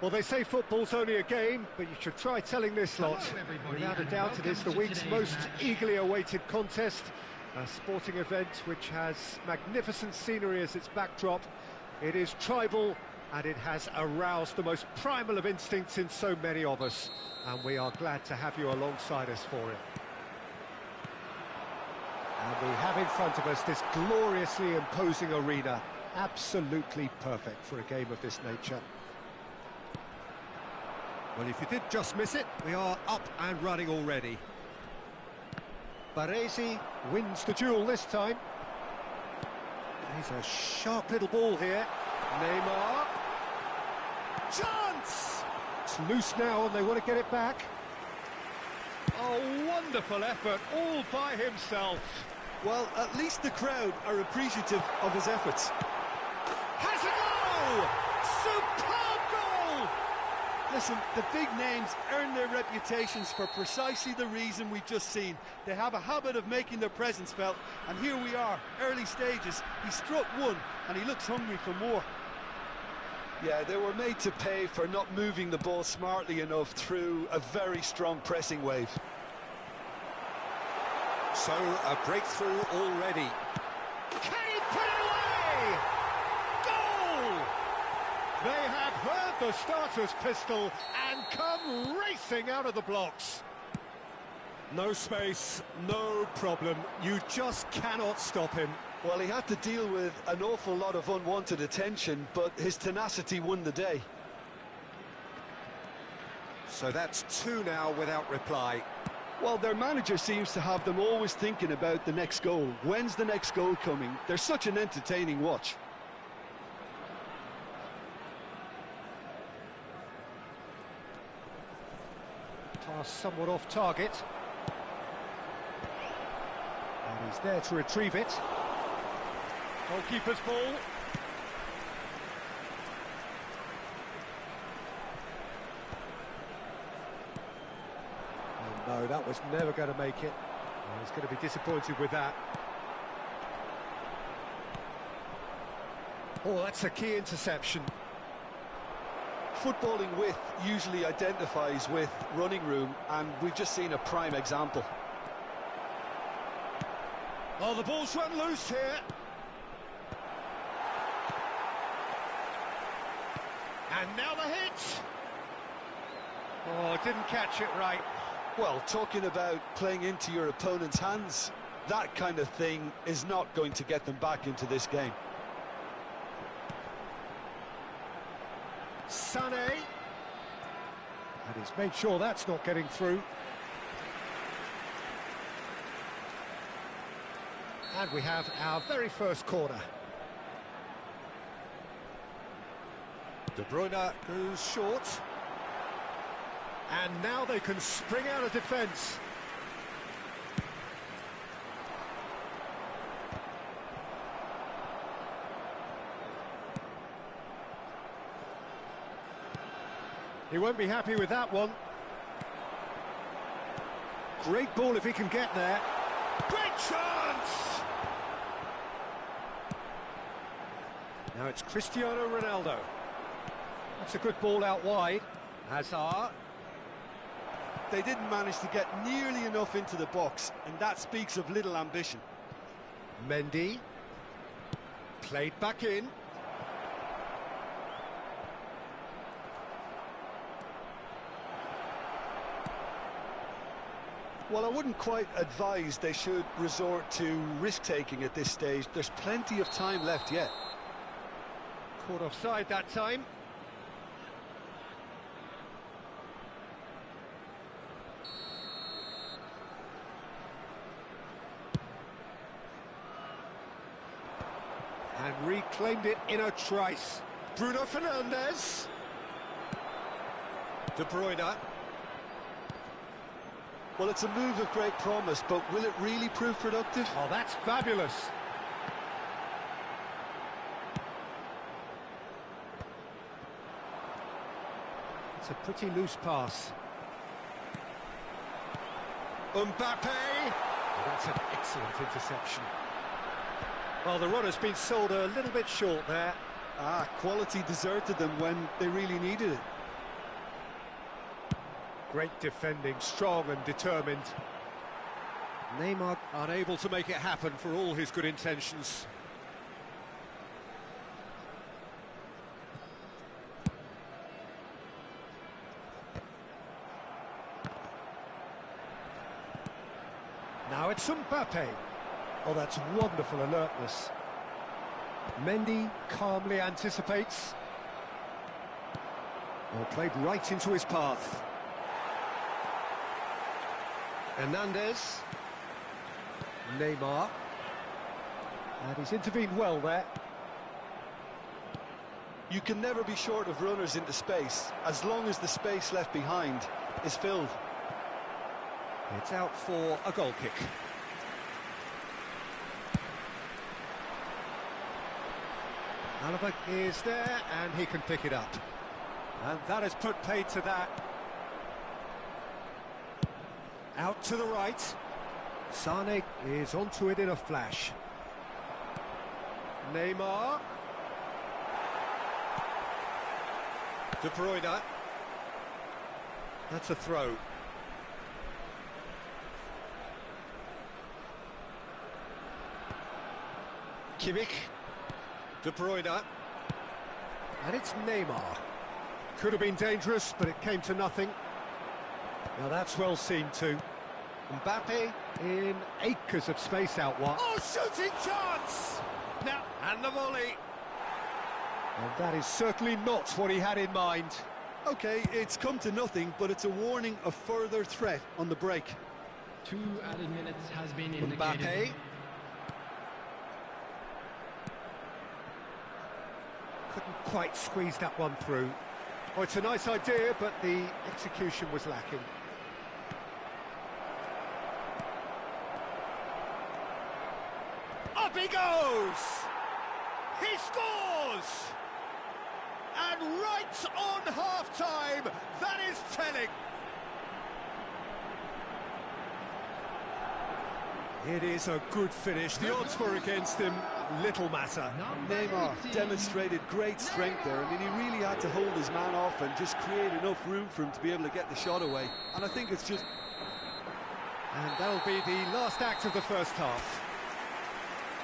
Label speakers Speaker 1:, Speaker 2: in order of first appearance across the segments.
Speaker 1: Well, they say football's only a game, but you should try telling this lot. Without a doubt, it is the week's most eagerly awaited contest. A sporting event which has magnificent scenery as its backdrop. It is tribal, and it has aroused the most primal of instincts in so many of us. And we are glad to have you alongside us for it. And we have in front of us this gloriously imposing arena. Absolutely perfect for a game of this nature. Well, if you did just miss it, we are up and running already. Baresi wins the duel this time. He's a sharp little ball here. Neymar. Chance! It's loose now and they want to get it back. Oh, wonderful effort, all by himself.
Speaker 2: Well, at least the crowd are appreciative of his efforts.
Speaker 1: Has a goal! Superb goal!
Speaker 2: Listen, the big names earn their reputations for precisely the reason we've just seen. They have a habit of making their presence felt, and here we are, early stages. He struck one, and he looks hungry for more. Yeah, they were made to pay for not moving the ball smartly enough through a very strong pressing wave.
Speaker 1: So, a breakthrough already. Can he put it away? Goal! They have heard the starter's pistol and come racing out of the blocks. No space, no problem. You just cannot stop him.
Speaker 2: Well, he had to deal with an awful lot of unwanted attention, but his tenacity won the day.
Speaker 1: So that's two now without reply.
Speaker 2: Well, their manager seems to have them always thinking about the next goal. When's the next goal coming? They're such an entertaining watch.
Speaker 1: Pass somewhat off target. And he's there to retrieve it. Goalkeeper's ball. Oh, no, that was never going to make it. Oh, he's going to be disappointed with that. Oh, that's a key interception.
Speaker 2: Footballing width usually identifies with running room, and we've just seen a prime example.
Speaker 1: Oh, the ball's run loose here. And now the hit! Oh, didn't catch it right.
Speaker 2: Well, talking about playing into your opponent's hands, that kind of thing is not going to get them back into this game.
Speaker 1: Sané. And he's made sure that's not getting through. And we have our very first corner. De Bruyne goes short. And now they can spring out of defence. He won't be happy with that one. Great ball if he can get there. Great chance! Now it's Cristiano Ronaldo. That's a good ball out wide. Hazard.
Speaker 2: They didn't manage to get nearly enough into the box, and that speaks of little ambition.
Speaker 1: Mendy. Played back in.
Speaker 2: Well, I wouldn't quite advise they should resort to risk-taking at this stage. There's plenty of time left yet.
Speaker 1: Caught offside that time. And reclaimed it in a trice. Bruno Fernandes. De Bruyne.
Speaker 2: Well, it's a move of great promise, but will it really prove productive?
Speaker 1: Oh, that's fabulous. It's a pretty loose pass. Mbappe! Oh, that's an excellent interception. Well, the run has been sold a little bit short there.
Speaker 2: Quality deserted them when they really needed it.
Speaker 1: Great defending, strong and determined. Neymar unable to make it happen for all his good intentions. Now it's Mbappe. Oh, that's wonderful alertness. Mendy calmly anticipates. Oh, played right into his path. Hernandez. Neymar. And he's intervened well there.
Speaker 2: You can never be short of runners into space, as long as the space left behind is filled.
Speaker 1: It's out for a goal kick. Alaba is there, and he can pick it up. And that has put paid to that. Out to the right. Sane is onto it in a flash. Neymar. De Bruyne. That's a throw. Kimmich. De Bruyne. And it's Neymar. Could have been dangerous, but it came to nothing. Now that's well seen too. Mbappe in acres of space out wide. Oh, shooting chance! Now, and the volley. And that is certainly not what he had in mind.
Speaker 2: Okay, it's come to nothing, but it's a warning of further threat on the break.
Speaker 3: 2 added minutes has been indicated.
Speaker 1: Mbappe. Couldn't quite squeeze that one through. Oh, it's a nice idea, but the execution was lacking. Up he goes! He scores! And right on half-time, that is telling. It is a good finish. The odds were against him. Little matter.
Speaker 2: Neymar demonstrated great strength there. I mean, he really had to hold his man off and just create enough room for him to be able to get the shot away. And I think it's just...
Speaker 1: And that'll be the last act of the first half.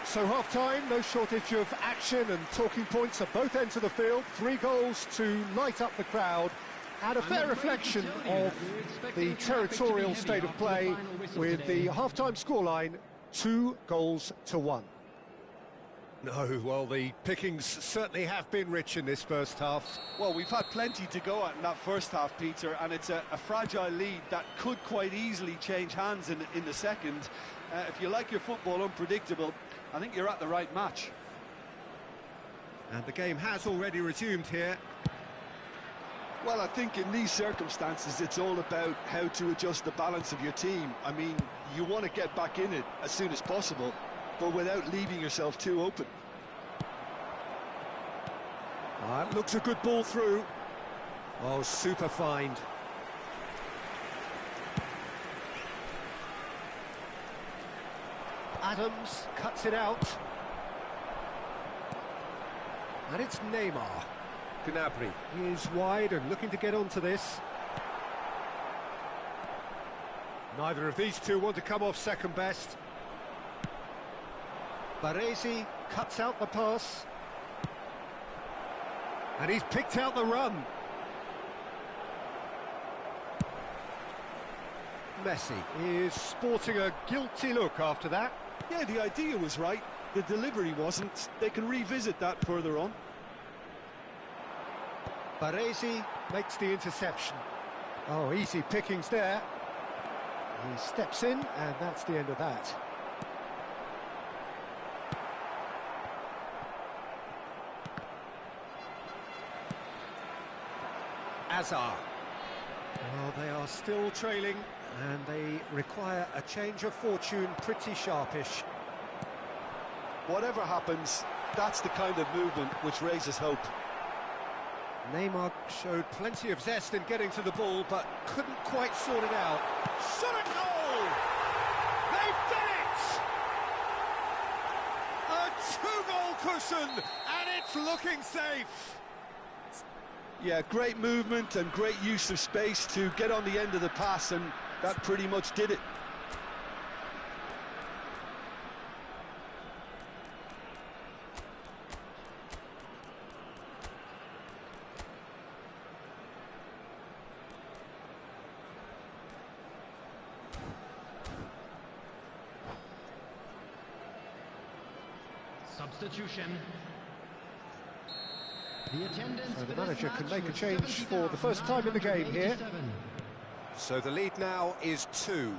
Speaker 1: So half-time, no shortage of action and talking points at both ends of the field. 3 goals to light up the crowd. And a fair reflection of the territorial state of play with the half-time scoreline 2-1. No, well, the pickings certainly have been rich in this first half.
Speaker 2: Well, we've had plenty to go at in that first half, Peter, and it's a fragile lead that could quite easily change hands in the second. If you like your football unpredictable, I think you're at the right match.
Speaker 1: And the game has already resumed here.
Speaker 2: Well, I think in these circumstances, it's all about how to adjust the balance of your team. I mean, you want to get back in it as soon as possible, but without leaving yourself too open.
Speaker 1: It looks a good ball through. Oh, super find. Adams cuts it out. And it's Neymar. Gnabry is wide and looking to get onto this. Neither of these two want to come off second best. Baresi cuts out the pass. And he's picked out the run. Messi is sporting a guilty look after that.
Speaker 2: Yeah, the idea was right. The delivery wasn't. They can revisit that further on.
Speaker 1: Baresi makes the interception. Oh, easy pickings there. He steps in, and that's the end of that. Hazard. Well, they are still trailing, and they require a change of fortune pretty sharpish.
Speaker 2: Whatever happens, that's the kind of movement which raises hope.
Speaker 1: Neymar showed plenty of zest in getting to the ball, but couldn't quite sort it out. Shot at goal! They've done it! A 2-goal cushion, and it's looking safe.
Speaker 2: Yeah, great movement and great use of space to get on the end of the pass, and that pretty much did it.
Speaker 3: Substitution. The attendance
Speaker 1: So the
Speaker 3: for this
Speaker 1: manager can
Speaker 3: match
Speaker 1: make a
Speaker 3: was
Speaker 1: change for the first time in the game here.
Speaker 3: 70,987.
Speaker 4: So the lead now is 2.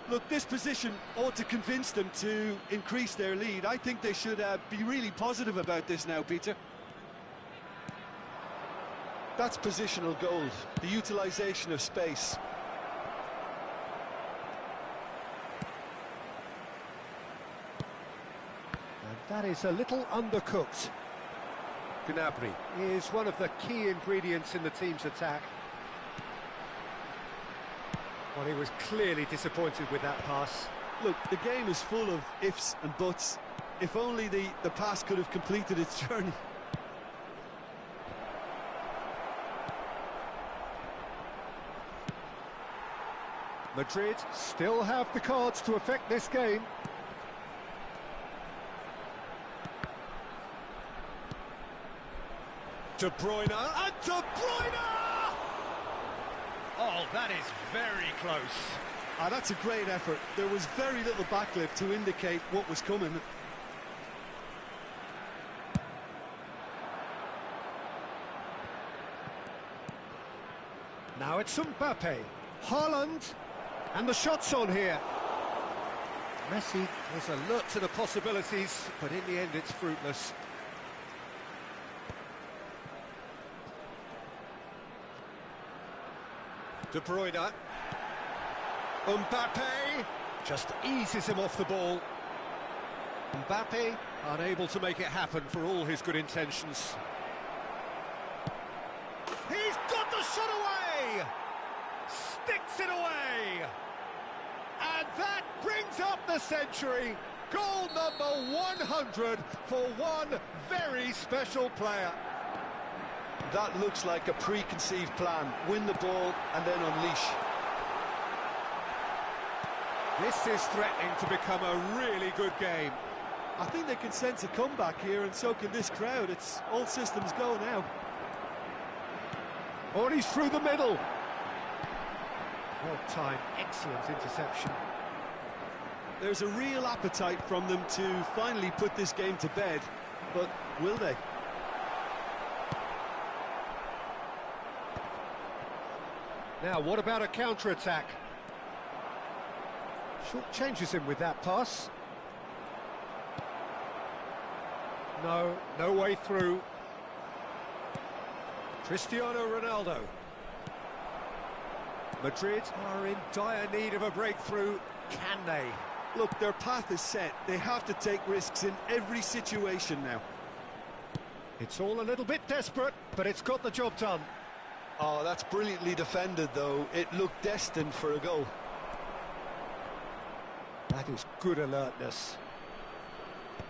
Speaker 2: Look, this position ought to convince them to increase their lead. I think they should be really positive about this now, Peter. That's positional gold, the utilisation of space.
Speaker 1: And that is a little undercooked.
Speaker 4: Gnabry.
Speaker 1: Is one of the key ingredients in the team's attack. Well, he was clearly disappointed with that pass.
Speaker 2: Look, the game is full of ifs and buts. If only the pass could have completed its journey.
Speaker 1: Madrid still have the cards to affect this game.
Speaker 4: De Bruyne, and De Bruyne!
Speaker 1: Oh, that is very close.
Speaker 2: Ah, that's a great effort. There was very little backlift to indicate what was coming.
Speaker 1: Now it's Mbappe, Haaland, and the shot's on here. Messi was alert to the possibilities, but in the end it's fruitless.
Speaker 4: De Bruyne. Mbappe.
Speaker 1: Just eases him off the ball. Mbappe unable to make it happen for all his good intentions. He's got the shot away! Sticks it away! And that brings up the century. Goal number 100 for one very special player.
Speaker 2: That looks like a preconceived plan. Win the ball and then unleash.
Speaker 1: This is threatening to become a really good game.
Speaker 2: I think they can sense a comeback here, and so can this crowd. It's all systems go now.
Speaker 1: Oh, and he's through the middle. Well timed, excellent interception.
Speaker 2: There's a real appetite from them to finally put this game to bed, but will they?
Speaker 1: Now, what about a counter-attack? Short changes him with that pass. No way through. Cristiano Ronaldo. Madrid are in dire need of a breakthrough. Can they?
Speaker 2: Look, their path is set. They have to take risks in every situation now.
Speaker 1: It's all a little bit desperate, but it's got the job done.
Speaker 2: Oh, that's brilliantly defended, though. It looked destined for a goal.
Speaker 1: That is good alertness.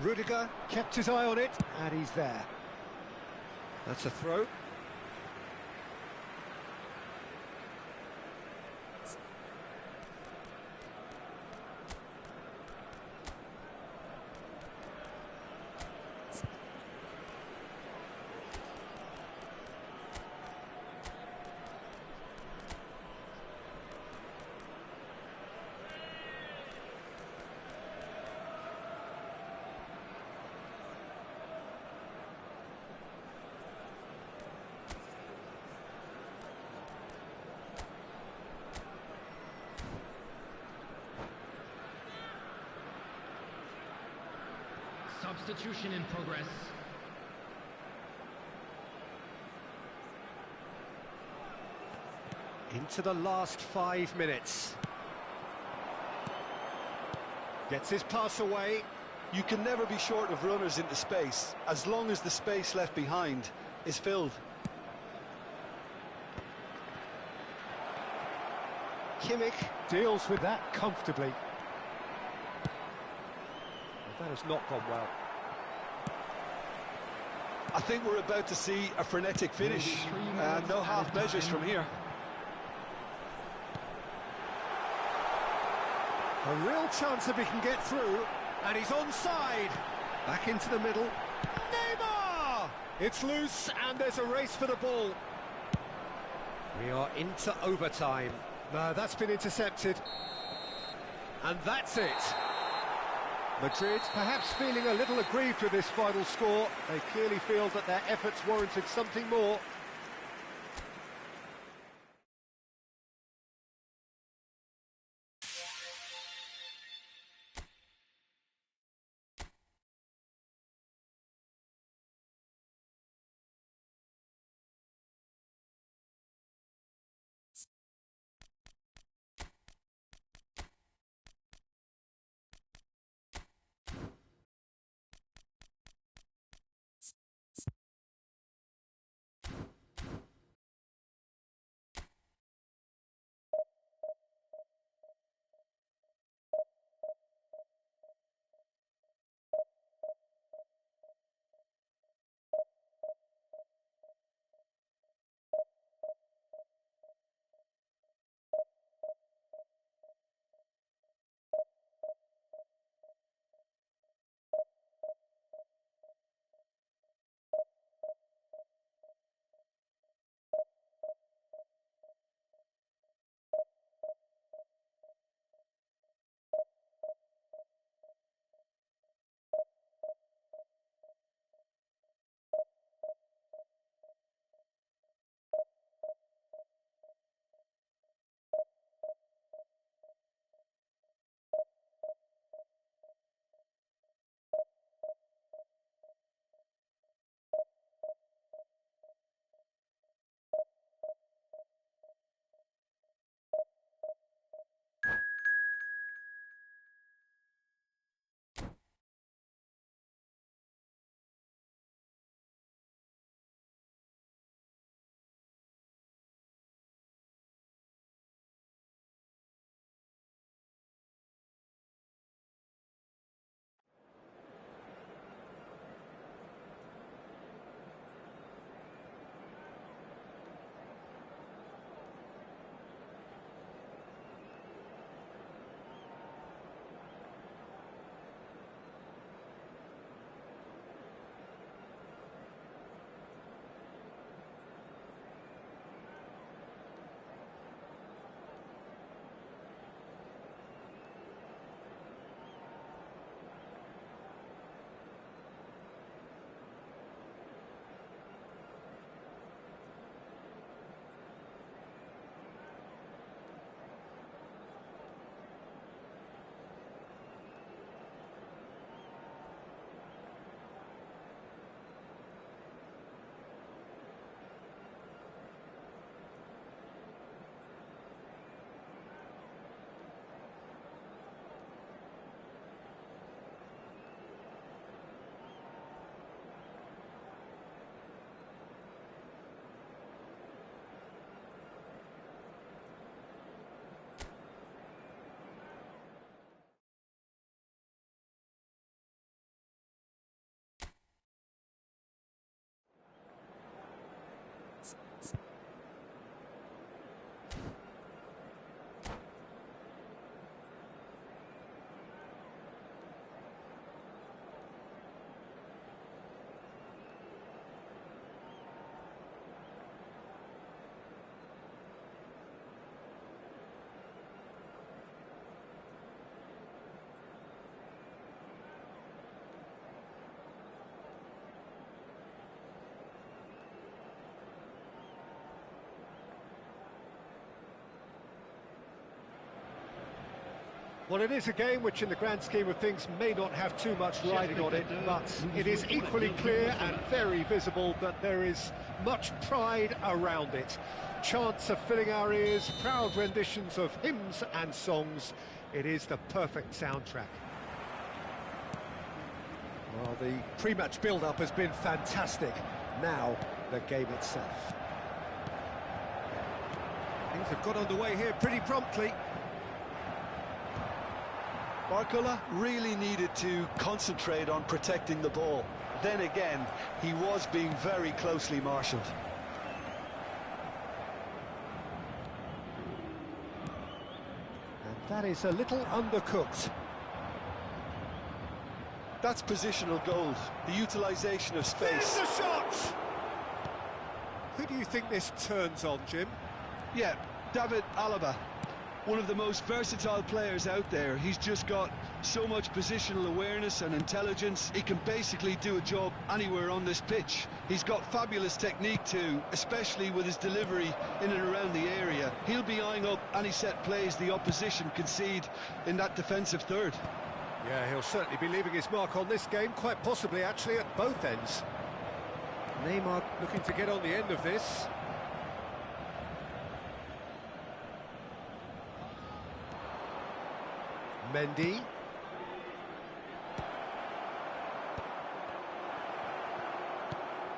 Speaker 1: Rudiger kept his eye on it, and he's there. That's a throw.
Speaker 3: Substitution in progress.
Speaker 1: Into the last 5 minutes. Gets his pass away.
Speaker 2: You can never be short of runners into space, as long as the space left behind is filled.
Speaker 1: Kimmich deals with that comfortably. Well, that has not gone well.
Speaker 2: I think we're about to see a frenetic finish. No half measures from here.
Speaker 1: A real chance if he can get through, and he's onside. Back into the middle. Neymar! It's loose, and there's a race for the ball. We are into overtime. No, that's been intercepted. And that's it. Madrid perhaps feeling a little aggrieved with this final score. They clearly feel that their efforts warranted something more. Well, it is a game which in the grand scheme of things may not have too much riding on it, but it is equally clear and very visible that there is much pride around it. Chants are filling our ears, proud renditions of hymns and songs. It is the perfect soundtrack. Well, the pre-match build-up has been fantastic. Now, the game itself. Things have got underway here pretty promptly.
Speaker 2: Barcola really needed to concentrate on protecting the ball. then again, he was being very closely marshalled.
Speaker 1: And that is a little undercooked.
Speaker 2: That's positional gold, the utilisation of space.
Speaker 1: There's the shot! Who do you think this turns on, Jim?
Speaker 2: Yeah, David Alaba, one of the most versatile players out there. He's just got so much positional awareness and intelligence. He can basically do a job anywhere on this pitch. He's got fabulous technique too, especially with his delivery in and around the area. He'll be eyeing up any set plays the opposition concede in that defensive third.
Speaker 1: Yeah, he'll certainly be leaving his mark on this game, quite possibly actually at both ends. Neymar looking to get on the end of this. Mendy.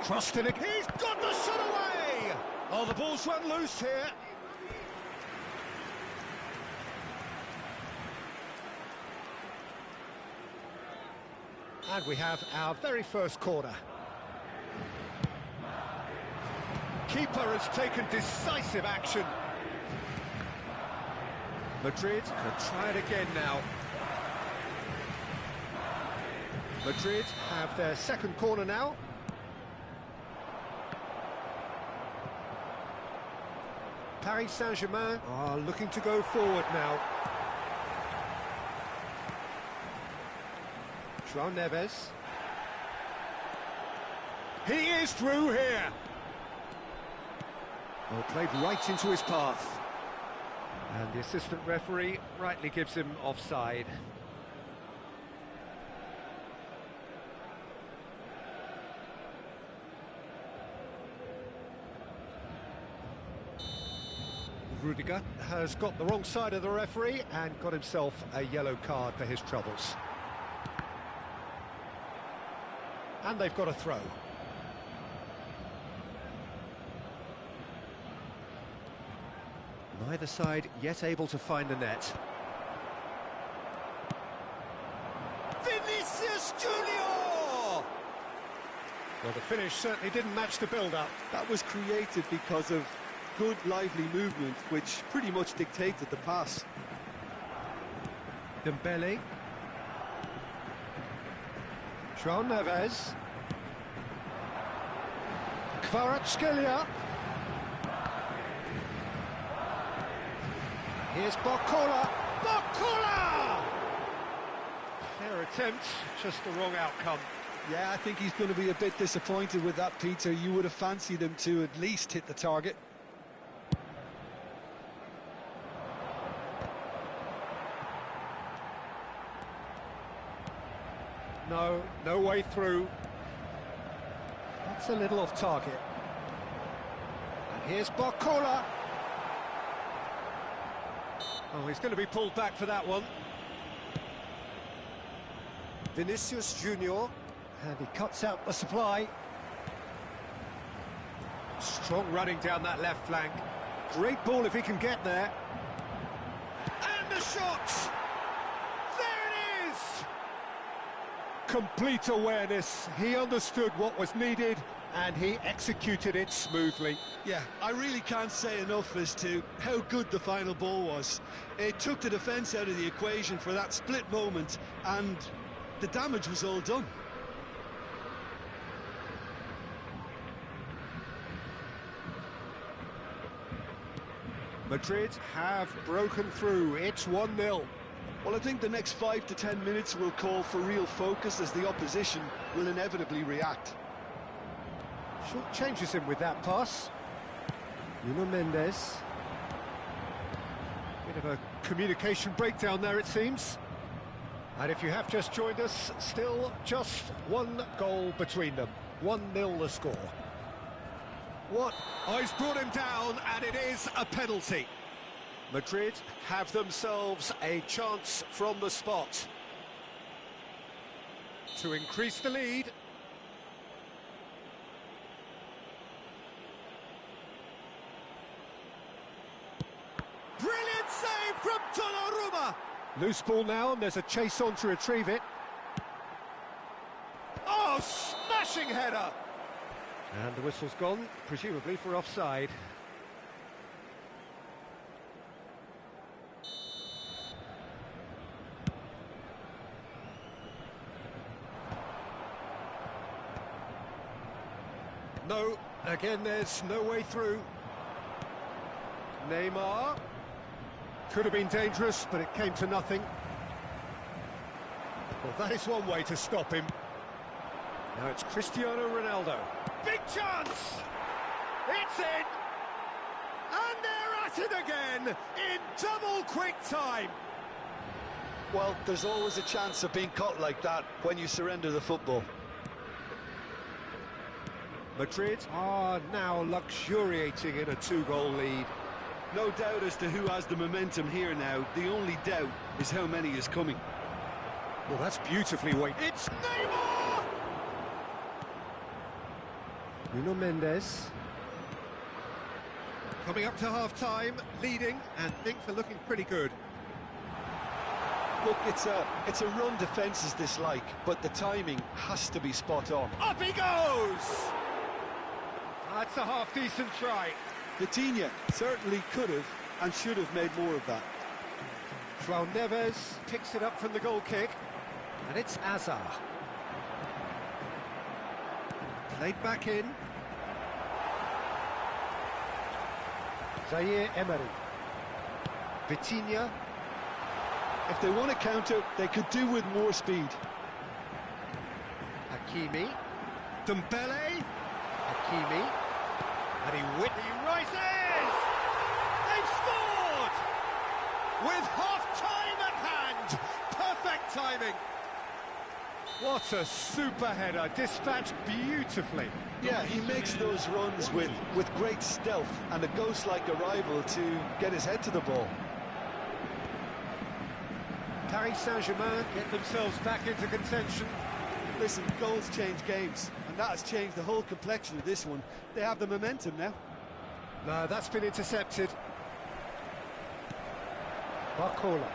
Speaker 1: Crossed in again. He's got the shot away! Oh, the ball's run loose here. And we have our very first corner. Keeper has taken decisive action. Madrid can try it again now. Madrid have their second corner now. Paris Saint-Germain are looking to go forward now. João Neves. He is through here. Well, played right into his path. And the assistant referee rightly gives him offside. Rudiger has got the wrong side of the referee and got himself a yellow card for his troubles. And they've got a throw. Neither side yet able to find the net. Vinicius Junior! Well, the finish certainly didn't match the build-up.
Speaker 2: That was created because of good, lively movement, which pretty much dictated the pass.
Speaker 1: Dembele. João Neves. Kvaratskhelia. Here's Barcola. Barcola! Fair attempt, just the wrong outcome.
Speaker 2: Yeah, I think he's going to be a bit disappointed with that, Peter. You would have fancied him to at least hit the target. No way through. That's a little off target.
Speaker 1: And here's Barcola. Oh, he's going to be pulled back for that one. Vinicius Junior. And he cuts out the supply. Strong running down that left flank. Great ball if he can get there. And the shot! There it is! Complete awareness. He understood what was needed and he executed it smoothly.
Speaker 2: Yeah, I really can't say enough as to how good the final ball was. It took the defence out of the equation for that split moment and the damage was all done.
Speaker 1: Madrid have broken through. It's 1-0.
Speaker 2: Well, I think the next 5 to 10 minutes will call for real focus as the opposition will inevitably react.
Speaker 1: Short changes him with that pass. Nuno Mendes. Bit of a communication breakdown there, it seems. And if you have just joined us, still just one goal between them. 1-0 the score. What? Oh, he's brought him down, and it is a penalty. Madrid have themselves a chance from the spot to increase the lead. Brilliant save from Donnarumma. Loose ball now, and there's a chase on to retrieve it. Oh, smash!
Speaker 4: smashing header.
Speaker 1: And the whistle's gone, presumably for offside.
Speaker 4: No, again there's no way through. Neymar.
Speaker 1: Could have been dangerous, but it came to nothing. Well, that is one way to stop him.
Speaker 4: Now it's Cristiano Ronaldo.
Speaker 1: Big chance! It's in! And they're at it again, in double quick time!
Speaker 2: Well, there's always a chance of being caught like that when you surrender the football.
Speaker 1: Madrid are now luxuriating in a two-goal lead.
Speaker 2: No doubt as to who has the momentum here now. The only doubt is how many is coming.
Speaker 1: Well, that's beautifully weighted. It's Neymar! Nuno Mendes. Coming up to half-time, leading, and things are looking pretty good.
Speaker 2: Look, it's a run defence is dislike, but the timing has to be spot on.
Speaker 1: Up he goes! That's a half-decent try.
Speaker 2: Vitinha certainly could have and should have made more of that.
Speaker 1: João Neves picks it up from the goal kick, and it's Azar. Played back in. Zaire Emery. Vitinha.
Speaker 2: If they want to counter, they could do with more speed.
Speaker 1: Hakimi.
Speaker 4: Dembele.
Speaker 1: Hakimi. And he rises! They've scored!
Speaker 4: With half-time at hand. Perfect timing.
Speaker 1: What a super header, dispatched beautifully.
Speaker 2: Yeah, he makes those runs with great stealth and a ghost-like arrival to get his head to the ball.
Speaker 1: Paris Saint-Germain get themselves back into contention.
Speaker 2: Listen, goals change games, and that has changed the whole complexion of this one. They have the momentum now.
Speaker 1: No, that's been intercepted. Barcola.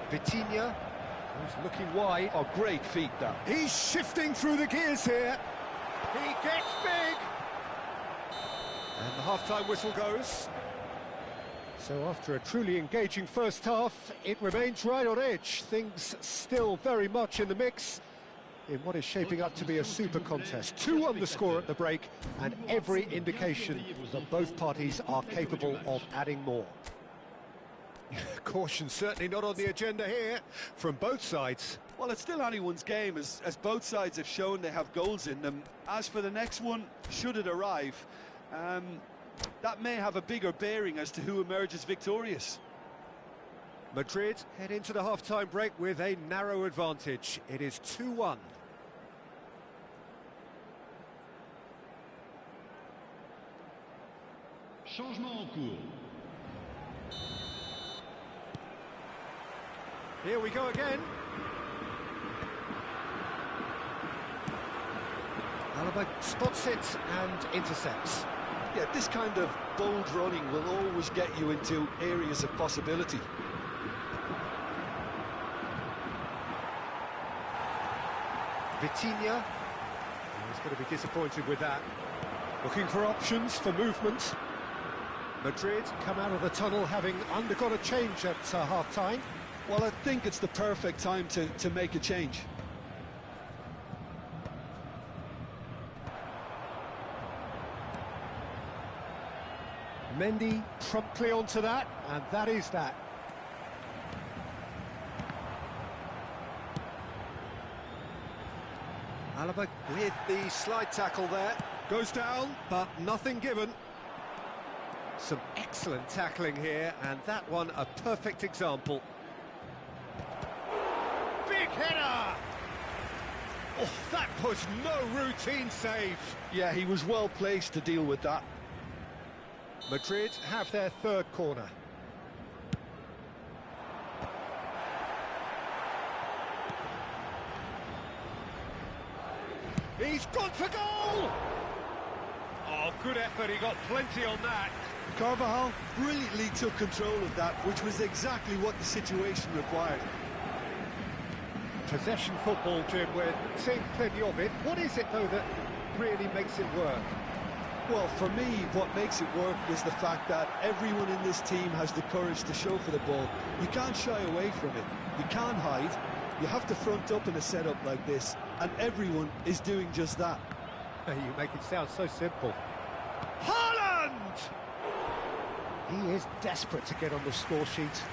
Speaker 1: Vitinha. Who's looking wide.
Speaker 2: Oh, great feat, that.
Speaker 1: He's shifting through the gears here. He gets big. And the half-time whistle goes. So after a truly engaging first half, it remains right on edge. Things still very much in the mix in what is shaping up to be a super contest. 2-1 the score at the break, and every indication that both parties are capable of adding more. Caution certainly not on the agenda here from both sides.
Speaker 2: Well, it's still anyone's game, as both sides have shown they have goals in them. As for the next one, should it arrive, that may have a bigger bearing as to who emerges victorious.
Speaker 1: Madrid head into the half-time break with a narrow advantage. It is 2-1.
Speaker 3: Changement en cours.
Speaker 1: Here we go again. Alaba spots it and intercepts.
Speaker 2: Yeah, this kind of bold running will always get you into areas of possibility.
Speaker 1: Vitinha. He's going to be disappointed with that. Looking for options for movement. Madrid come out of the tunnel having undergone a change at half-time.
Speaker 2: Well, I think it's the perfect time to make a change.
Speaker 1: Mendy promptly onto that, and that is that.
Speaker 4: Alaba with the slide tackle there. Goes down, but nothing given.
Speaker 1: Some excellent tackling here, and that one a perfect example. Big header! Oh, that was no routine save.
Speaker 2: Yeah, he was well placed to deal with that.
Speaker 1: Madrid have their third corner. He's gone for goal! Oh, good effort, he got plenty on that.
Speaker 2: Carvajal brilliantly took control of that, which was exactly what the situation required.
Speaker 1: Possession football, Jim, we're seeing plenty of it. What is it, though, that really makes it work?
Speaker 2: Well, for me, what makes it work is the fact that everyone in this team has the courage to show for the ball. You can't shy away from it. You can't hide. You have to front up in a setup like this, and everyone is doing just that.
Speaker 1: You make it sound so simple. Haaland! He is desperate to get on the score sheet,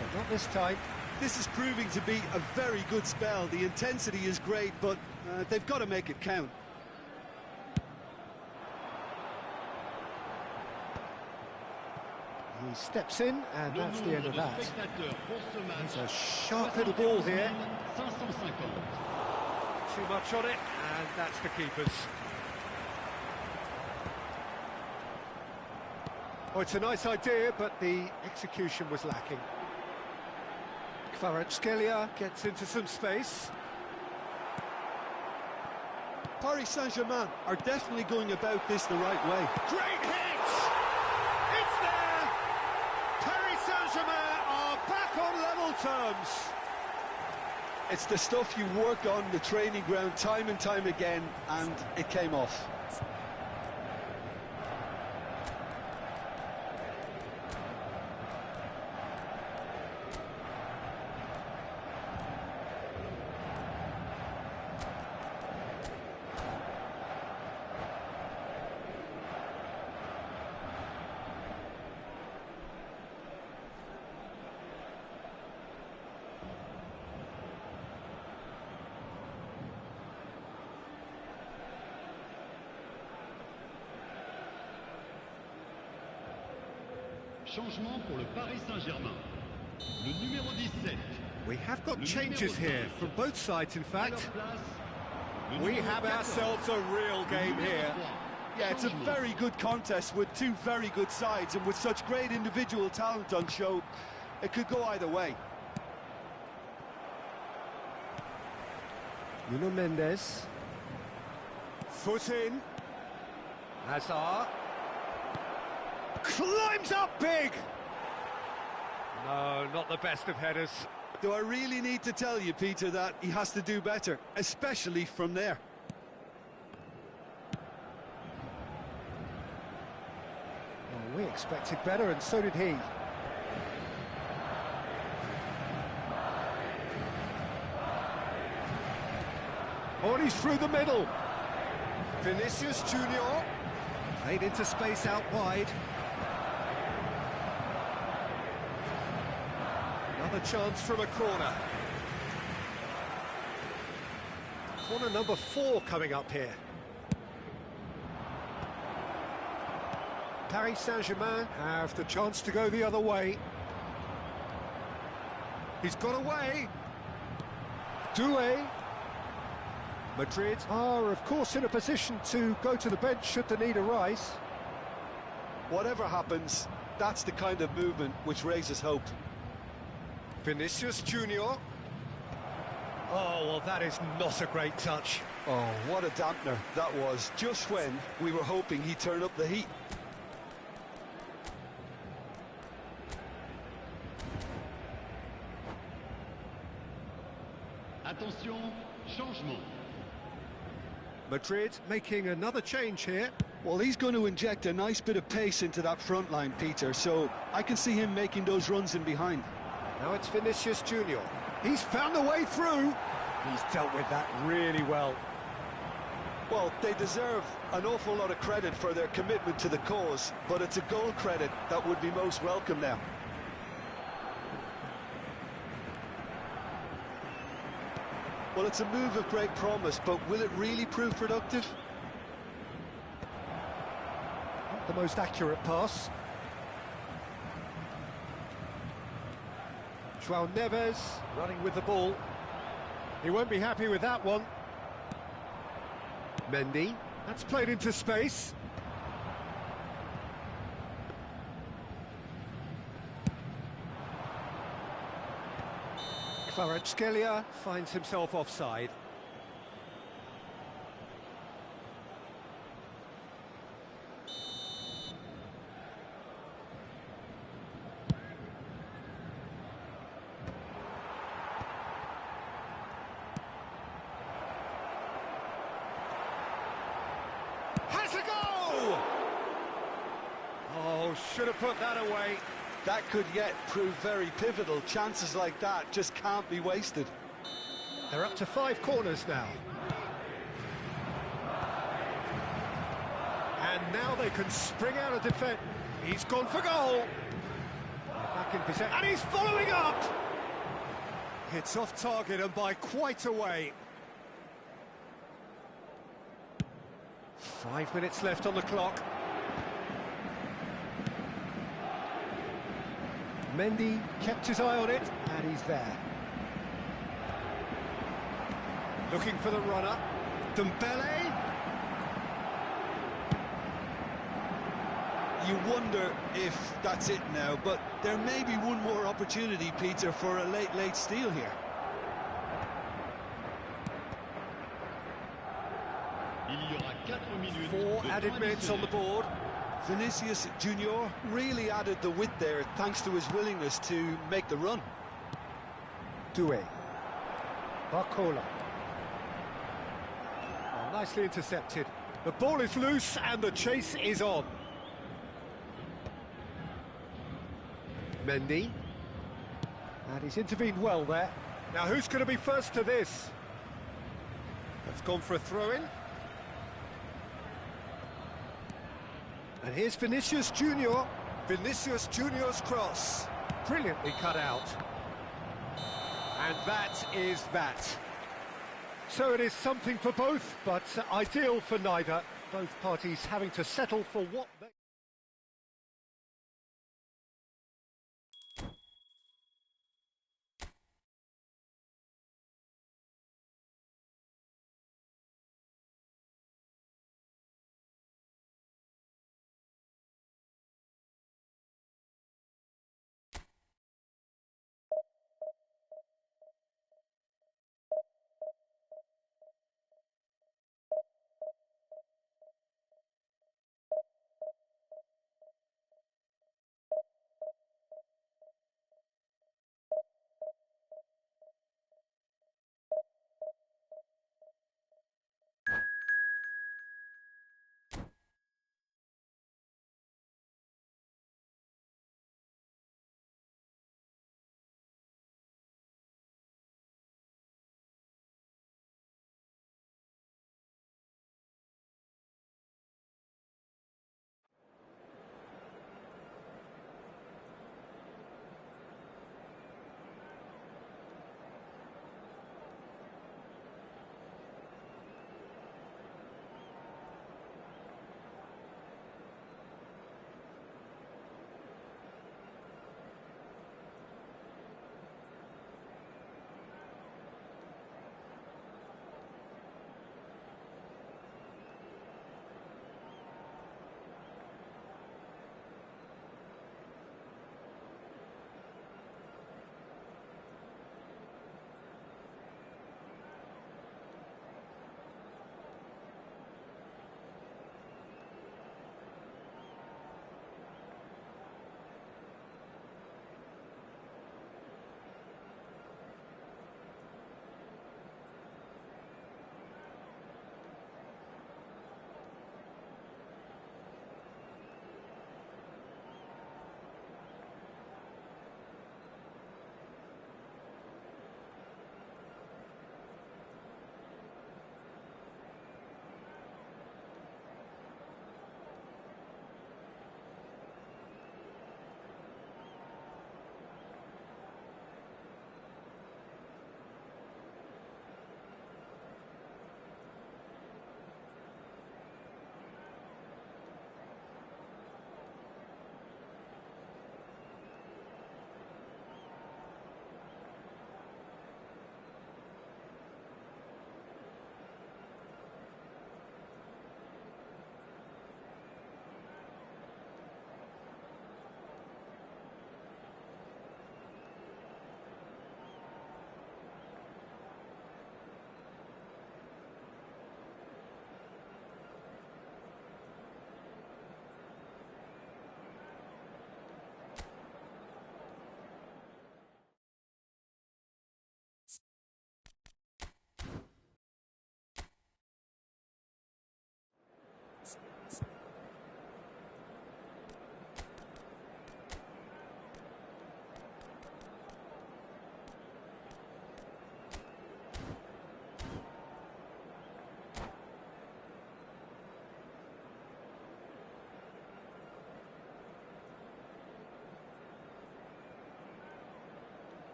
Speaker 1: but not this time.
Speaker 2: This is proving to be a very good spell. The intensity is great, but they've got to make it count.
Speaker 1: He steps in, and that's the end of that. It's a sharp little ball here. Too much on it, and that's the keeper's. Oh, it's a nice idea, but the execution was lacking. Kvaratskhelia gets into some space.
Speaker 2: Paris Saint-Germain are definitely going about this the right way.
Speaker 1: Great hit! It's there! Paris Saint-Germain are back on level terms.
Speaker 2: It's the stuff you work on the training ground time and time again, and it came off.
Speaker 5: Changement pour le Paris Saint-Germain. Le numéro 17.
Speaker 1: We have got changes here from both sides, in fact. We have ourselves a real game here.
Speaker 2: Yeah, it's a very good contest with two very good sides, and with such great individual talent on show, it could go either way.
Speaker 1: Nuno Mendes. Foot in. Hazard. Climbs up big! No, not the best of headers.
Speaker 2: Do I really need to tell you, Peter, that he has to do better, especially from there?
Speaker 1: Well, we expected better, and so did he. Oh, and he's through the middle. Vinicius Junior. Played into space out wide. Another chance from a corner. Corner number 4 coming up here. Paris Saint-Germain have the chance to go the other way. He's got away. Doué. Madrid are, of course, in a position to go to the bench should the need arise.
Speaker 2: Whatever happens, that's the kind of movement which raises hope.
Speaker 1: Vinicius Junior. Oh, well, that is not a great touch.
Speaker 2: Oh, what a dampener that was, just when we were hoping he'd turn up the heat.
Speaker 5: Attention, changement.
Speaker 1: Madrid making another change here.
Speaker 2: Well, he's going to inject a nice bit of pace into that front line, Peter, so I can see him making those runs in behind.
Speaker 1: Now it's Vinicius Junior. He's found a way through. He's dealt with that really well.
Speaker 2: Well, they deserve an awful lot of credit for their commitment to the cause, but it's a goal credit that would be most welcome now. Well, it's a move of great promise, but will it really prove productive?
Speaker 1: Not the most accurate pass. João Neves running with the ball. He won't be happy with that one. Mendy, that's played into space. Kvaratskhelia finds himself offside. should have put that away.
Speaker 2: That could yet prove very pivotal. Chances like that just can't be wasted.
Speaker 1: They're up to 5 corners now. And now they can spring out of defence. He's gone for goal. Back in possession, and he's following up! Hits off target and by quite a way. 5 minutes left on the clock. Mendy kept his eye on it, and he's there. Looking for the runner. Dembele.
Speaker 2: You wonder if that's it now, but there may be one more opportunity, Peter, for a late steal here.
Speaker 5: Il y aura 4 minutes
Speaker 1: 4
Speaker 5: de
Speaker 1: added
Speaker 5: temps
Speaker 1: minutes on the
Speaker 5: additionnel.
Speaker 1: board.
Speaker 2: Vinicius Junior really added the width there thanks to his willingness to make the run.
Speaker 1: Doué. Barcola. Oh, nicely intercepted. The ball is loose and the chase is on. Mendy. And he's intervened well there. Now who's going to be first to this? That's gone for a throw-in. And here's Vinicius Junior.
Speaker 4: Vinicius Junior's cross.
Speaker 1: Brilliantly cut out. And that is that. So it is something for both, but ideal for neither. Both parties having to settle for what they...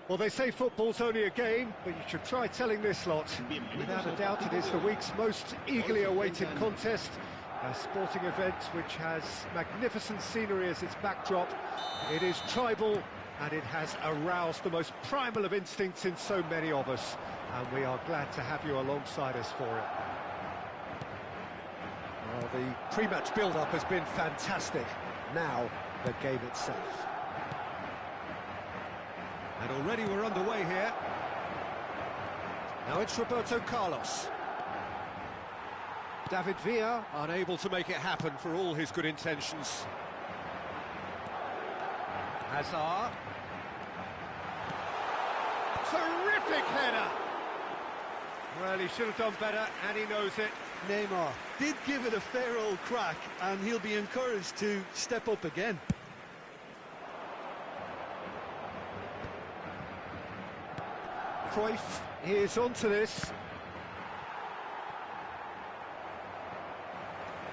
Speaker 1: Well, they say football's only a game, but you should try telling this lot. Without a doubt, it is the week's most eagerly awaited contest. A sporting event which has magnificent scenery as its backdrop. It is tribal, and it has aroused the most primal of instincts in so many of us. And we are glad to have you alongside us for it. Well, the pre-match build-up has been fantastic. Now, the game itself. And already we're underway here. Now it's Roberto Carlos. David Villa unable to make it happen for all his good intentions. Hazard. Terrific header! Well, he should have done better, and he knows it.
Speaker 2: Neymar did give it a fair old crack, and he'll be encouraged to step up again.
Speaker 1: Cruyff is onto this.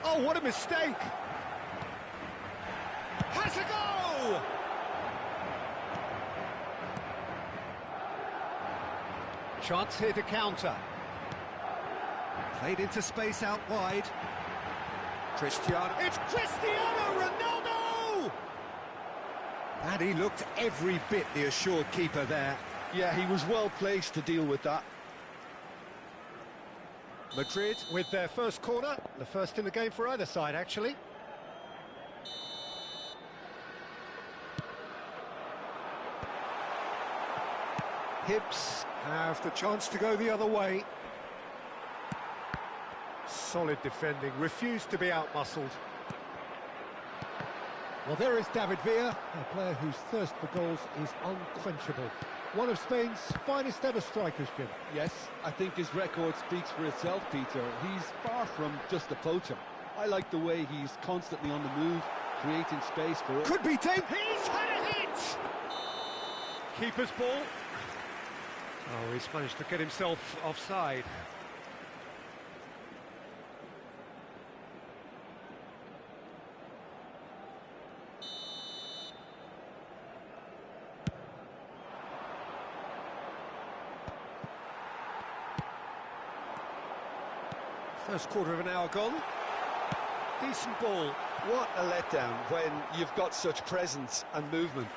Speaker 1: Oh, what a mistake! Has a go! Chance here to counter. Played into space out wide. Cristiano. It's Cristiano Ronaldo! And he looked every bit the assured keeper there.
Speaker 2: Yeah, he was well placed to deal with that.
Speaker 1: Madrid with their first corner, the first in the game for either side, actually. Hibs have the chance to go the other way. Solid defending, refused to be outmuscled.
Speaker 6: Well, there is David Villa, a player whose thirst for goals is unquenchable. One of Spain's finest ever strikers, Jim.
Speaker 7: Yes, I think his record speaks for itself, Peter. He's far from just a poacher. I like the way he's constantly on the move, creating space for it.
Speaker 1: Could be dangerous. He's had a hit! Keeper's ball. Oh, he's managed to get himself offside. First quarter of an hour gone. Decent ball.
Speaker 2: What a letdown when you've got such presence and movement.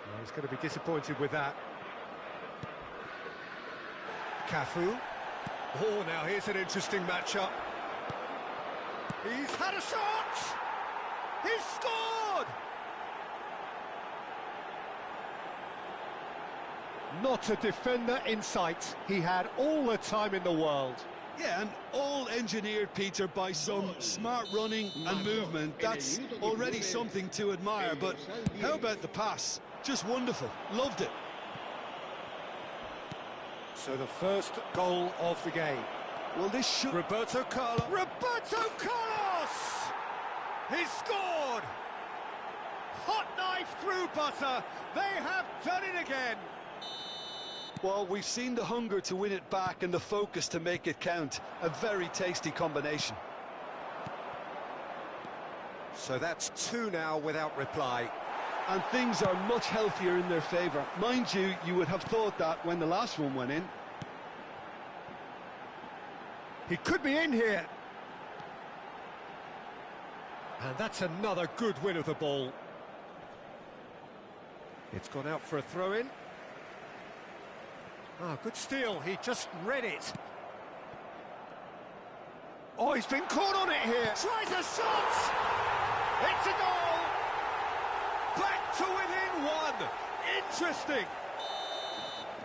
Speaker 1: Well, he's going to be disappointed with that. Cafu. Oh, now here's an interesting matchup. He's had a shot! He's scored! Not a defender in sight. He had all the time in the world.
Speaker 2: Yeah, and all engineered, Peter, by some smart running and movement. That's already something to admire, but how about the pass? Just wonderful. Loved it.
Speaker 1: So the first goal of the game.
Speaker 2: Well, this should...
Speaker 1: Roberto Carlos. Roberto Carlos! He scored! Hot knife through butter. They have done it again.
Speaker 2: Well, we've seen the hunger to win it back and the focus to make it count. A very tasty combination.
Speaker 1: So that's two now without reply.
Speaker 2: And things are much healthier in their favour. Mind you, you would have thought that when the last one went in.
Speaker 1: He could be in here. And that's another good win of the ball. It's gone out for a throw-in. Oh, good steal. He just read it. Oh, he's been caught on it here. Tries a shot. It's a goal. Back to within one. Interesting.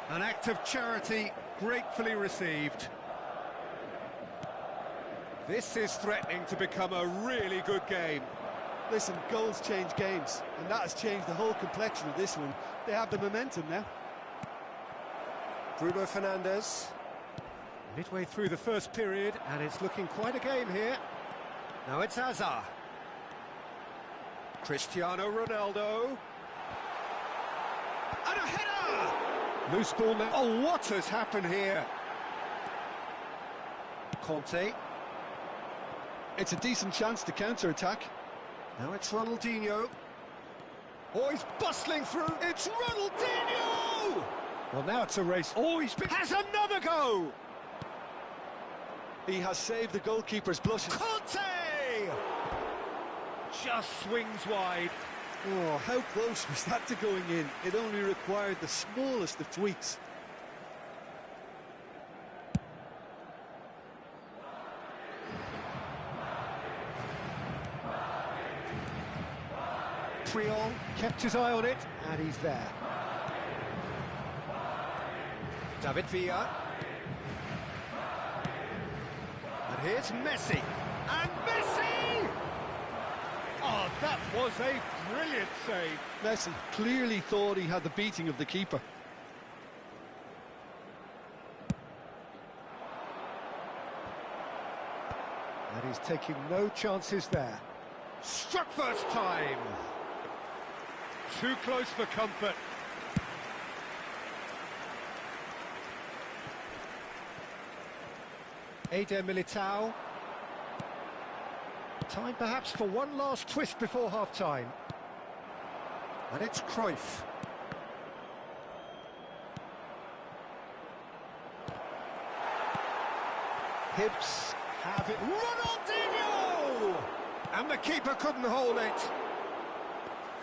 Speaker 1: An act of charity gratefully received. This is threatening to become a really good game.
Speaker 2: Listen, goals change games, and that has changed the whole complexion of this one. They have the momentum now.
Speaker 1: Bruno Fernandes. Midway through the first period, and it's looking quite a game here. Now it's Hazard. Cristiano Ronaldo. And a header! Loose ball now. Oh, what has happened here? Conte.
Speaker 7: It's a decent chance to counter-attack.
Speaker 4: Now it's Ronaldinho.
Speaker 1: Oh, he's bustling through.
Speaker 4: It's Ronaldinho!
Speaker 1: Well, now it's a race. Oh, has another go!
Speaker 7: He has saved the goalkeeper's blushes.
Speaker 1: Conte! Just swings wide.
Speaker 2: Oh, how close was that to going in? It only required the smallest of tweaks.
Speaker 1: Triol kept his eye on it, and he's there. David Villa. And here's Messi. And Messi! Oh, that was a brilliant save.
Speaker 7: Messi clearly thought he had the beating of the keeper.
Speaker 1: And he's taking no chances there. Struck first time. Too close for comfort. Eder Militao. Time perhaps for one last twist before half-time. And it's Cruyff. Hibbs have it. Ronaldinho! And the keeper couldn't hold it.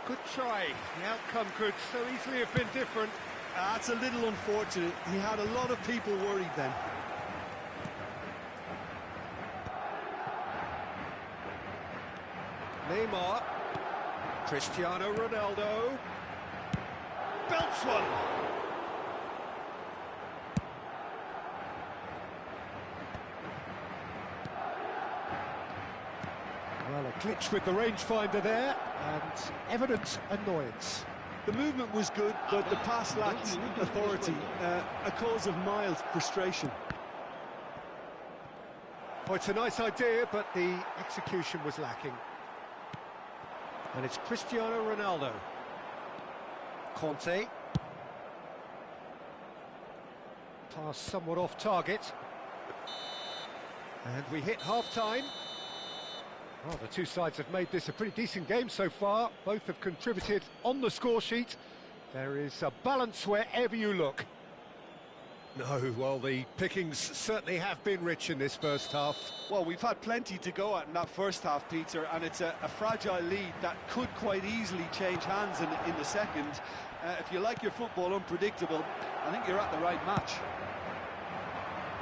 Speaker 1: Good try. The outcome could so easily have been different.
Speaker 2: That's a little unfortunate. He had a lot of people worried then.
Speaker 1: Neymar. Cristiano Ronaldo. Belts one. Well, a glitch with the rangefinder there, and evident annoyance.
Speaker 2: The movement was good, but the pass lacked authority, a cause of mild frustration.
Speaker 1: Oh, it's a nice idea, but the execution was lacking. And it's Cristiano Ronaldo. Conte. Pass somewhat off target. And we hit half-time. Well, the two sides have made this a pretty decent game so far. Both have contributed on the score sheet. There is a balance wherever you look. No, well, the pickings certainly have been rich in this first half.
Speaker 2: Well, we've had plenty to go at in that first half, Peter, and it's a fragile lead that could quite easily change hands in the second. If you like your football unpredictable, I think you're at the right match.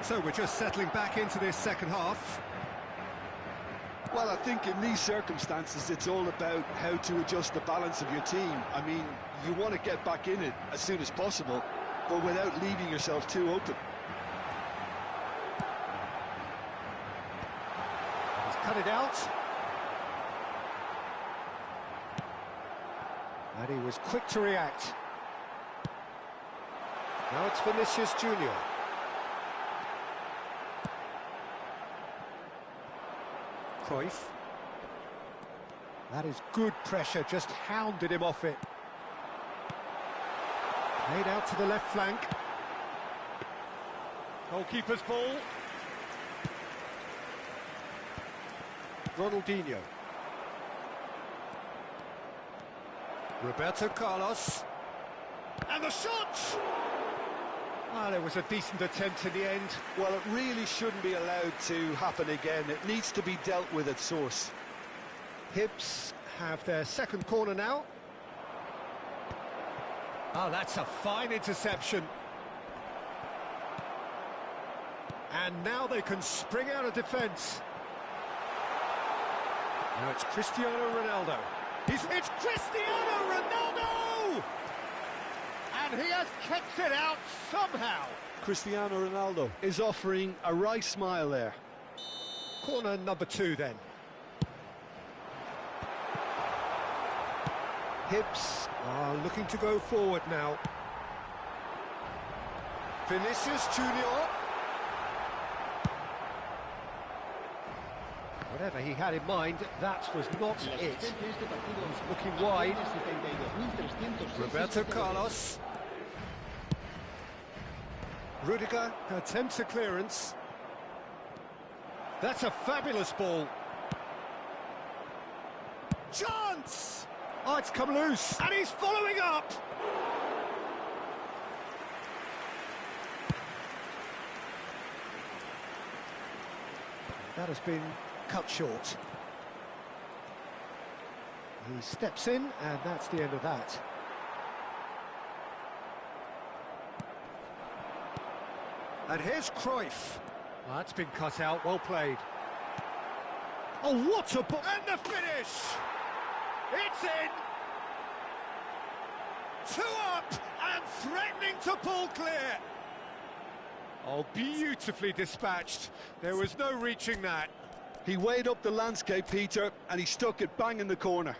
Speaker 1: So we're just settling back into this second half.
Speaker 7: Well, I think in these circumstances, it's all about how to adjust the balance of your team. I mean, you want to get back in it as soon as possible, but without leaving yourself too open.
Speaker 1: He's cut it out. And he was quick to react. Now it's Vinicius Junior. Cruyff. That is good pressure, just hounded him off it. Played out to the left flank. Goalkeeper's ball. Ronaldinho. Roberto Carlos. And the shot! Ah, there was a decent attempt in the end.
Speaker 2: Well, it really shouldn't be allowed to happen again. It needs to be dealt with at source.
Speaker 1: Hibs have their second corner now. Oh, that's a fine interception. And now they can spring out of defence. Now it's Cristiano Ronaldo. It's Cristiano Ronaldo! And he has kept it out somehow.
Speaker 2: Cristiano Ronaldo is offering a wry smile there.
Speaker 1: Corner number 2 then. Hibs are looking to go forward now. Vinicius Junior. Whatever he had in mind, that was not it. He's looking wide. Roberto Carlos. Rudiger attempts a clearance. That's a fabulous ball. Chance! Oh, it's come loose, and he's following up! That has been cut short. He steps in, and that's the end of that. And here's Cruyff. Well, that's been cut out, well played. Oh, what a ball! And the finish! It's in! 2 up, and threatening to pull clear! Oh, beautifully dispatched. There was no reaching that.
Speaker 7: He weighed up the landscape, Peter, and he stuck it bang in the corner.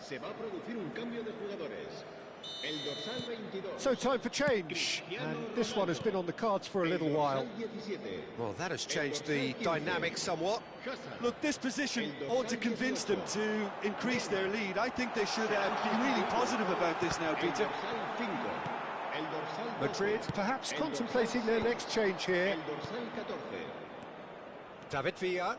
Speaker 5: Se va a producir un cambio de jugadores. El dorsal 22.
Speaker 1: So time for change, and this one has been on the cards for a little while.
Speaker 4: Well, that has changed the dynamic somewhat.
Speaker 2: Look, this position ought to convince them to increase their lead. I think they should be really positive about this now, Peter.
Speaker 1: Madrid perhaps contemplating their next change here.
Speaker 4: David Villa.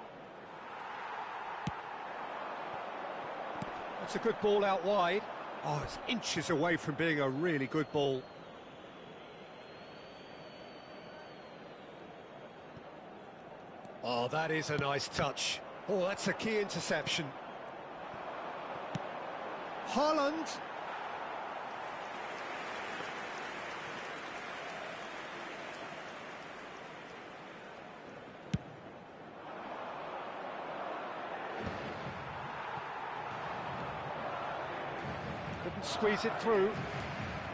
Speaker 1: That's a good ball out wide. Oh, it's inches away from being a really good ball. Oh, that is a nice touch. Oh, that's a key interception. Haaland. Couldn't squeeze it through.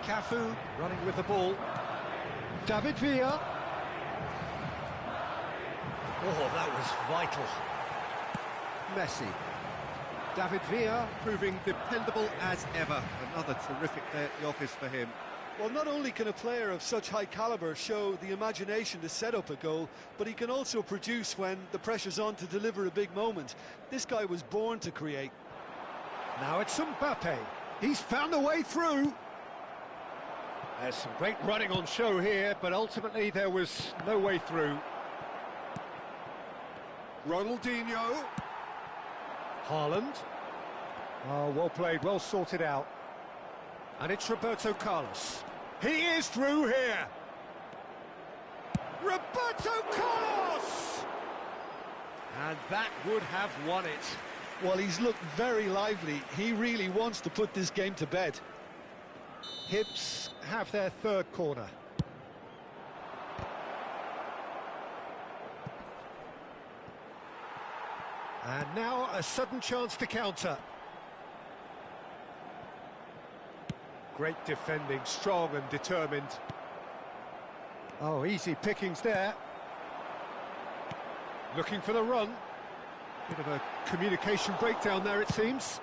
Speaker 1: Cafu running with the ball. David Villa. Oh, that was vital.
Speaker 4: Messi. David Villa proving dependable as ever. Another terrific day at the office for him.
Speaker 2: Well, not only can a player of such high calibre show the imagination to set up a goal, but he can also produce when the pressure's on to deliver a big moment. This guy was born to create.
Speaker 1: Now it's Mbappe. He's found a way through. There's some great running on show here, but ultimately there was no way through. Ronaldinho. Haaland. Oh, well played, well sorted out. And it's Roberto Carlos. He is through here. Roberto Carlos! And that would have won it.
Speaker 2: Well, he's looked very lively. He really wants to put this game to bed.
Speaker 1: Hibs have their third corner. And now a sudden chance to counter. Great defending, strong and determined. Oh, easy pickings there. Looking for the run. Bit of a communication breakdown there, it seems.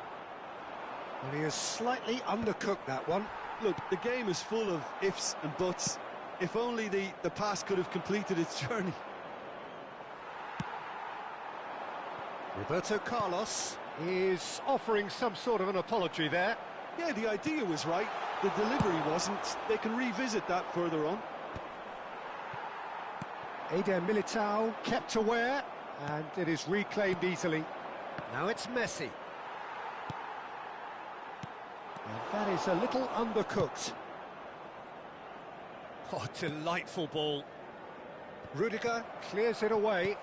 Speaker 1: And he has slightly undercooked that one.
Speaker 2: Look, the game is full of ifs and buts. If only the pass could have completed its journey.
Speaker 1: Roberto Carlos is offering some sort of an apology there.
Speaker 2: Yeah, the idea was right. The delivery wasn't. They can revisit that further on.
Speaker 1: Eder Militao kept aware, and it is reclaimed easily.
Speaker 4: Now it's Messi.
Speaker 1: And that is a little undercooked. Oh, delightful ball. Rudiger clears it away.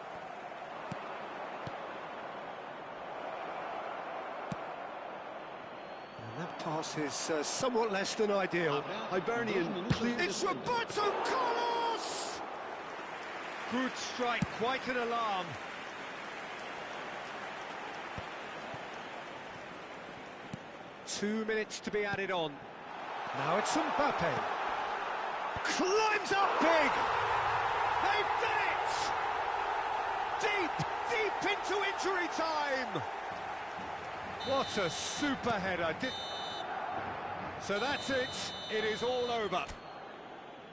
Speaker 1: And that pass is somewhat less than ideal.
Speaker 2: Hibernian clear.
Speaker 1: It's Roberto Carlos! Good strike, quite an alarm. Two minutes to be added on. Now it's Mbappe. Climbs up big! They've done it! Deep, deep into injury time! What a super header. So that's it. It is all over.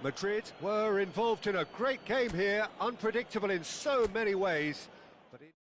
Speaker 1: Madrid were involved in a great game here, unpredictable in so many ways. But it...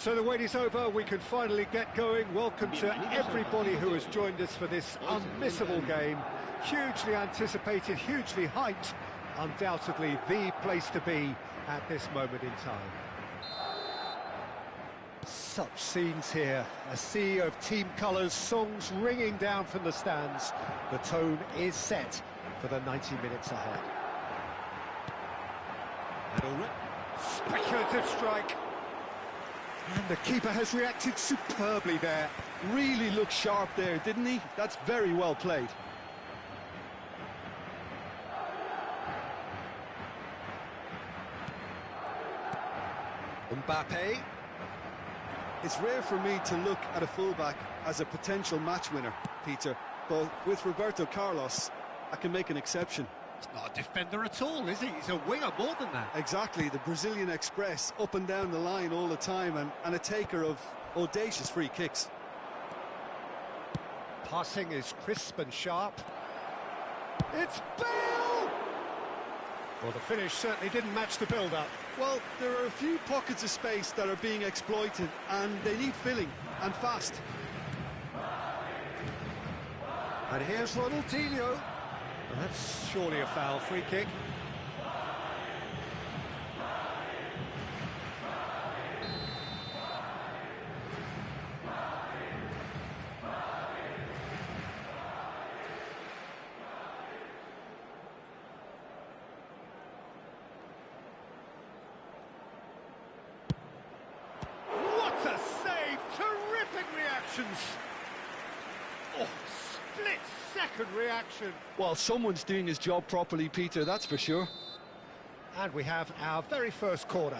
Speaker 1: So the wait is over, we can finally get going. Welcome to everybody who has joined us for this unmissable game. Hugely anticipated, hugely hyped, undoubtedly the place to be at this moment in time. Such scenes here, a sea of team colours, songs ringing down from the stands. The tone is set for the 90 minutes ahead. And already, speculative strike. And the keeper has reacted superbly there.
Speaker 7: Really looked sharp there, didn't he? That's very well played.
Speaker 1: Mbappe.
Speaker 7: It's rare for me to look at a fullback as a potential match winner, Peter, but with Roberto Carlos, I can make an exception.
Speaker 1: He's not a defender at all, is he? He's a winger more than that.
Speaker 7: Exactly, the Brazilian Express, up and down the line all the time, and a taker of audacious free kicks.
Speaker 1: Passing is crisp and sharp. It's Bale! Well, the finish certainly didn't match the build-up.
Speaker 7: Well, there are a few pockets of space that are being exploited, and they need filling, and fast.
Speaker 1: And here's Ronaldinho. That's surely a foul, free kick. What a save! Terrific reactions! Oh, split-second reaction.
Speaker 7: Well, someone's doing his job properly, Peter, that's for sure.
Speaker 1: And we have our very first corner.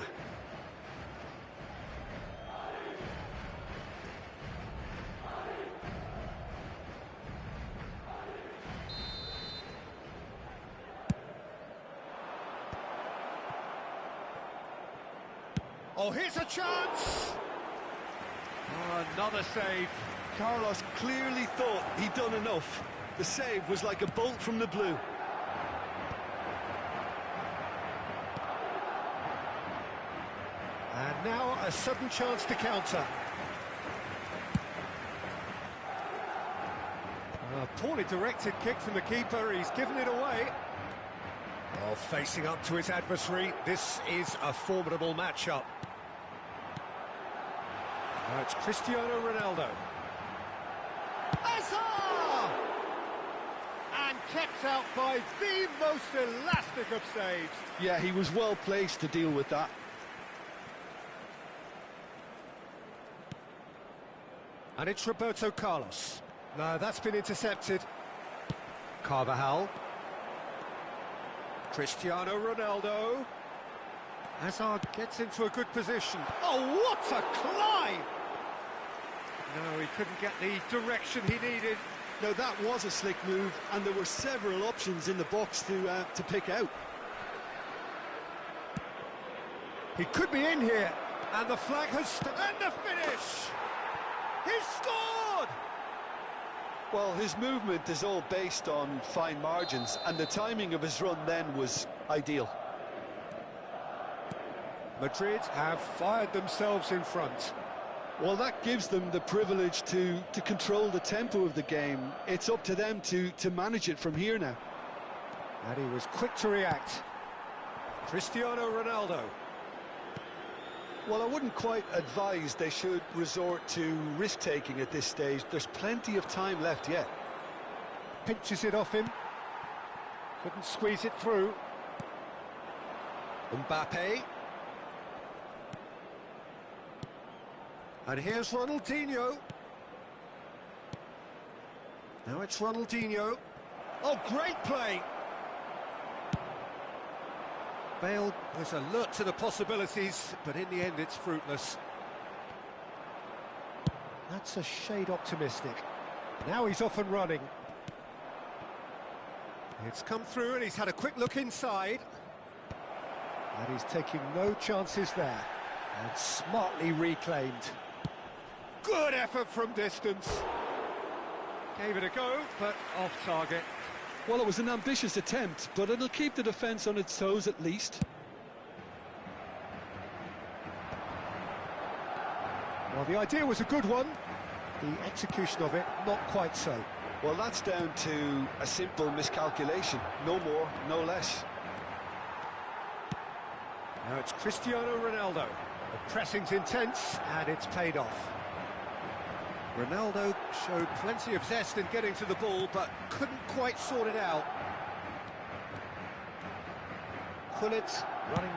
Speaker 1: Oh, here's a chance! Oh, another save.
Speaker 7: Carlos clearly thought he'd done enough. The save was like a bolt from the blue.
Speaker 1: And now a sudden chance to counter. A poorly directed kick from the keeper, he's given it away. Well, facing up to his adversary, this is a formidable matchup. Now it's Cristiano Ronaldo. Hazard! And kept out by the most elastic of saves.
Speaker 7: Yeah, he was well placed to deal with that.
Speaker 1: And it's Roberto Carlos. No, that's been intercepted. Carvajal. Cristiano Ronaldo. Hazard gets into a good position. Oh, what a climb! No, he couldn't get the direction he needed.
Speaker 7: Now, that was a slick move, and there were several options in the box to pick out.
Speaker 1: He could be in here, and the flag has... And the finish! He's scored!
Speaker 7: Well, his movement is all based on fine margins, and the timing of his run then was ideal.
Speaker 1: Madrid have fired themselves in front.
Speaker 7: Well, that gives them the privilege to control the tempo of the game. It's up to them to manage it from here now.
Speaker 1: And he was quick to react. Cristiano Ronaldo.
Speaker 7: Well, I wouldn't quite advise they should resort to risk-taking at this stage. There's plenty of time left yet.
Speaker 1: Pinches it off him. Couldn't squeeze it through. Mbappe. And here's Ronaldinho. Now it's Ronaldinho. Oh, great play! Bale was alert to the possibilities, but in the end it's fruitless. That's a shade optimistic. Now he's off and running. It's come through and he's had a quick look inside. And he's taking no chances there. And smartly reclaimed. Good effort from distance. Gave it a go, but off target.
Speaker 7: Well, it was an ambitious attempt, but it'll keep the defence on its toes at least.
Speaker 1: Well, the idea was a good one. The execution of it, not quite so.
Speaker 7: Well, that's down to a simple miscalculation. No more, no less.
Speaker 1: Now it's Cristiano Ronaldo. The pressing's intense, and it's paid off. Ronaldo showed plenty of zest in getting to the ball, but couldn't quite sort it out. Gullit running,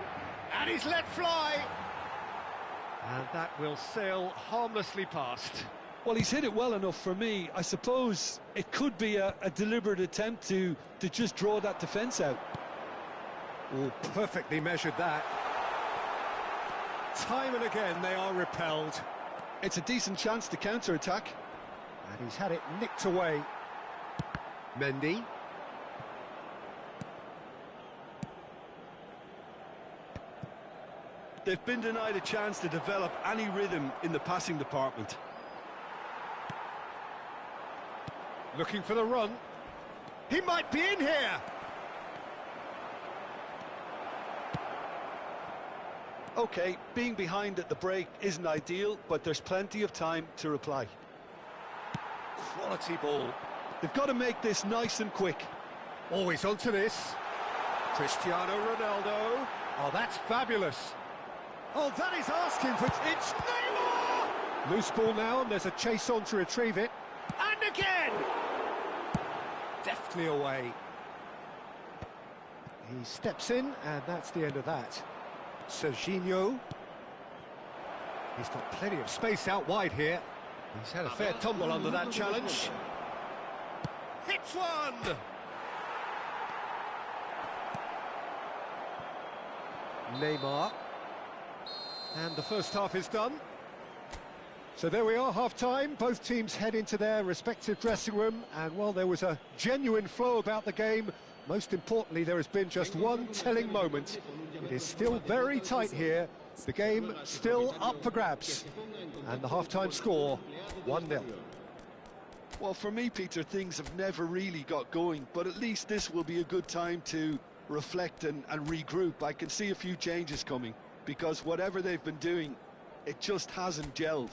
Speaker 1: and he's let fly! And that will sail harmlessly past.
Speaker 7: Well, he's hit it well enough for me. I suppose it could be a deliberate attempt to just draw that defence out.
Speaker 1: Oh, perfectly measured that. Time and again they are repelled.
Speaker 7: It's a decent chance to counter-attack.
Speaker 1: And he's had it nicked away. Mendy.
Speaker 7: They've been denied a chance to develop any rhythm in the passing department.
Speaker 1: Looking for the run. He might be in here!
Speaker 7: OK, being behind at the break isn't ideal, but there's plenty of time to reply.
Speaker 1: Quality ball.
Speaker 7: They've got to make this nice and quick.
Speaker 1: Always onto this. Cristiano Ronaldo. Oh, that's fabulous. Oh, that is asking for... It's Neymar! Loose ball now, and there's a chase on to retrieve it. And again! Deftly away. He steps in, and that's the end of that. Serginho. He's got plenty of space out wide here. He's had a fair tumble under that challenge. Hits one! Neymar. And the first half is done. So there we are, half-time. Both teams head into their respective dressing room, and while there was a genuine flow about the game, most importantly, there has been just one telling moment. It is still very tight here. The game still up for grabs. And the half-time score, 1-0.
Speaker 7: Well, for me, Peter, things have never really got going, but at least this will be a good time to reflect and regroup. I can see a few changes coming, because whatever they've been doing, it just hasn't gelled.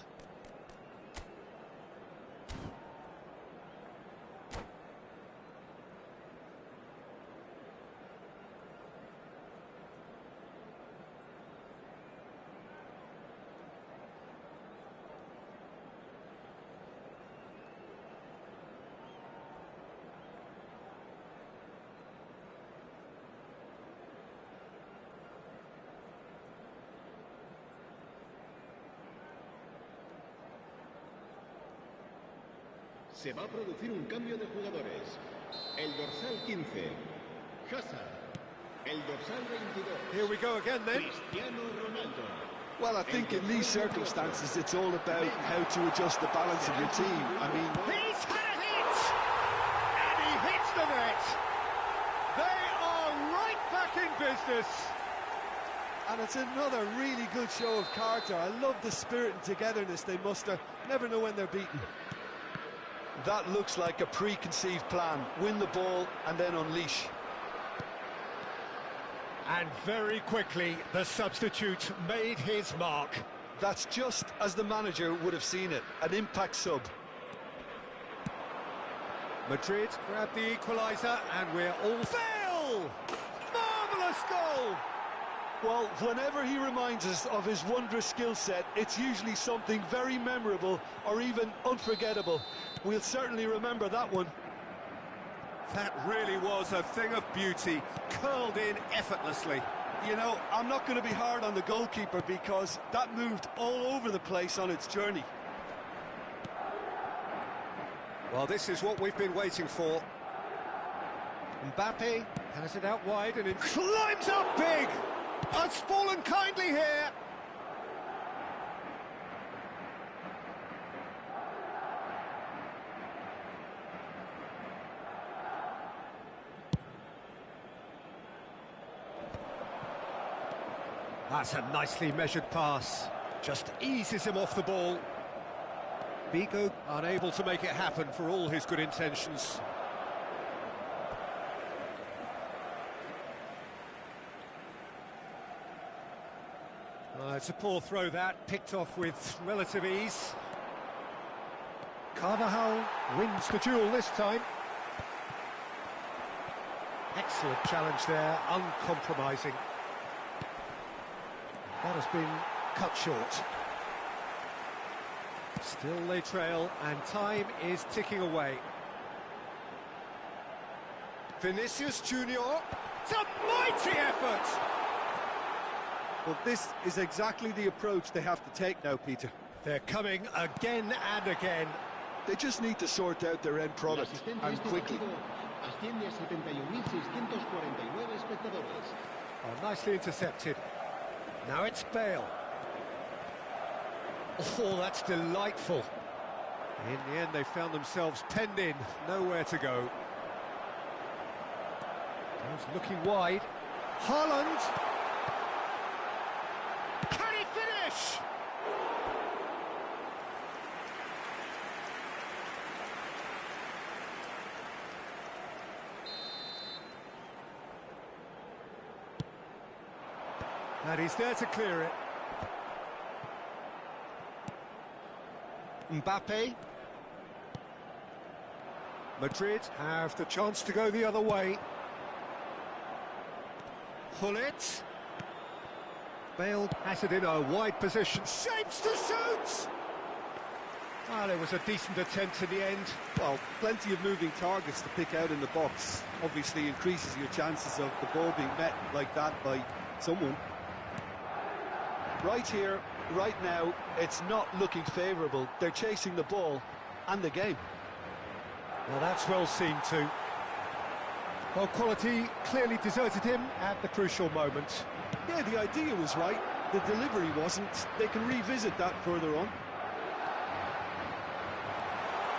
Speaker 5: Se va a producir un cambio de jugadores. El dorsal 15, Hazard. El dorsal 22.
Speaker 1: Here we go again then.
Speaker 5: Cristiano Ronaldo.
Speaker 7: Well, I think in these circumstances, it's all about how to adjust the balance of your team. I mean...
Speaker 1: He's had a hit! And he hits the net! They are right back in business!
Speaker 2: And it's another really good show of character. I love the spirit and togetherness they muster. Never know when they're beaten.
Speaker 7: That looks like a preconceived plan. Win the ball and then unleash.
Speaker 1: And very quickly, the substitute made his mark.
Speaker 7: That's just as the manager would have seen it, an impact sub.
Speaker 1: Madrid grab the equaliser, and we're all... Phil! Marvellous goal!
Speaker 7: Well, whenever he reminds us of his wondrous skill set, it's usually something very memorable or even unforgettable. We'll certainly remember that one.
Speaker 1: That really was a thing of beauty, curled in effortlessly.
Speaker 2: You know, I'm not going to be hard on the goalkeeper because that moved all over the place on its journey.
Speaker 1: Well, this is what we've been waiting for. Mbappe has it out wide and it climbs up big! It's fallen kindly here! That's a nicely measured pass. Just eases him off the ball. Bigo unable to make it happen for all his good intentions. It's a poor throw that, picked off with relative ease. Carvajal wins the duel this time. Excellent challenge there, uncompromising. That has been cut short. Still they trail, and time is ticking away. Vinicius Junior, it's a mighty effort!
Speaker 2: Well, this is exactly the approach they have to take now, Peter.
Speaker 1: They're coming again and again.
Speaker 7: They just need to sort out their end product, and quickly.
Speaker 5: Asciende a 71.649 espectadores.
Speaker 1: Oh, nicely intercepted. Now it's Bale. Oh, that's delightful. In the end, they found themselves penned in, nowhere to go. He's looking wide. Haaland! Can he finish? And he's there to clear it. Mbappe. Madrid have the chance to go the other way. Hullet. Bale has it in a wide position. Shapes to shoot! Well, it was a decent attempt in the end.
Speaker 7: Well, plenty of moving targets to pick out in the box. Obviously increases your chances of the ball being met like that by someone. Right here, right now, it's not looking favourable. They're chasing the ball and the game.
Speaker 1: Well, that's well seen too. Well, quality clearly deserted him at the crucial moment.
Speaker 7: Yeah, the idea was right. The delivery wasn't. They can revisit that further on.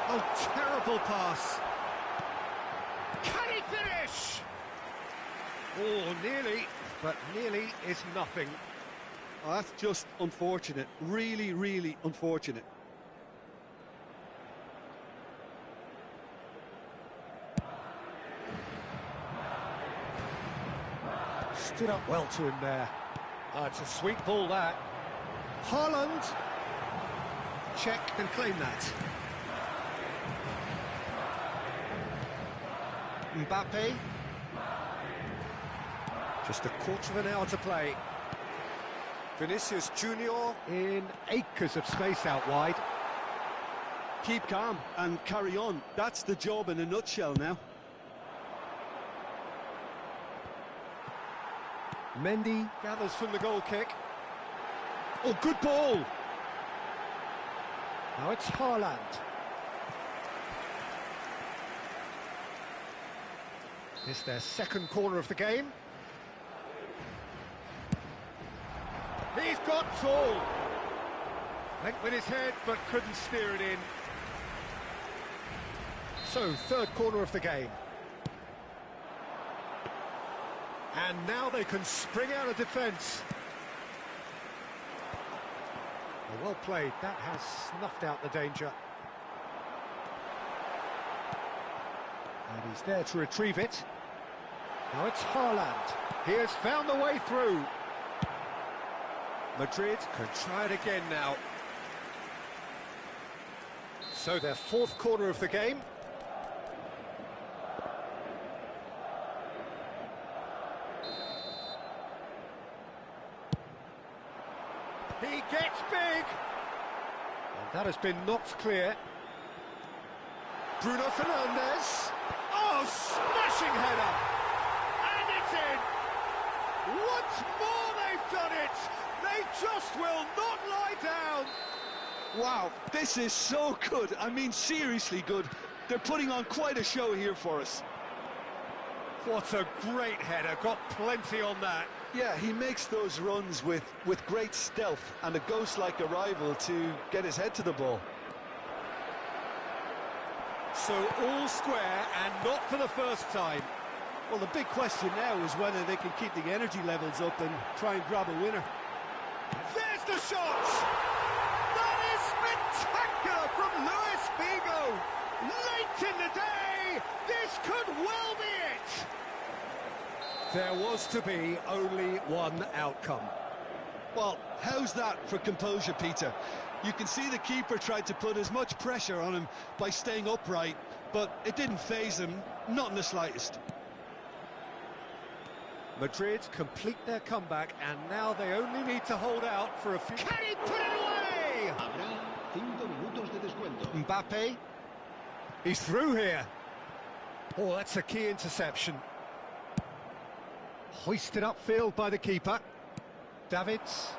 Speaker 1: Oh, terrible pass. Can he finish? Oh, nearly, but nearly is nothing.
Speaker 7: Oh, that's just unfortunate. Really, really unfortunate.
Speaker 1: Stood up well to him there. Oh, it's a sweet ball, that. Haaland. Check and claim that. Mbappe. Just a quarter of an hour to play. Vinicius Junior in acres of space out wide.
Speaker 7: Keep calm and carry on. That's the job in a nutshell now.
Speaker 1: Mendy gathers from the goal kick. Oh, good ball. Now it's Haaland. It's their second corner of the game. He's got tall. Went with his head, but couldn't steer it in. So, third corner of the game. And now they can spring out of defence. Well played. That has snuffed out the danger. And he's there to retrieve it. Now it's Haaland. He has found the way through. Madrid can try it again now. So their fourth corner of the game. He gets big! And that has been knocked clear. Bruno Fernandes. Oh, smashing header! And it's in! Once more they've done it! They just will not lie down!
Speaker 7: Wow, this is so good. I mean, seriously good. They're putting on quite a show here for us.
Speaker 1: What a great header, got plenty on that.
Speaker 7: Yeah, he makes those runs with great stealth and a ghost-like arrival to get his head to the ball.
Speaker 1: So all square and not for the first time.
Speaker 2: Well, the big question now is whether they can keep the energy levels up and try and grab a winner.
Speaker 1: There's the shot! That is spectacular from Luis Figo! Late in the day, this could well be it! There was to be only one outcome.
Speaker 7: Well, how's that for composure, Peter? You can see the keeper tried to put as much pressure on him by staying upright, but it didn't faze him, not in the slightest.
Speaker 1: Madrid complete their comeback, and now they only need to hold out for a few... Can he put it away?
Speaker 5: Habrá 5 minutos de descuento.
Speaker 1: Mbappe. He's through here. Oh, that's a key interception. Hoisted upfield by the keeper. Davids.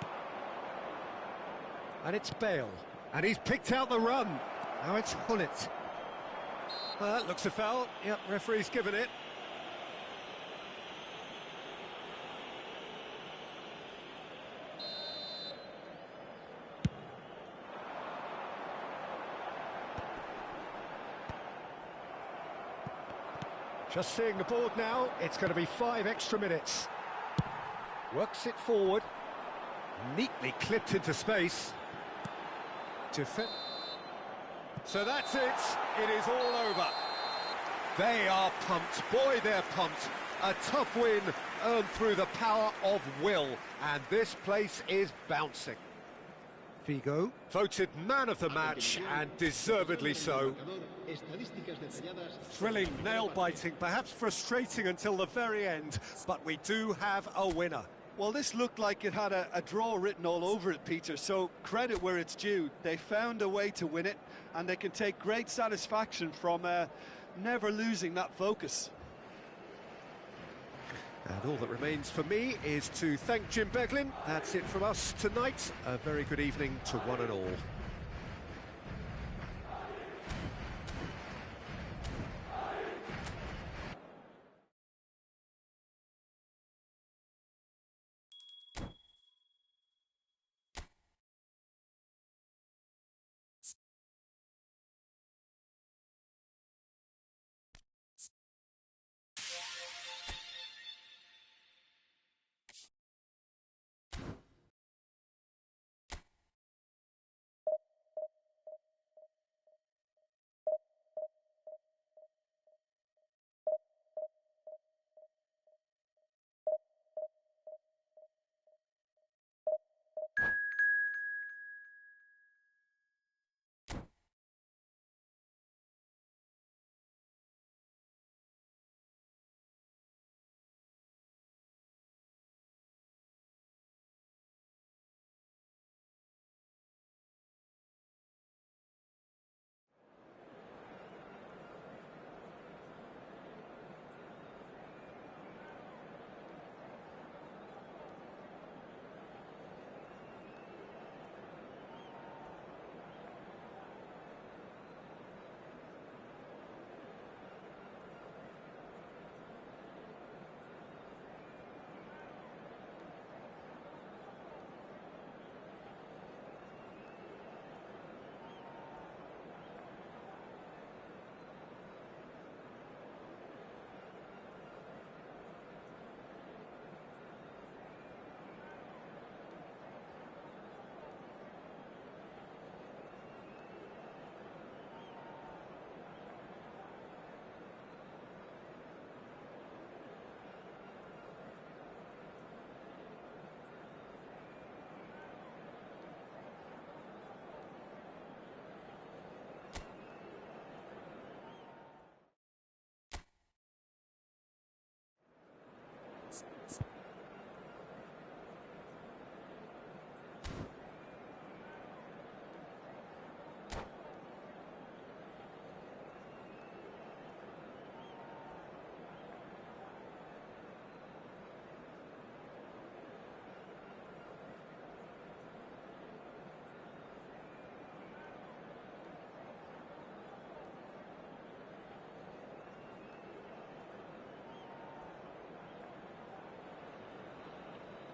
Speaker 1: And it's Bale. And he's picked out the run. Now it's Hullet. That looks a foul. Yep, referee's given it. Just seeing the board now, it's going to be 5 extra minutes. Works it forward. Neatly clipped into space. So that's it. It is all over. They are pumped. Boy, they're pumped. A tough win earned through the power of will. And this place is bouncing. Figo, voted man of the match, and deservedly so. Thrilling, nail-biting, perhaps frustrating until the very end, but we do have a winner.
Speaker 2: Well, this looked like it had a draw written all over it, Peter, so credit where it's due. They found a way to win it, and they can take great satisfaction from never losing that focus.
Speaker 1: And all that remains for me is to thank Jim Beglin. That's it from us tonight. A very good evening to one and all.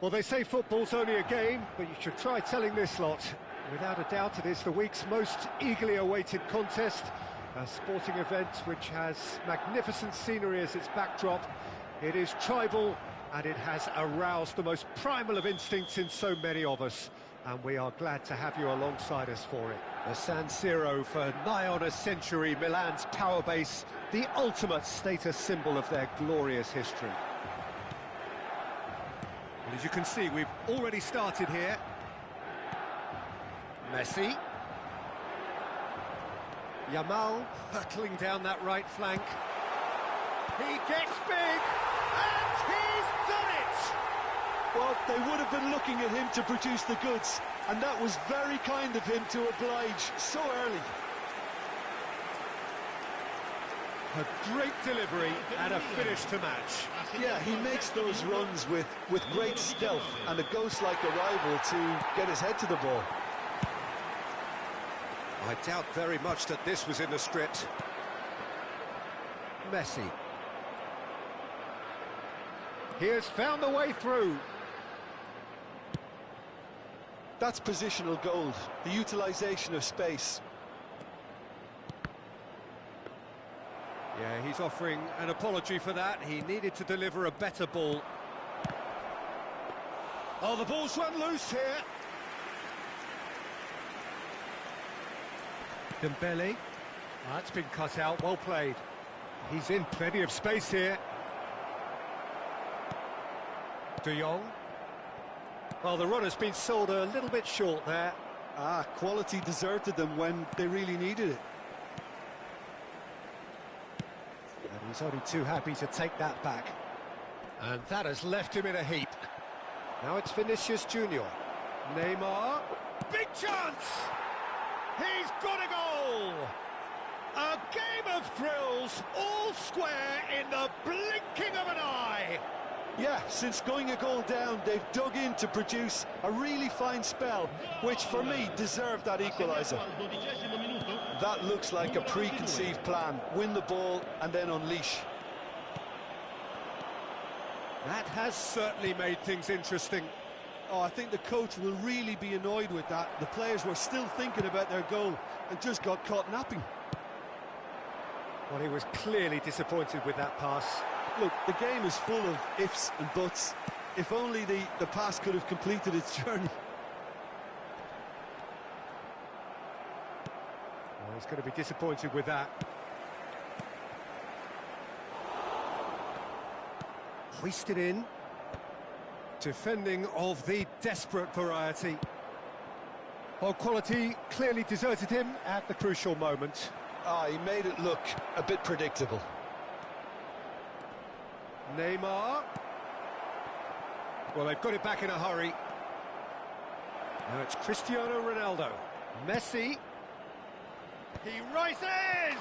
Speaker 1: Well, they say football's only a game, but you should try telling this lot. Without a doubt, it is the week's most eagerly awaited contest, a sporting event which has magnificent scenery as its backdrop. It is tribal, and it has aroused the most primal of instincts in so many of us, and we are glad to have you alongside us for it. The San Siro, for nigh on a century, Milan's power base, the ultimate status symbol of their glorious history. As you can see, we've already started here. Messi. Yamal hurtling down that right flank. He gets big, and he's done it!
Speaker 2: Well, they would have been looking at him to produce the goods, and that was very kind of him to oblige so early.
Speaker 1: A great delivery and a finish to match.
Speaker 2: Yeah, he makes those runs with great stealth and a ghost-like arrival to get his head to the ball.
Speaker 1: I doubt very much that this was in the script. Messi. He has found the way through.
Speaker 2: That's positional gold, the utilisation of space.
Speaker 1: Yeah, he's offering an apology for that. He needed to deliver a better ball. Oh, the ball's run loose here. Dembele. That's been cut out, well played. He's in plenty of space here. De Jong. Well, the run has been sold a little bit short there.
Speaker 7: Quality deserted them when they really needed it.
Speaker 6: And he's only too happy to take that back.
Speaker 1: And that has left him in a heap. Now it's Vinicius Junior. Neymar. Big chance! He's got a goal! A game of thrills, all square in the blinking of an eye.
Speaker 7: Yeah, since going a goal down, they've dug in to produce a really fine spell, which for me deserved that equaliser. That looks like a preconceived plan. Win the ball and then unleash.
Speaker 1: That has certainly made things interesting.
Speaker 2: Oh, I think the coach will really be annoyed with that. The players were still thinking about their goal and just got caught napping.
Speaker 1: Well, he was clearly disappointed with that pass.
Speaker 2: Look, the game is full of ifs and buts. If only the pass could have completed its journey.
Speaker 1: Well, he's going to be disappointed with that. Hoisted in. Defending of the desperate variety. Well, quality clearly deserted him at the crucial moment.
Speaker 7: He made it look a bit predictable.
Speaker 1: Neymar. Well, they've got it back in a hurry. Now it's Cristiano Ronaldo. Messi. He rises!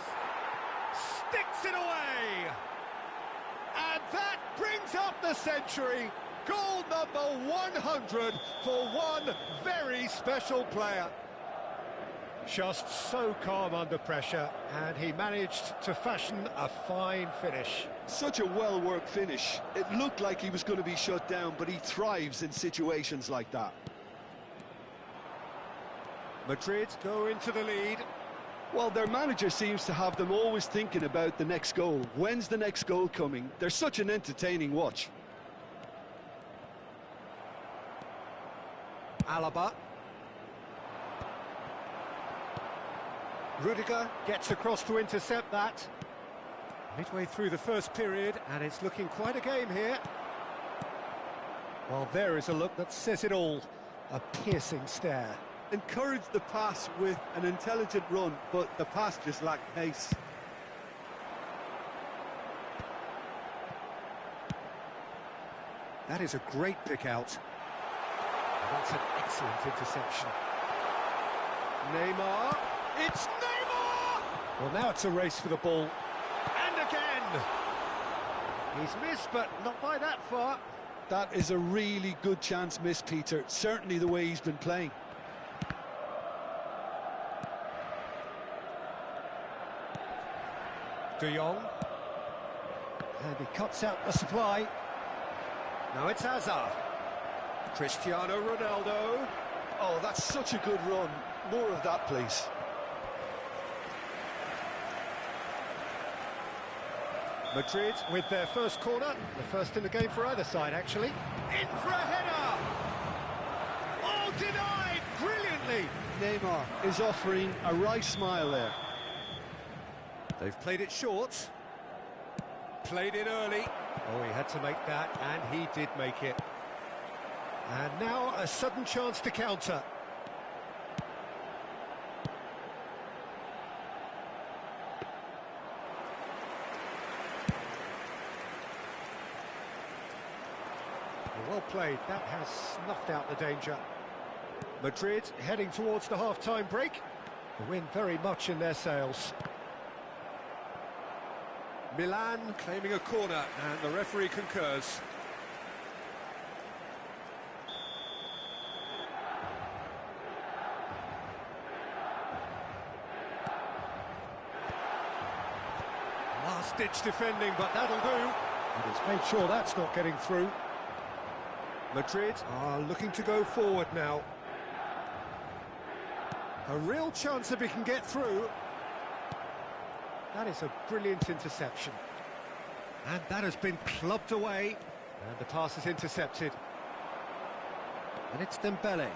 Speaker 1: Sticks it away! And that brings up the century. Goal number 100 for one very special player. Just so calm under pressure, and he managed to fashion a fine finish.
Speaker 7: Such a well-worked finish. It looked like he was going to be shut down, but he thrives in situations like that.
Speaker 1: Madrid go into the lead.
Speaker 7: Well, their manager seems to have them always thinking about the next goal. When's the next goal coming? They're such an entertaining watch.
Speaker 1: Alaba. Rudiger gets across to intercept that. Midway through the first period, and it's looking quite a game here. Well, there is a look that says it all. A piercing stare.
Speaker 2: Encouraged the pass with an intelligent run, but the pass just lacked pace.
Speaker 1: That is a great pick out. That's an excellent interception. Neymar. It's Neymar! Well, now it's a race for the ball. And again! He's missed, but not by that far.
Speaker 7: That is a really good chance miss, Peter. Certainly the way he's been playing.
Speaker 1: De Jong. And he cuts out the supply. Now it's Hazard. Cristiano Ronaldo.
Speaker 7: Oh, that's such a good run. More of that, please.
Speaker 1: Madrid with their first corner, the first in the game for either side, actually. In for a header! Oh, denied brilliantly!
Speaker 7: Neymar is offering a wry smile there.
Speaker 1: They've played it short. Played it early. Oh, he had to make that, and he did make it. And now a sudden chance to counter. Well played, that has snuffed out the danger. Madrid heading towards the half-time break. The wind very much in their sails. Milan claiming a corner, and the referee concurs. Last-ditch defending, but that'll do. And he's made sure that's not getting through. Madrid are looking to go forward now. A real chance if he can get through. That is a brilliant interception. And that has been clubbed away. And the pass is intercepted. And it's Dembele.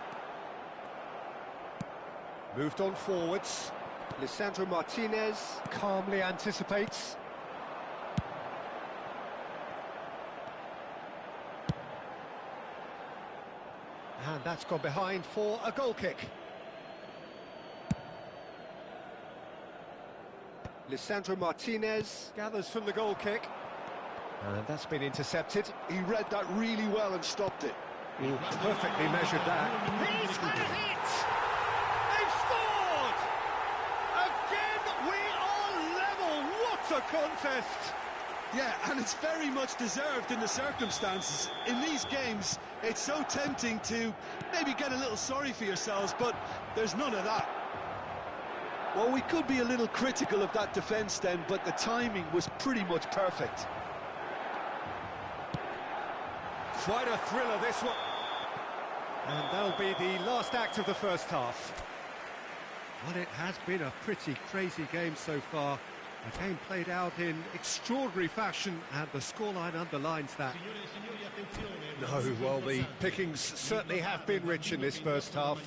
Speaker 1: Moved on forwards. Lisandro Martinez calmly anticipates. And that's gone behind for a goal kick. Lisandro Martinez gathers from the goal kick. And that's been intercepted.
Speaker 7: He read that really well and stopped it.
Speaker 1: Perfectly measured that. He's had a hit! They've scored! Again, we are level! What a contest!
Speaker 7: Yeah, and it's very much deserved in the circumstances. In these games, it's so tempting to maybe get a little sorry for yourselves, but there's none of that. Well, we could be a little critical of that defence then, but the timing was pretty much perfect.
Speaker 1: Quite a thriller, this one. And that'll be the last act of the first half.
Speaker 4: Well, it has been a pretty crazy game so far. A game played out in extraordinary fashion, and the scoreline underlines that.
Speaker 1: No, well, the pickings certainly have been rich in this first half.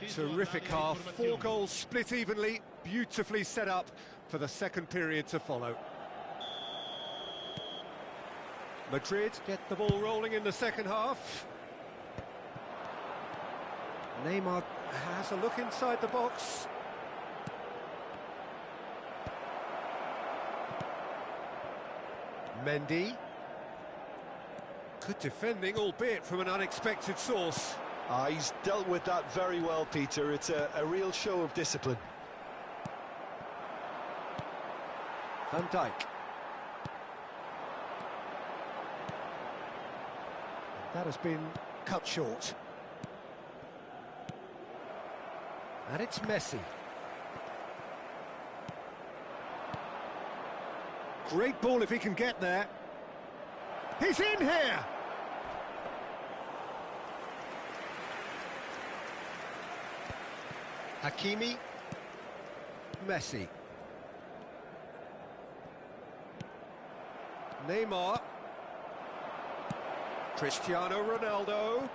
Speaker 1: Terrific half, 4 goals split evenly, beautifully set up for the second period to follow. Madrid get the ball rolling in the second half. Neymar has a look inside the box. Mendy. Good defending, albeit from an unexpected source.
Speaker 7: He's dealt with that very well, Peter. It's a real show of discipline.
Speaker 1: Van Dijk. That has been cut short. And it's Messi. Great ball if he can get there. He's in here! Hakimi. Messi. Neymar. Cristiano Ronaldo.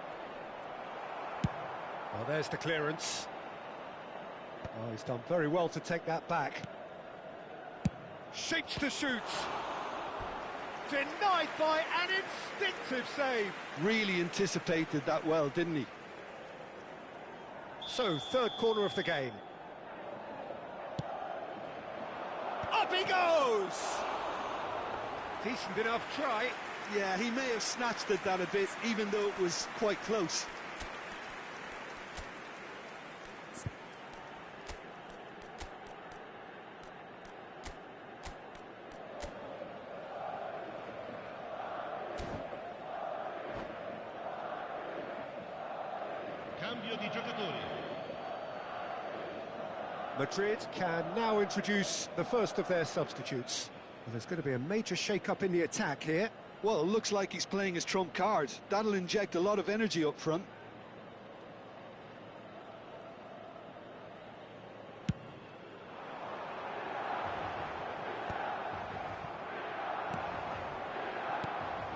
Speaker 1: Well, there's the clearance. Oh, he's done very well to take that back. Shapes to shoot. Denied by an instinctive save.
Speaker 7: Really anticipated that well, didn't he?
Speaker 1: So, third corner of the game. Up he goes! Decent enough try.
Speaker 7: Yeah, he may have snatched at that a bit, even though it was quite close.
Speaker 5: Cambio di giocatori.
Speaker 1: Madrid can now introduce the first of their substitutes. Well, there's going to be a major shake-up in the attack here.
Speaker 7: Well, it looks like he's playing his trump card. That'll inject a lot of energy up front.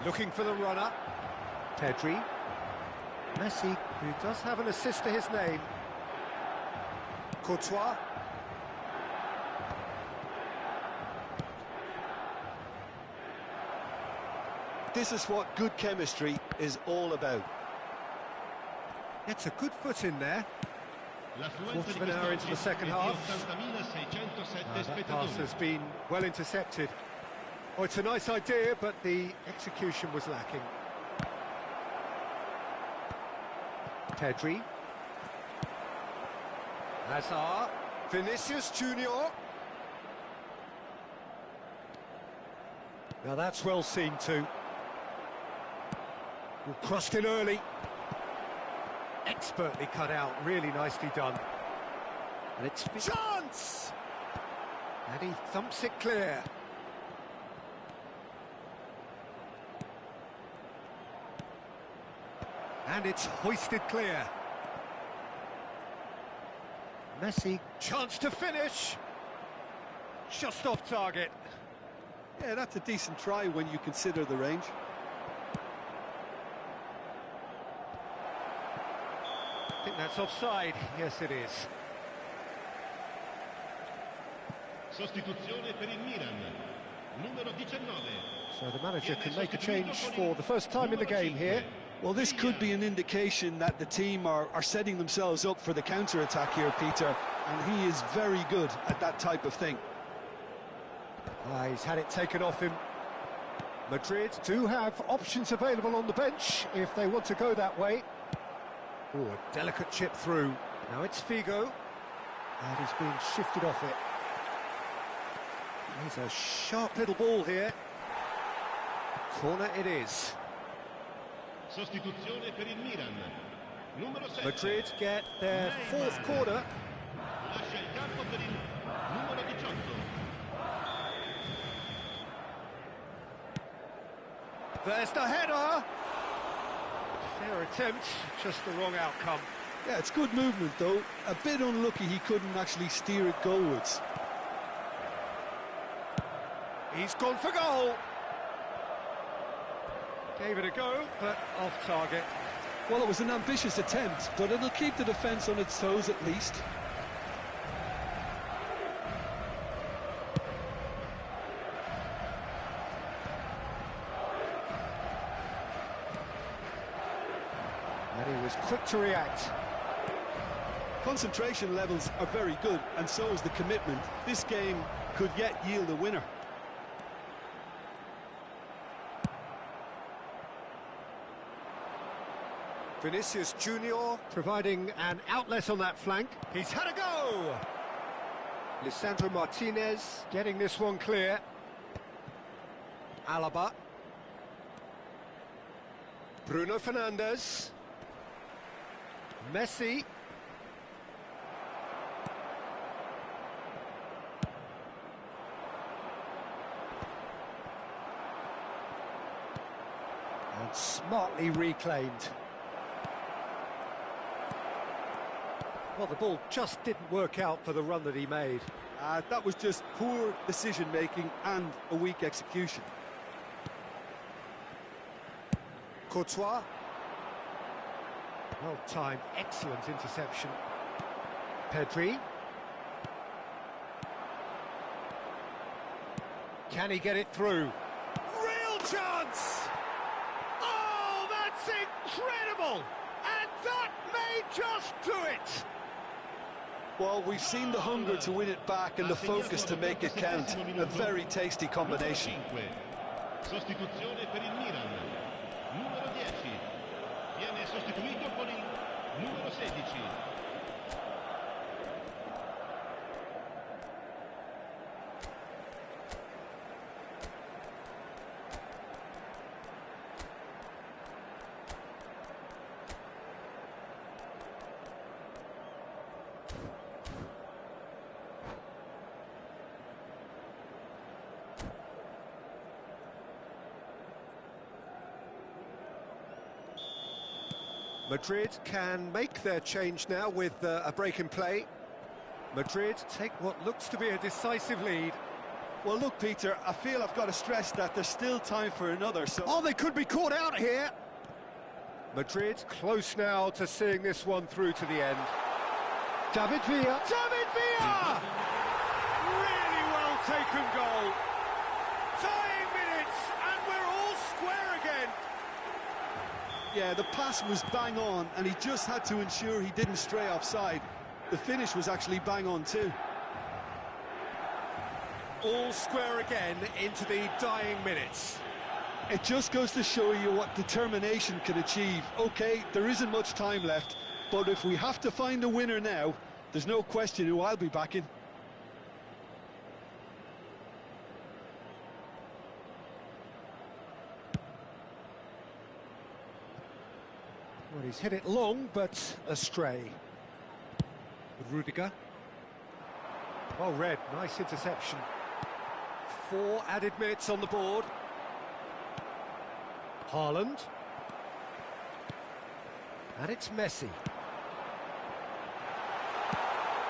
Speaker 1: Looking for the runner. Pedri. Messi, who does have an assist to his name. Courtois.
Speaker 7: This is what good chemistry is all about.
Speaker 1: It's a good foot in there. Quarter of an hour into the second half. That pass has been well intercepted. Oh, it's a nice idea, but the execution was lacking. Pedri. Hazard. Vinicius Junior. Now that's well seen too. Crossed in early. Expertly cut out, really nicely done. And it's chance! And he thumps it clear. And it's hoisted clear. Messi, chance to finish. Just off target.
Speaker 7: Yeah, that's a decent try when you consider the range.
Speaker 1: I think that's offside. Yes, it is.
Speaker 5: Sostituzione per il Milan. Numero 19.
Speaker 1: So the manager can make a change for the first time in the game here.
Speaker 7: Well, this could be an indication that the team are setting themselves up for the counter-attack here, Peter, and he is very good at that type of thing.
Speaker 1: He's had it taken off him. Madrid do have options available on the bench if they want to go that way. Oh, a delicate chip through. Now it's Figo. And he's being shifted off it. There's a sharp little ball here. Corner it is.
Speaker 5: Sostituzione per il Milan. Numero 7.
Speaker 1: Madrid get their fourth corner.
Speaker 5: Lascia il campo per il numero 18.
Speaker 1: There's the header. Fair attempt, just the wrong outcome.
Speaker 7: Yeah, it's good movement though. A bit unlucky he couldn't actually steer it goalwards.
Speaker 1: He's gone for goal. Gave it a go, but off target.
Speaker 7: Well, it was an ambitious attempt, but it'll keep the defence on its toes at least.
Speaker 1: And he was quick to react.
Speaker 7: Concentration levels are very good, and so is the commitment. This game could yet yield a winner.
Speaker 1: Vinicius Junior providing an outlet on that flank. He's had a go! Lisandro Martinez getting this one clear. Alaba. Bruno Fernandes. Messi. And smartly reclaimed. Well, the ball just didn't work out for the run that he made.
Speaker 7: That was just poor decision-making and a weak execution.
Speaker 1: Courtois. Well timed, excellent interception. Pedri. Can he get it through? Real chance! Oh, that's incredible! And that may just do it!
Speaker 7: Well, we've seen the hunger to win it back and the focus to make it count. A very tasty combination.
Speaker 5: Sostituzione per il Milan. Numero 10. Viene sostituito con il numero 16.
Speaker 1: Madrid can make their change now with a break in play. Madrid take what looks to be a decisive lead.
Speaker 7: Well, look, Peter, I feel I've got to stress that there's still time for another, so...
Speaker 1: Oh, they could be caught out here! Madrid close now to seeing this one through to the end. David Villa! David Villa! Really well taken goal. Tying minutes, and we're all square again.
Speaker 7: Yeah, the pass was bang on, and he just had to ensure he didn't stray offside. The finish was actually bang on too.
Speaker 1: All square again into the dying minutes.
Speaker 7: It just goes to show you what determination can achieve. OK, there isn't much time left, but if we have to find a winner now, there's no question who I'll be backing.
Speaker 1: Well, he's hit it long, but astray. With Rudiger. Well read, nice interception. 4 added minutes on the board. Haaland. And it's Messi.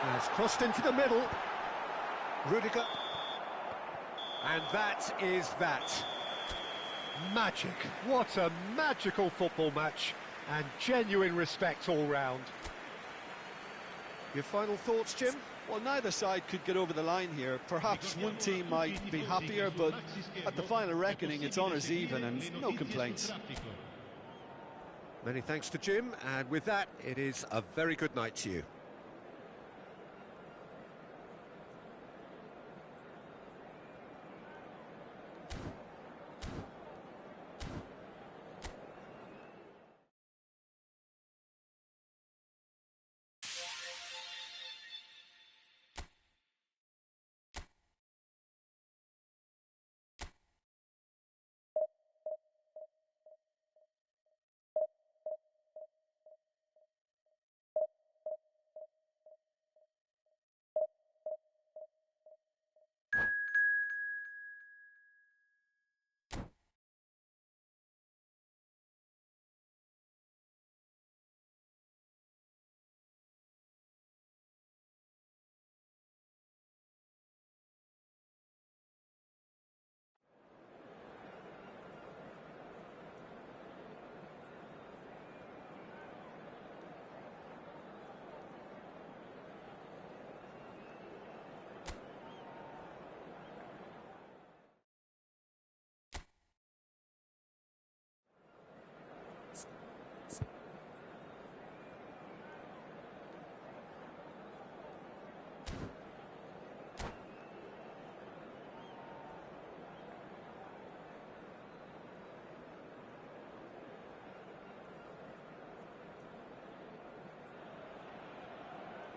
Speaker 1: And it's crossed into the middle. Rudiger. And that is that. Magic. What a magical football match. And genuine respect all round. Your final thoughts, Jim?
Speaker 7: Well, neither side could get over the line here. Perhaps one team might be happier, but at the final reckoning, it's honours even and no complaints.
Speaker 1: Many thanks to Jim, and with that, it is a very good night to you.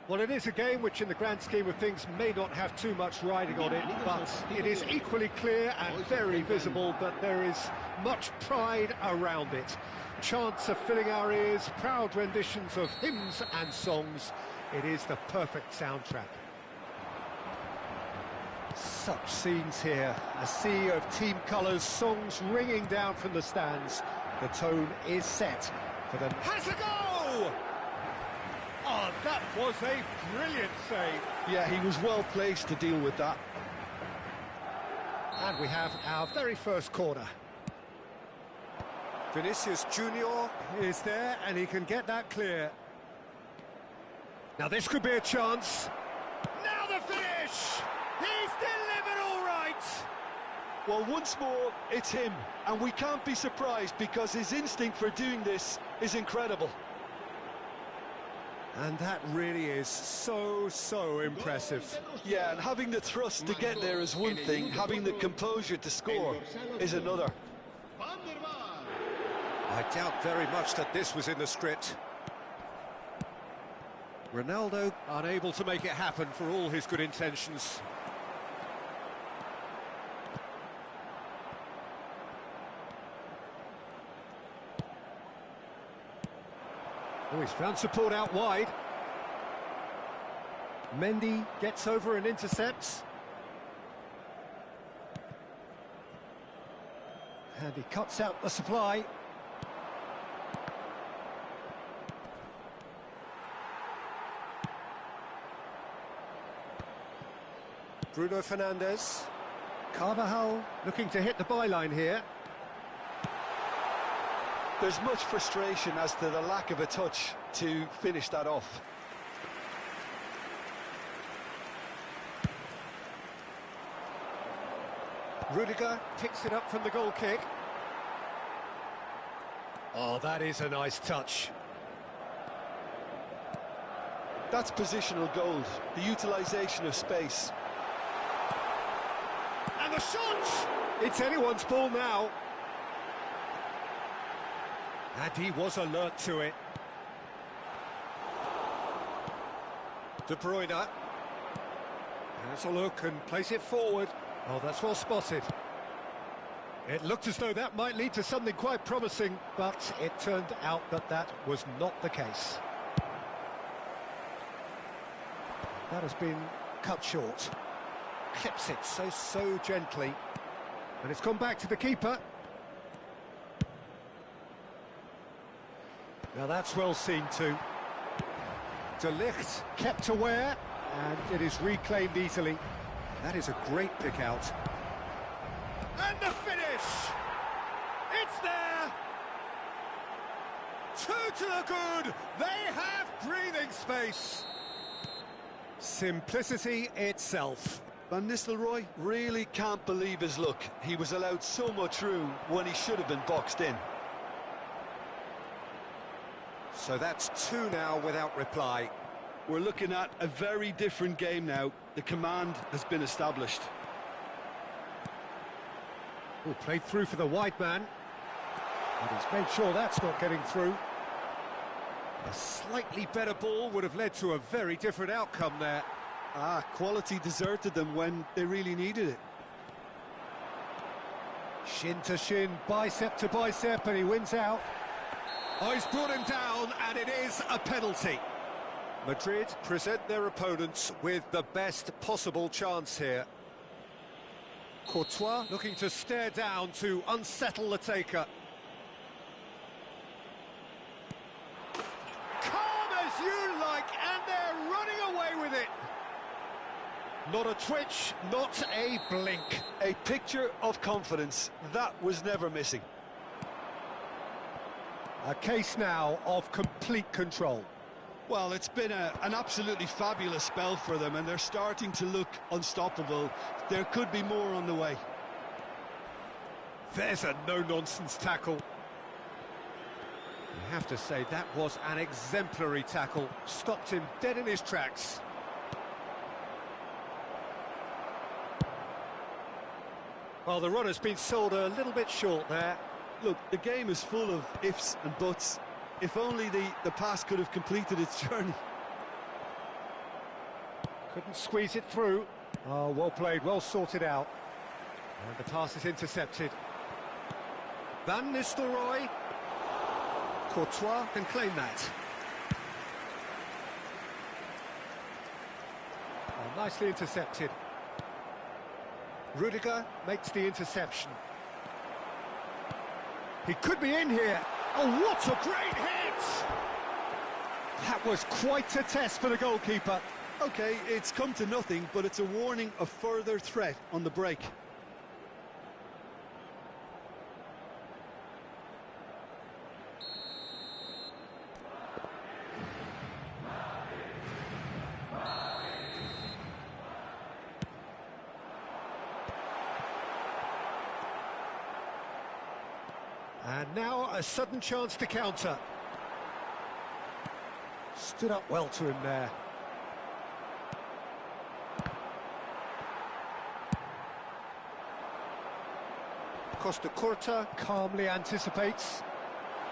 Speaker 1: Well, it is a game which, in the grand scheme of things, may not have too much riding on it, but it is equally clear and very visible that there is much pride around it. Chants are filling our ears, proud renditions of hymns and songs. It is the perfect soundtrack. Such scenes here, a sea of team colours, songs ringing down from the stands. The tone is set for the... Has a goal! Oh, that was a brilliant save.
Speaker 7: Yeah, he was well placed to deal with that.
Speaker 1: And we have our very first corner. Vinicius Junior is there, and he can get that clear. Now this could be a chance. Now the finish! He's delivered all right!
Speaker 7: Well, once more, it's him. And we can't be surprised because his instinct for doing this is incredible.
Speaker 1: And that really is so impressive.
Speaker 7: Yeah, and having the thrust to get there is one thing, having the composure to score is another.
Speaker 4: I doubt very much that this was in the script.
Speaker 1: Ronaldo unable to make it happen for all his good intentions. Oh, he's found support out wide. Mendy gets over and intercepts. And he cuts out the supply. Bruno Fernandes. Carvajal looking to hit the byline here.
Speaker 7: There's much frustration as to the lack of a touch to finish that off.
Speaker 1: Rudiger picks it up from the goal kick. Oh, that is a nice touch.
Speaker 7: That's positional gold, the utilisation of space.
Speaker 1: And the shot! It's anyone's ball now. And he was alert to it. De Bruyne has a look and plays it forward. Oh, that's well spotted. It looked as though that might lead to something quite promising, but it turned out that that was not the case. That has been cut short. Clips it so gently. And it's gone back to the keeper. Now that's well seen too. De Ligt kept aware, and it is reclaimed easily. That is a great pick out. And the finish! It's there! 2 to the good! They have breathing space! Simplicity itself.
Speaker 7: Van Nistelrooy really can't believe his luck. He was allowed so much room when he should have been boxed in.
Speaker 1: So that's 2 now without reply.
Speaker 7: We're looking at a very different game now. The command has been established.
Speaker 1: Oh, played through for the wide man. And he's made sure that's not getting through. A slightly better ball would have led to a very different outcome there.
Speaker 7: Quality deserted them when they really needed it.
Speaker 1: Shin to shin, bicep to bicep, and he wins out. Oh, he's brought him down, and it is a penalty. Madrid present their opponents with the best possible chance here. Courtois looking to stare down to unsettle the taker. Calm as you like, and they're running away with it. Not a twitch, not a blink.
Speaker 7: A picture of confidence. That was never missing.
Speaker 1: A case now of complete control.
Speaker 7: Well, it's been an absolutely fabulous spell for them, and they're starting to look unstoppable. There could be more on the way.
Speaker 1: There's a no-nonsense tackle. You have to say, that was an exemplary tackle. Stopped him dead in his tracks. Well, the runner's been sold a little bit short there.
Speaker 7: Look, the game is full of ifs and buts. If only the pass could have completed its journey.
Speaker 1: Couldn't squeeze it through. Oh, well played, well sorted out. And the pass is intercepted.
Speaker 4: Van Nistelrooy. Courtois can claim that.
Speaker 1: Oh, nicely intercepted. Rudiger makes the interception. He could be in here. Oh, what a great hit! That was quite a test for the goalkeeper.
Speaker 2: Okay, it's come to nothing, but it's a warning of further threat on the break.
Speaker 1: And now a sudden chance to counter. Stood up well to him there. Costa Curta calmly anticipates.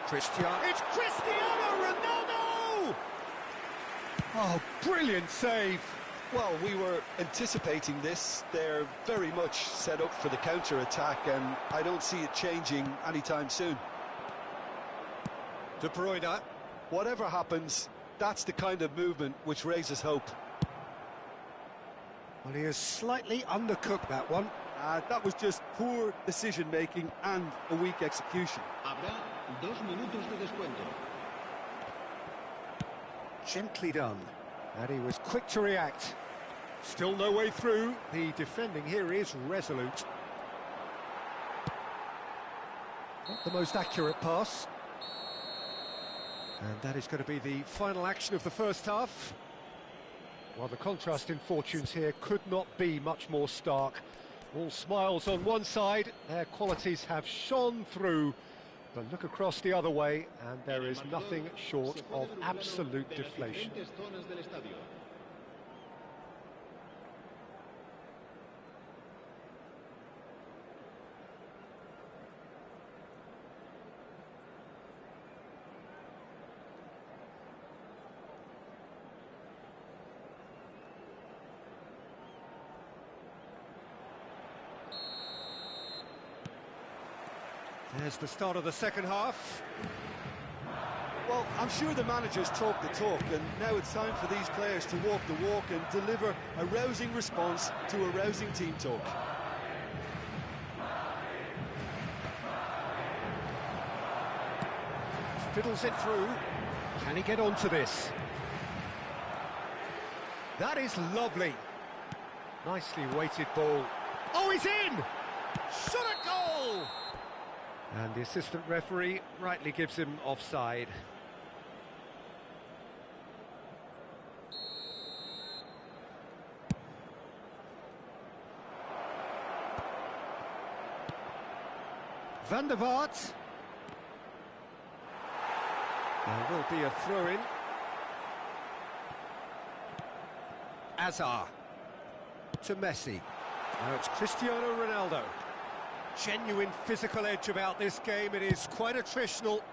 Speaker 4: Cristiano.
Speaker 1: It's Cristiano Ronaldo! Oh, brilliant save.
Speaker 7: Well, we were anticipating this. They're very much set up for the counter-attack, and I don't see it changing anytime soon.
Speaker 4: De Bruyne.
Speaker 7: Whatever happens, that's the kind of movement which raises hope.
Speaker 1: Well, he has slightly undercooked that one.
Speaker 2: That was just poor decision-making and a weak execution.
Speaker 5: Habrá 2 minutos de descuento.
Speaker 1: Gently done. And he was quick to react. Still no way through. The defending here is resolute. Not the most accurate pass. And that is going to be the final action of the first half. Well, the contrast in fortunes here could not be much more stark. All smiles on one side, their qualities have shone through. But look across the other way, and there is nothing short of absolute deflation. There's the start of the second half.
Speaker 2: Well, I'm sure the managers talk the talk, and now it's time for these players to walk the walk and deliver a rousing response to a rousing team talk.
Speaker 1: Fiddles it through. Can he get onto this? That is lovely. Nicely weighted ball. Oh, he's in! Shot a goal! And the assistant referee rightly gives him offside. Van der Vaart. There will be a throw-in. Azar to Messi. Now it's Cristiano Ronaldo. Genuine physical edge about this game. It is quite attritional.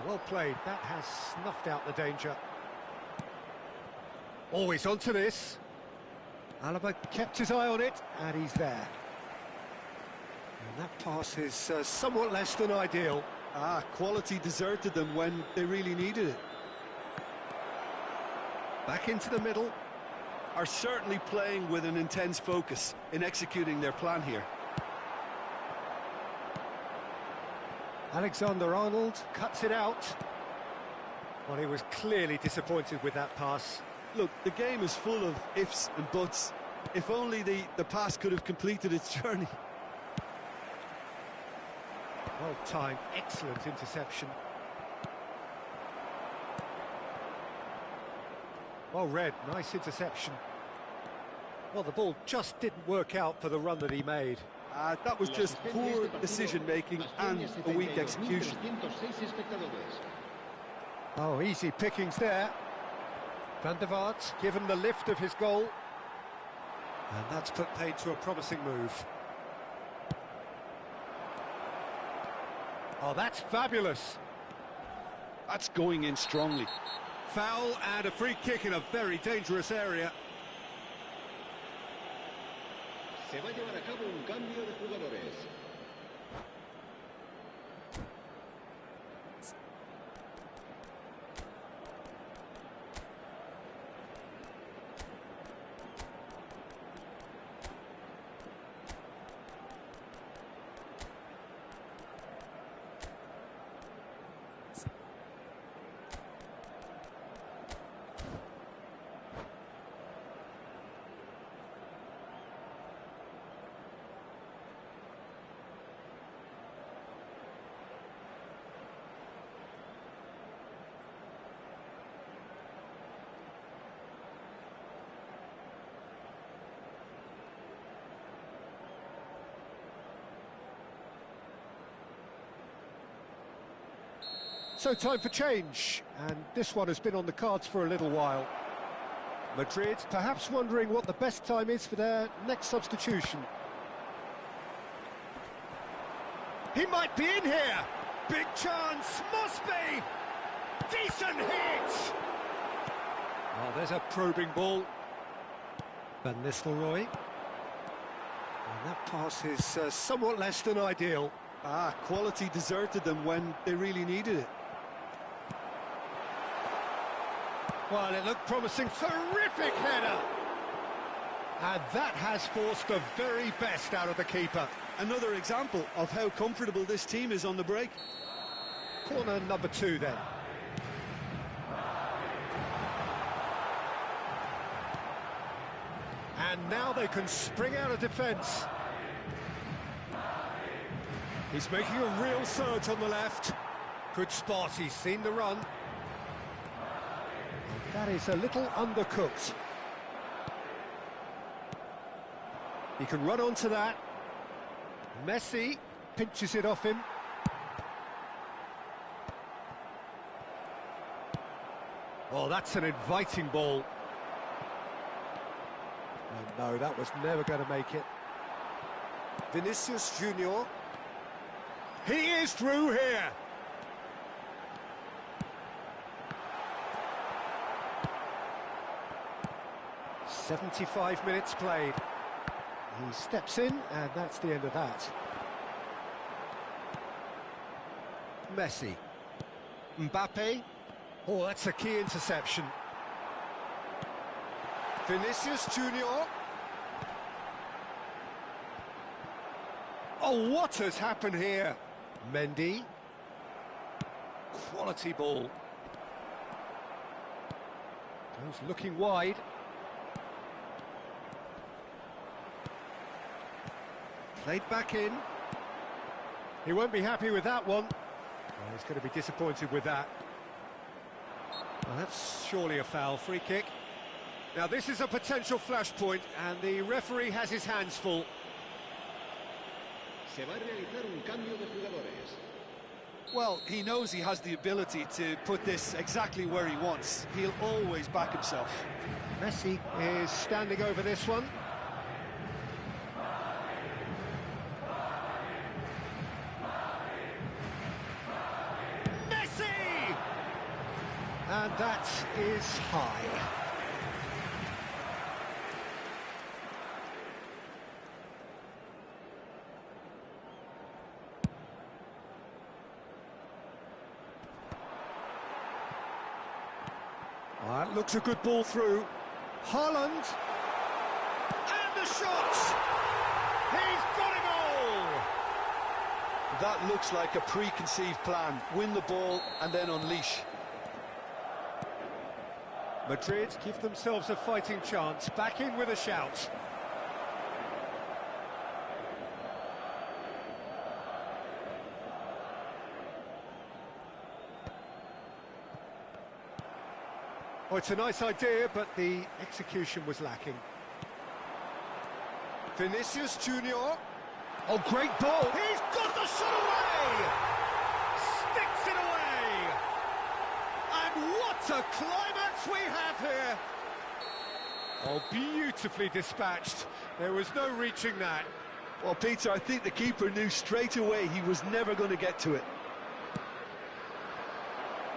Speaker 1: Well played. That has snuffed out the danger. Always onto this. Alaba kept his eye on it, and he's there. And that pass is somewhat less than ideal.
Speaker 2: Quality deserted them when they really needed it.
Speaker 1: Back into the middle.
Speaker 2: Are certainly playing with an intense focus in executing their plan here.
Speaker 1: Alexander-Arnold cuts it out. Well, he was clearly disappointed with that pass.
Speaker 2: Look, the game is full of ifs and buts. If only the pass could have completed its journey.
Speaker 1: Well timed, excellent interception. Well read, nice interception. Well, the ball just didn't work out for the run that he made.
Speaker 2: That was just poor decision-making and a weak execution.
Speaker 1: Oh, easy pickings there. Van der Vaart given the lift of his goal. And that's put paid to a promising move. Oh, that's fabulous.
Speaker 7: That's going in strongly.
Speaker 4: Foul and a free kick in a very dangerous area.
Speaker 5: Se va a llevar a cabo un cambio de jugadores.
Speaker 1: So time for change, and this one has been on the cards for a little while. Madrid perhaps wondering what the best time is for their next substitution. He might be in here! Big chance, must be! Decent hit!
Speaker 4: Oh, there's a probing ball.
Speaker 1: Van Nistelrooy. And that pass is somewhat less than ideal.
Speaker 7: Quality deserted them when they really needed it.
Speaker 1: Well, it looked promising. Terrific header! And that has forced the very best out of the keeper.
Speaker 7: Another example of how comfortable this team is on the break.
Speaker 1: Corner number 2 then. And now they can spring out of defence. He's making a real surge on the left. Good spot, he's seen the run. That is a little undercooked. He can run onto that. Messi pinches it off him. Oh, that's an inviting ball. Oh, no, that was never going to make it. Vinicius Junior. He is through here. "75 minutes played." He steps in, and that's the end of that. Messi. Mbappe. Oh, that's a key interception. Vinicius Junior. Oh, what has happened here? Mendy. Quality ball. Goes looking wide. Played back in. He won't be happy with that one. Oh, he's going to be disappointed with that. Well, that's surely a foul. Free kick. Now this is a potential flashpoint, and the referee has his hands full.
Speaker 5: Se va a realizar un cambio de jugadores.
Speaker 7: Well, he knows he has the ability to put this exactly where he wants. He'll always back himself.
Speaker 1: Messi is standing over this one. Messi! And that is high. That looks a good ball through. Haaland. And the shot! He's got a goal!
Speaker 7: That looks like a preconceived plan. Win the ball and then unleash.
Speaker 1: Madrid give themselves a fighting chance. Back in with a shout. Oh, it's a nice idea, but the execution was lacking. Vinicius Junior. Oh, great ball. He's got the shot away! Sticks it away! And what a climax we have here! Oh, beautifully dispatched. There was no reaching that.
Speaker 7: Well, Peter, I think the keeper knew straight away he was never going to get to it.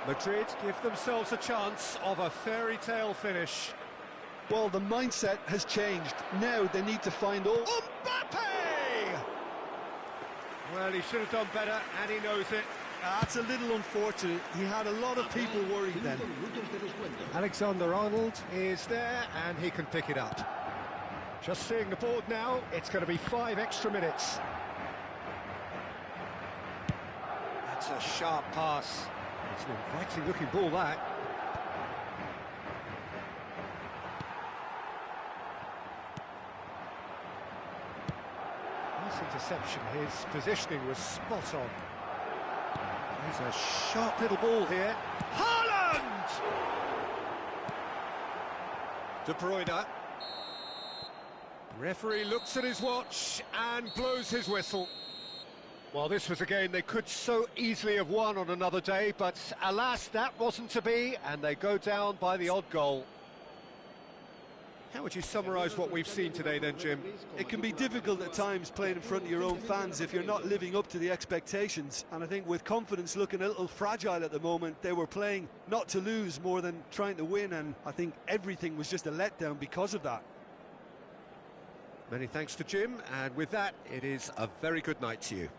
Speaker 1: Madrid give themselves a chance of a fairy tale finish.
Speaker 7: Well, the mindset has changed. Now they need to find all...
Speaker 1: Mbappe! Well, he should have done better, and he knows it.
Speaker 2: That's a little unfortunate. He had a lot of people worried then.
Speaker 1: Alexander-Arnold is there, and he can pick it up. Just seeing the board now, it's going to be 5 extra minutes. That's a sharp pass. It's an inviting-looking ball, that. Nice interception. His positioning was spot on. He's a sharp little ball here. Haaland! De Bruyne. Referee looks at his watch and blows his whistle. Well, this was a game they could so easily have won on another day, but alas, that wasn't to be, and they go down by the odd goal. How would you summarise what we've seen today then, Jim?
Speaker 2: It can be difficult at times playing in front of your own fans if you're not living up to the expectations, and I think with confidence looking a little fragile at the moment, they were playing not to lose more than trying to win, and I think everything was just a letdown because of that.
Speaker 1: Many thanks to Jim, and with that, it is a very good night to you.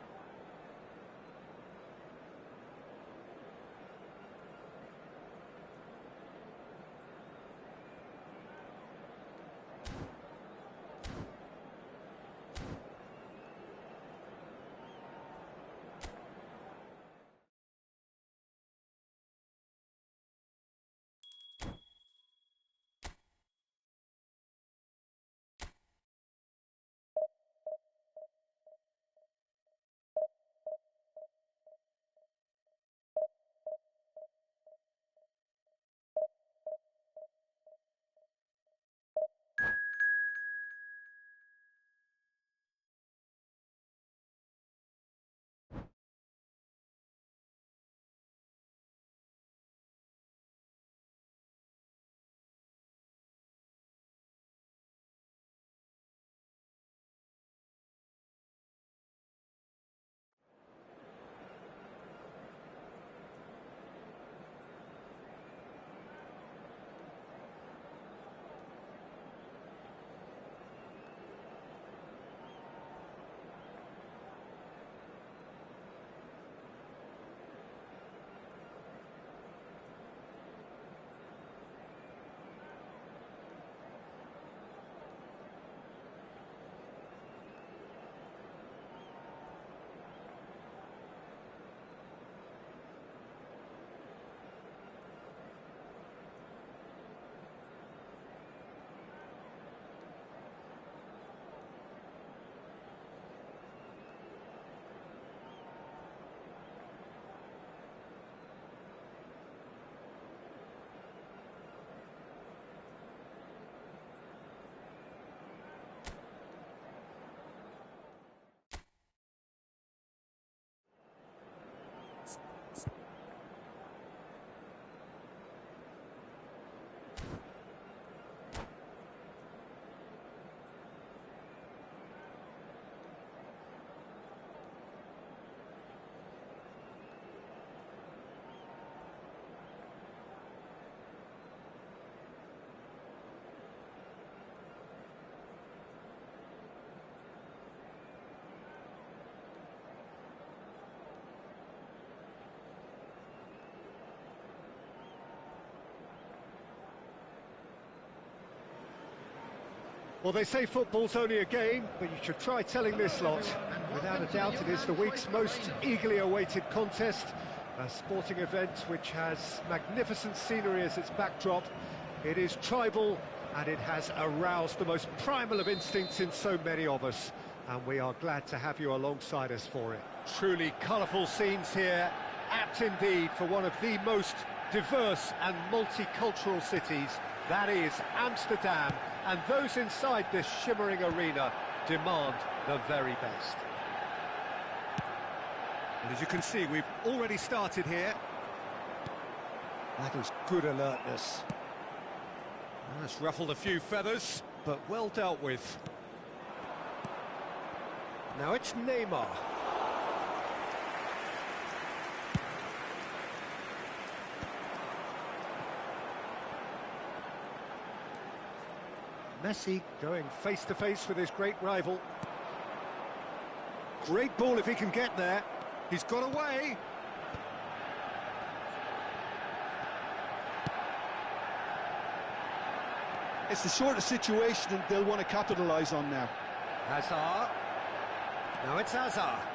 Speaker 1: Well, they say football's only a game, but you should try telling this lot. Without a doubt, it is the week's most eagerly awaited contest, a sporting event which has magnificent scenery as its backdrop. It is tribal, and it has aroused the most primal of instincts in so many of us, and we are glad to have you alongside us for it. Truly colourful scenes here, apt indeed for one of the most diverse and multicultural cities, that is Amsterdam, and those inside this shimmering arena demand the very best. And as you can see, we've already started here. That is good alertness. That's ruffled a few feathers, but well dealt with. Now it's Neymar. Messi going face to face with his great rival. Great ball if he can get there. He's got away.
Speaker 7: It's the sort of situation that they'll want to capitalise on now.
Speaker 1: Hazard. Now it's Hazard.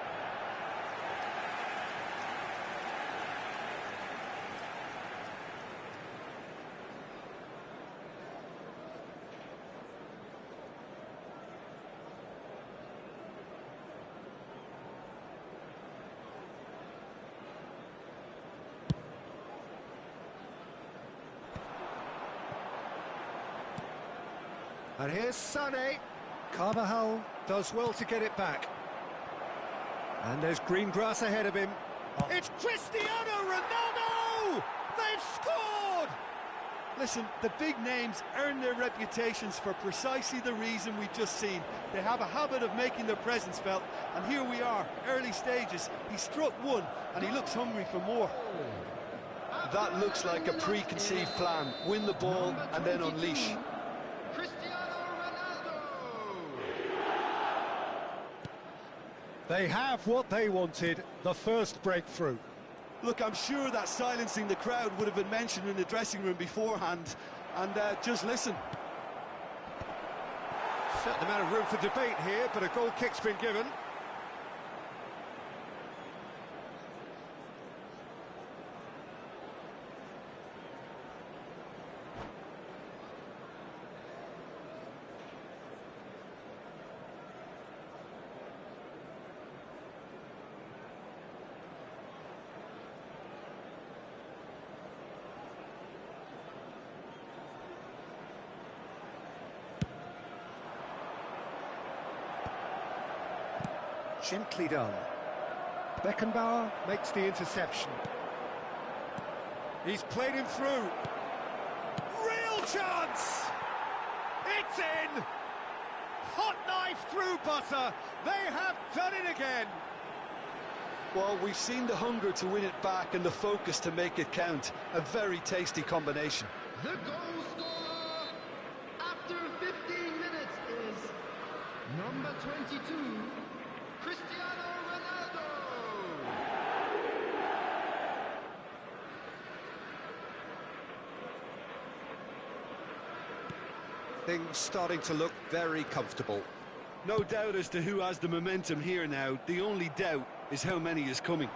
Speaker 1: And here's Sané. Carvajal does well to get it back. And there's green grass ahead of him. It's Cristiano Ronaldo! They've scored!
Speaker 2: Listen, the big names earn their reputations for precisely the reason we've just seen. They have a habit of making their presence felt, and here we are, early stages. He struck one, and he looks hungry for more.
Speaker 7: That looks like a preconceived plan. Win the ball and then unleash.
Speaker 1: They have what they wanted, the first breakthrough.
Speaker 2: Look, I'm sure that silencing the crowd would have been mentioned in the dressing room beforehand. And just listen.
Speaker 1: Certain amount of room for debate here, but a goal kick's been given. Gently done. Beckenbauer makes the interception. He's played him through. Real chance! It's in! Hot knife through butter. They have done it again.
Speaker 7: Well, we've seen the hunger to win it back and the focus to make it count. A very tasty combination.
Speaker 3: The goal scorer after 15 minutes is number 22, Cristiano Ronaldo.
Speaker 1: Things starting to look very comfortable.
Speaker 2: No doubt as to who has the momentum here now. The only doubt is how many is coming.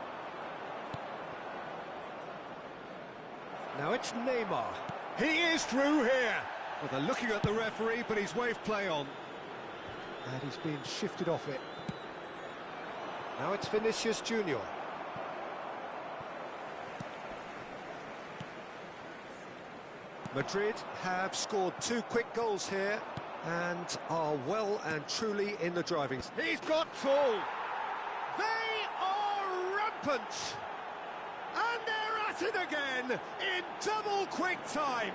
Speaker 1: Now it's Neymar. He is through here. Well, they're looking at the referee, but he's waved play on. And he's being shifted off it. Now it's Vinicius Junior. Madrid have scored 2 quick goals here and are well and truly in the driving. He's got full. They are rampant. And they're at it again in double quick time.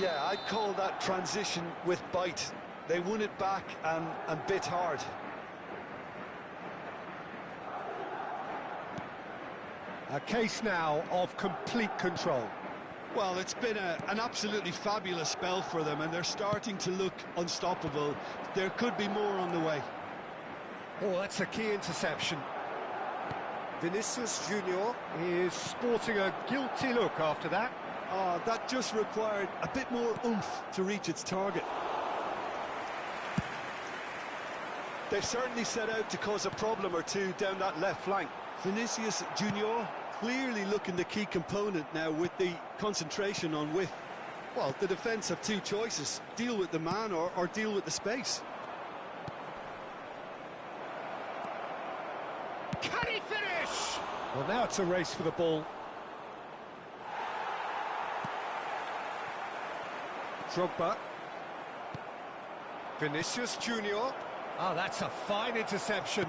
Speaker 7: Yeah, I'd call that transition with bite. They won it back and bit hard.
Speaker 1: A case now of complete control.
Speaker 2: Well, it's been an absolutely fabulous spell for them, and they're starting to look unstoppable. There could be more on the way.
Speaker 1: Oh, that's a key interception. Vinicius Junior is sporting a guilty look after that.
Speaker 2: That just required a bit more oomph to reach its target.
Speaker 7: They've certainly set out to cause a problem or two down that left flank.
Speaker 2: Vinicius Junior clearly looking the key component now with the concentration on width. Well, the defence have 2 choices: deal with the man or deal with the space.
Speaker 1: Can he finish? Well, now it's a race for the ball. Drogba. Vinicius Junior. Oh, that's a fine interception.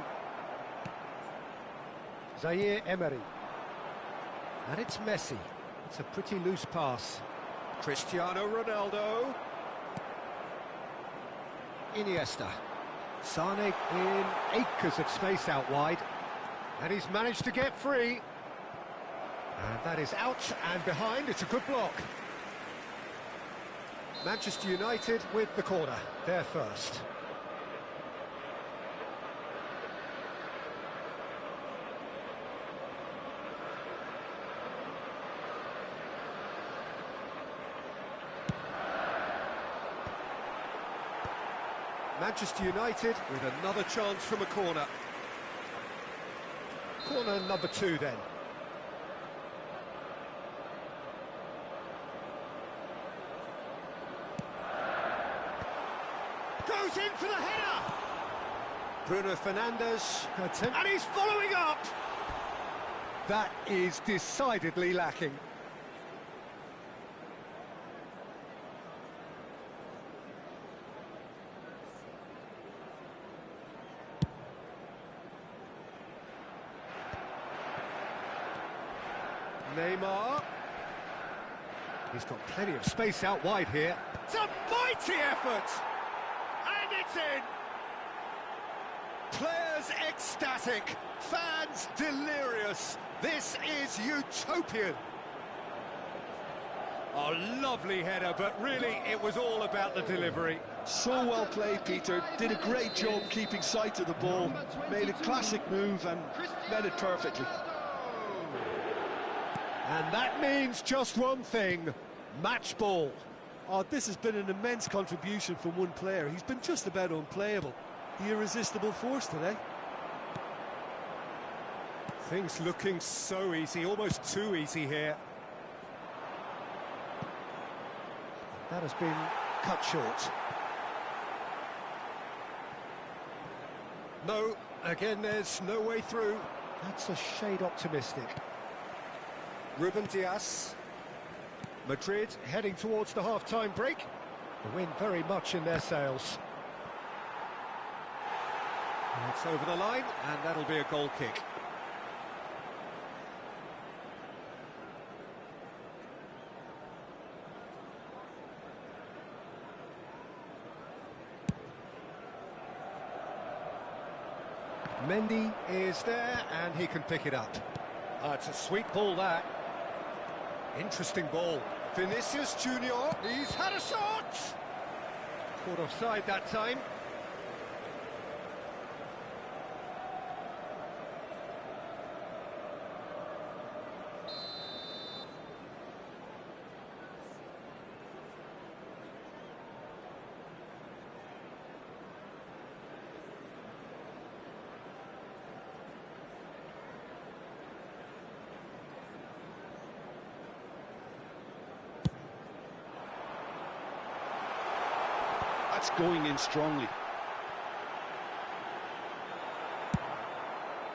Speaker 1: Zaire Emery. And it's Messi. It's a pretty loose pass. Cristiano Ronaldo. Iniesta. Sané in acres of space out wide. And he's managed to get free. And that is out and behind. It's a good block. Manchester United with the corner, they're first. Manchester United with another chance from a corner. Corner number 2 then. Goes in for the header! Bruno Fernandes, and he's following up! That is decidedly lacking. Neymar. He's got plenty of space out wide here. It's a mighty effort! And it's in! Players ecstatic, fans delirious. This is utopian. A lovely header, but really it was all about the delivery.
Speaker 7: So well played, Peter. Did a great job keeping sight of the ball. Made a classic move and met it perfectly.
Speaker 1: And that means just one thing, match ball.
Speaker 2: Oh, this has been an immense contribution from one player. He's been just about unplayable. The irresistible force today.
Speaker 1: Things looking so easy, almost too easy here. That has been cut short. No, again there's no way through. That's a shade optimistic. Ruben Dias. Madrid heading towards the half-time break. The wind very much in their sails. And it's over the line, and that'll be a goal kick. Mendy is there, and he can pick it up. It's a sweet ball, that. Interesting ball. Vinicius Junior, he's had a shot! Caught offside that time.
Speaker 7: That's going in strongly.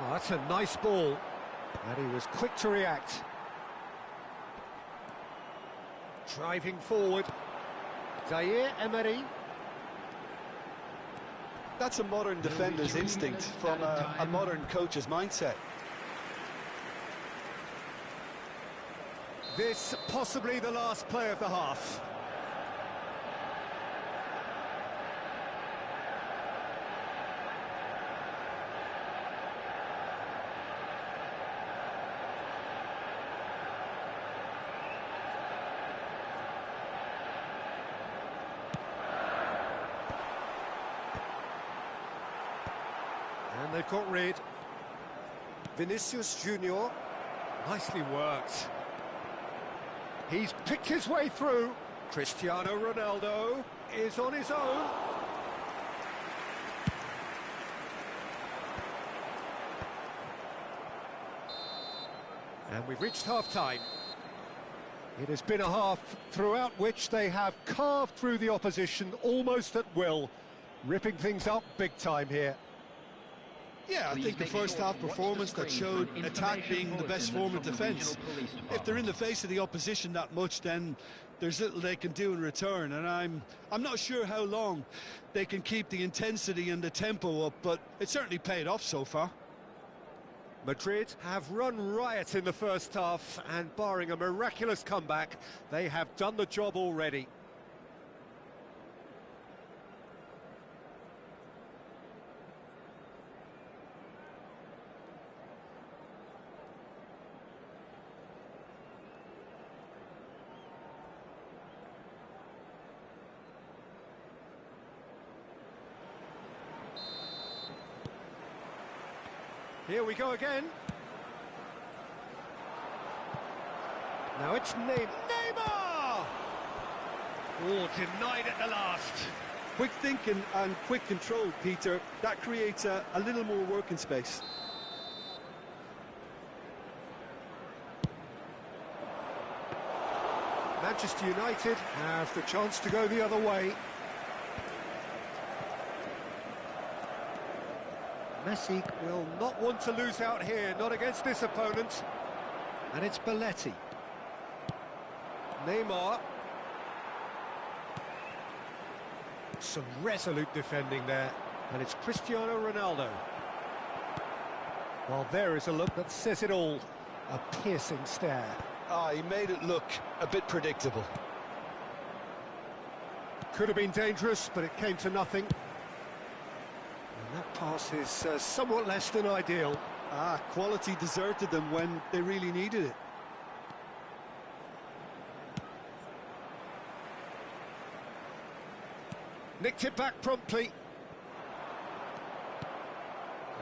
Speaker 1: Oh, that's a nice ball. And he was quick to react. Driving forward. Zaire Emery.
Speaker 7: That's a modern defender's instinct from a modern coach's mindset.
Speaker 1: This possibly the last play of the half. And they've got rid. Vinicius Junior, nicely worked. He's picked his way through. Cristiano Ronaldo is on his own. And we've reached half-time. It has been a half throughout which they have carved through the opposition almost at will, ripping things up big time here.
Speaker 2: Yeah, I think the first half performance that showed attack being the best form of defence. If they're in the face of the opposition that much, then there's little they can do in return, and I'm not sure how long they can keep the intensity and the tempo up, but it certainly paid off so far.
Speaker 1: Madrid have run riot in the first half, and barring a miraculous comeback, they have done the job already. Here we go again. Now it's Neymar! Oh, denied at the last.
Speaker 2: Quick thinking and quick control, Peter. That creates a little more working space.
Speaker 1: Manchester United have the chance to go the other way. Messi will not want to lose out here, not against this opponent. And it's Belletti. Neymar. Some resolute defending there. And it's Cristiano Ronaldo. Well, there is a look that says it all. A piercing stare.
Speaker 7: Ah, he made it look a bit predictable.
Speaker 1: Could have been dangerous, but it came to nothing. And that pass is somewhat less than ideal.
Speaker 2: Ah, quality deserted them when they really needed it.
Speaker 1: Nicked it back promptly.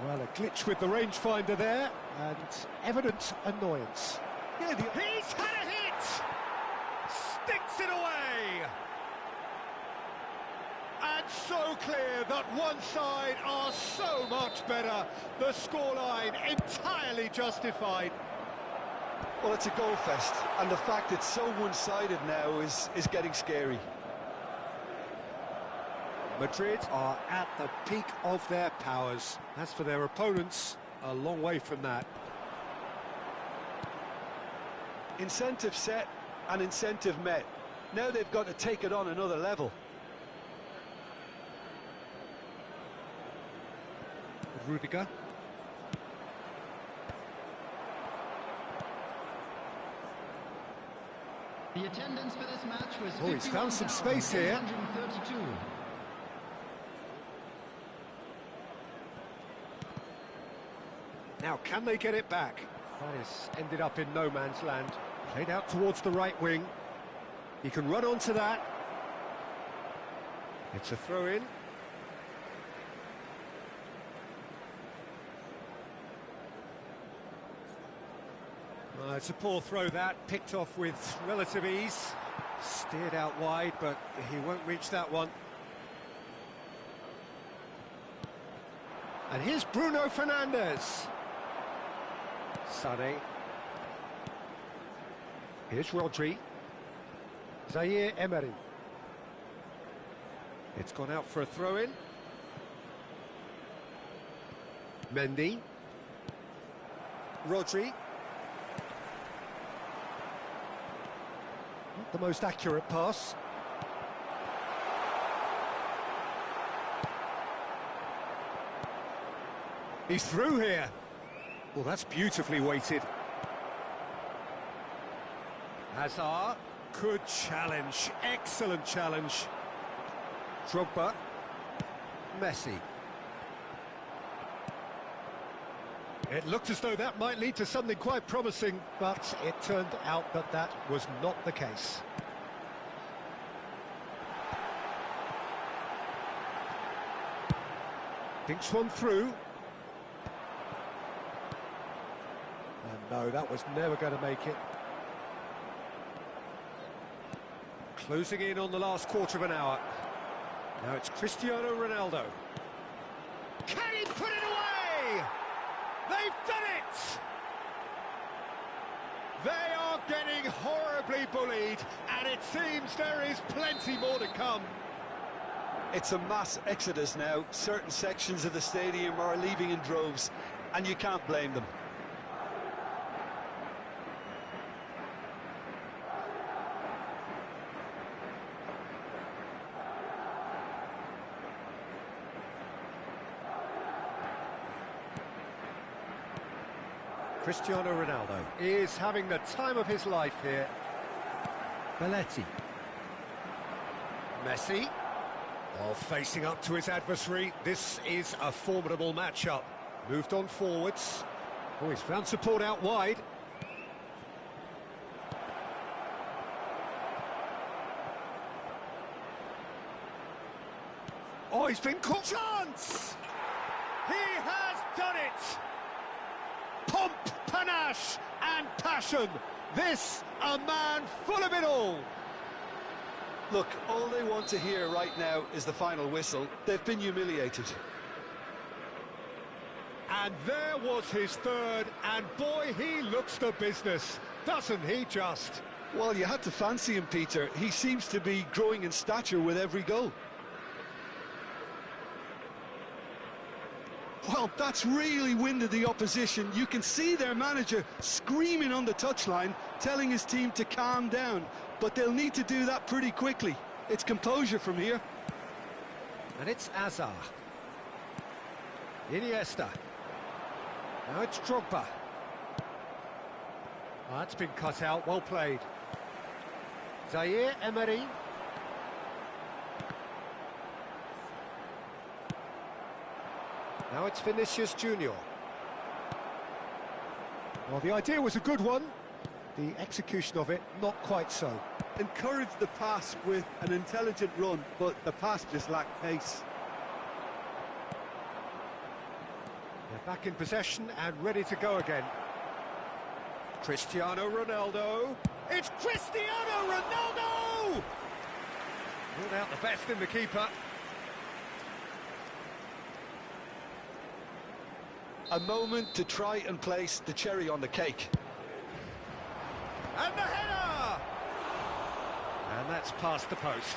Speaker 1: Well, a glitch with the rangefinder there, and evident annoyance.
Speaker 2: Yeah,
Speaker 1: He's had a hit! Sticks it away! And so clear that one side are so much better. The scoreline entirely justified.
Speaker 7: Well, it's a goal fest, and the fact it's so one-sided now is getting scary.
Speaker 1: Madrid are at the peak of their powers. As for their opponents, a long way from that.
Speaker 7: Incentive set and incentive met. Now they've got to take it on another level.
Speaker 1: Rudiger.
Speaker 3: The attendance for this match was
Speaker 1: Oh, he's found some space here.
Speaker 3: 51,832.
Speaker 1: Now, can they get it back? This ended up in no man's land. Played out towards the right wing. He can run onto that. It's a throw-in. It's a poor throw that, picked off with relative ease. Steered out wide, but he won't reach that one. And here's Bruno Fernandes. Sané. Here's Rodri. Zaire Emery. It's gone out for a throw-in. Mendy. Rodri. Not the most accurate pass. He's through here. Well, that's beautifully weighted. Hazard. Good challenge. Excellent challenge. Drogba. Messi. It looked as though that might lead to something quite promising, but it turned out that that was not the case. Thinks one through. And no, that was never going to make it. Closing in on the last quarter of an hour. Now it's Cristiano Ronaldo. Can he put it away? They've done it! They are getting horribly bullied, and it seems there is plenty more to come.
Speaker 7: It's a mass exodus now. Certain sections of the stadium are leaving in droves, and you can't blame them.
Speaker 1: Cristiano Ronaldo is having the time of his life here. Belletti. Messi. While facing up to his adversary, this is a formidable matchup. Moved on forwards. Oh, he's found support out wide. Oh, he's been caught. Chance! He has done it! dash and passion. This, a man full of it all.
Speaker 7: Look, all they want to hear right now is the final whistle. They've been humiliated.
Speaker 1: And there was his third, and boy, he looks the business, doesn't he just?
Speaker 7: Well, you had to fancy him, Peter. He seems to be growing in stature with every goal. Well, that's really winded the opposition. You can see their manager screaming on the touchline, telling his team to calm down. But they'll need to do that pretty quickly. It's composure from here.
Speaker 1: And it's Azar. Iniesta. Now it's Drogba. Oh, that's been cut out, well played. Zaire Emery. Now it's Vinicius Junior. Well, the idea was a good one. The execution of it, not quite so.
Speaker 2: Encouraged the pass with an intelligent run, but the pass just lacked pace.
Speaker 1: They're back in possession and ready to go again. Cristiano Ronaldo. It's Cristiano Ronaldo! Ruled out the best in the keeper.
Speaker 7: A moment to try and place the cherry on the cake.
Speaker 1: And the header! And that's past the post.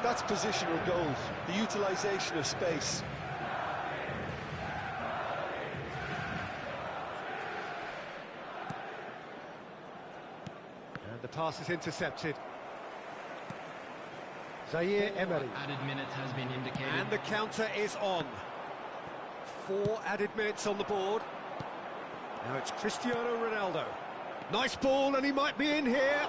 Speaker 7: That's positional goals, the utilisation of space.
Speaker 1: And the pass is intercepted. Zaire Emery.
Speaker 3: Added minutes has been indicated.
Speaker 1: And the counter is on. 4 added minutes on the board. Now it's Cristiano Ronaldo. Nice ball, and he might be in here.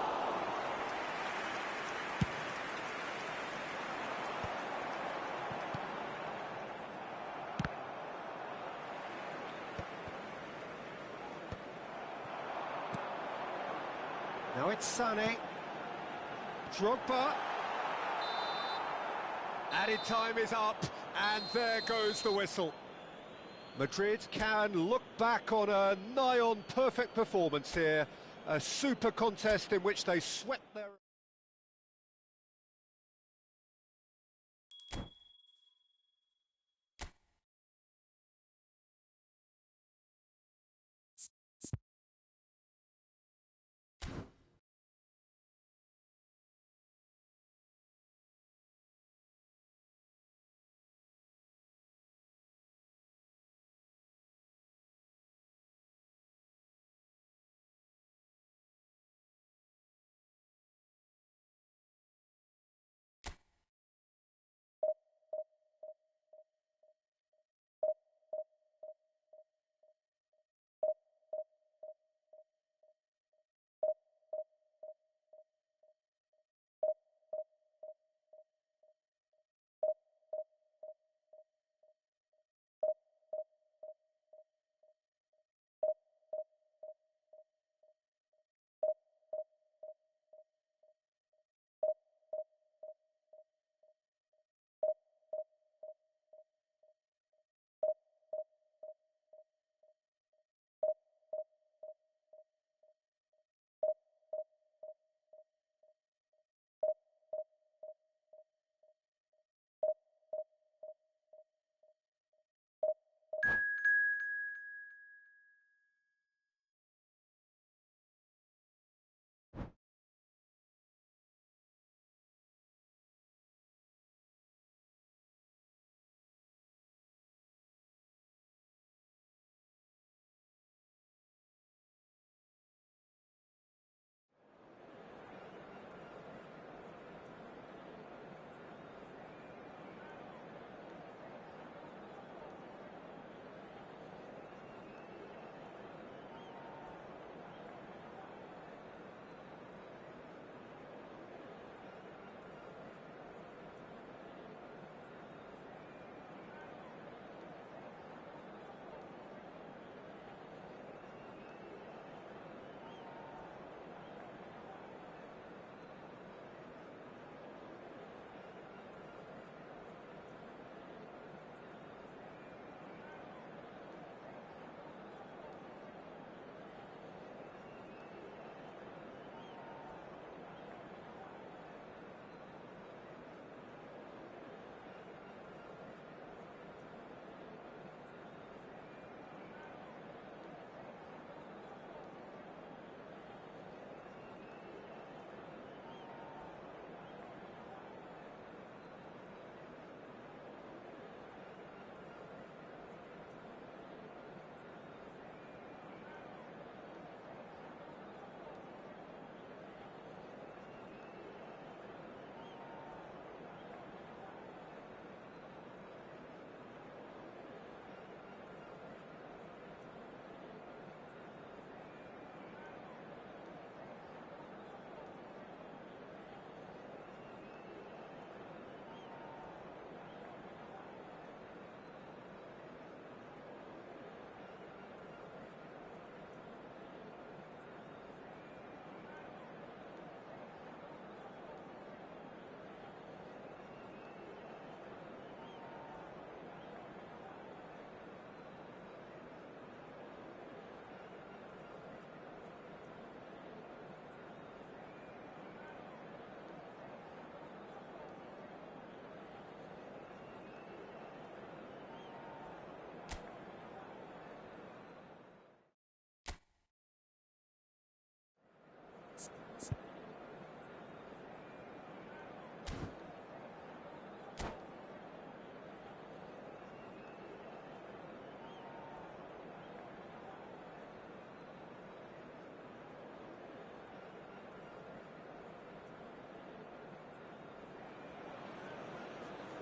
Speaker 1: Now it's Sané. Drogba. Added time is up, and there goes the whistle. Madrid can look back on a nigh-on perfect performance here. A super contest in which they swept their...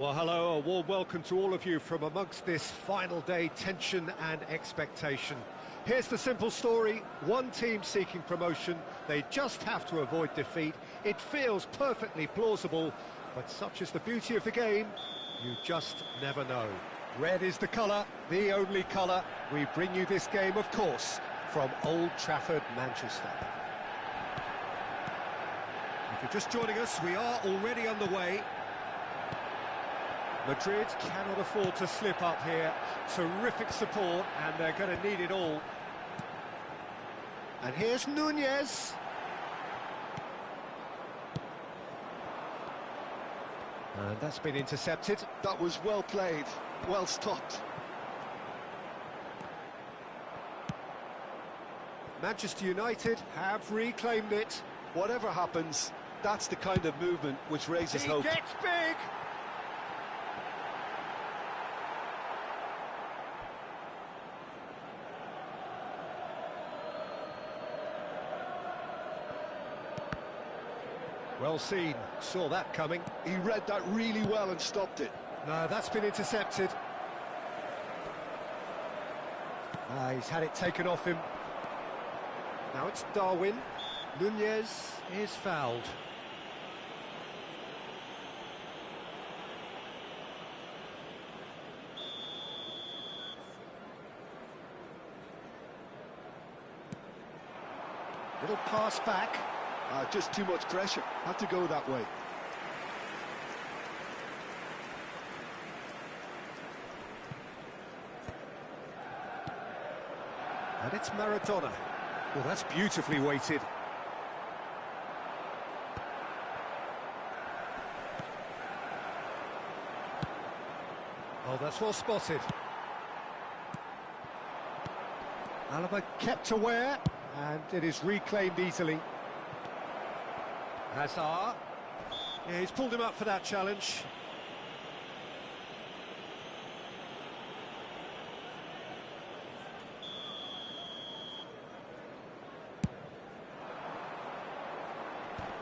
Speaker 1: Well, hello, a warm welcome to all of you from amongst this final day tension and expectation. Here's the simple story: one team seeking promotion, they just have to avoid defeat. It feels perfectly plausible, but such is the beauty of the game, you just never know. Red is the colour, the only colour. We bring you this game, of course, from Old Trafford, Manchester. If you're just joining us, we are already underway. Madrid cannot afford to slip up here. Terrific support, and they're going to need it all. And here's Nunez. And that's been intercepted.
Speaker 7: That was well played, well stopped.
Speaker 1: Manchester United have reclaimed it.
Speaker 7: Whatever happens, that's the kind of movement which raises
Speaker 1: He
Speaker 7: hope.
Speaker 1: gets big! Well seen, saw that coming.
Speaker 7: He read that really well and stopped it.
Speaker 1: No, that's been intercepted. He's had it taken off him. Now it's Darwin. Nunez is fouled. Little pass back.
Speaker 7: Just too much pressure. Had to go that way.
Speaker 1: And it's Maradona. Well, that's beautifully weighted. Oh, that's well spotted. Alaba kept aware, and it is reclaimed easily. Hazard. Yeah, he's pulled him up for that challenge.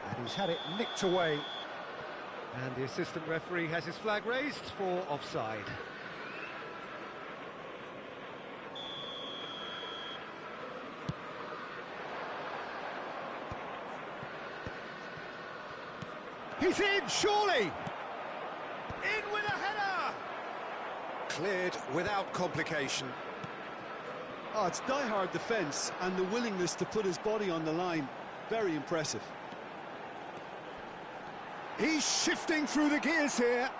Speaker 1: And he's had it nicked away. And the assistant referee has his flag raised for offside. He's in, surely! In with a header! Cleared without complication.
Speaker 2: Oh, it's die-hard defence and the willingness to put his body on the line. Very impressive.
Speaker 1: He's shifting through the gears here.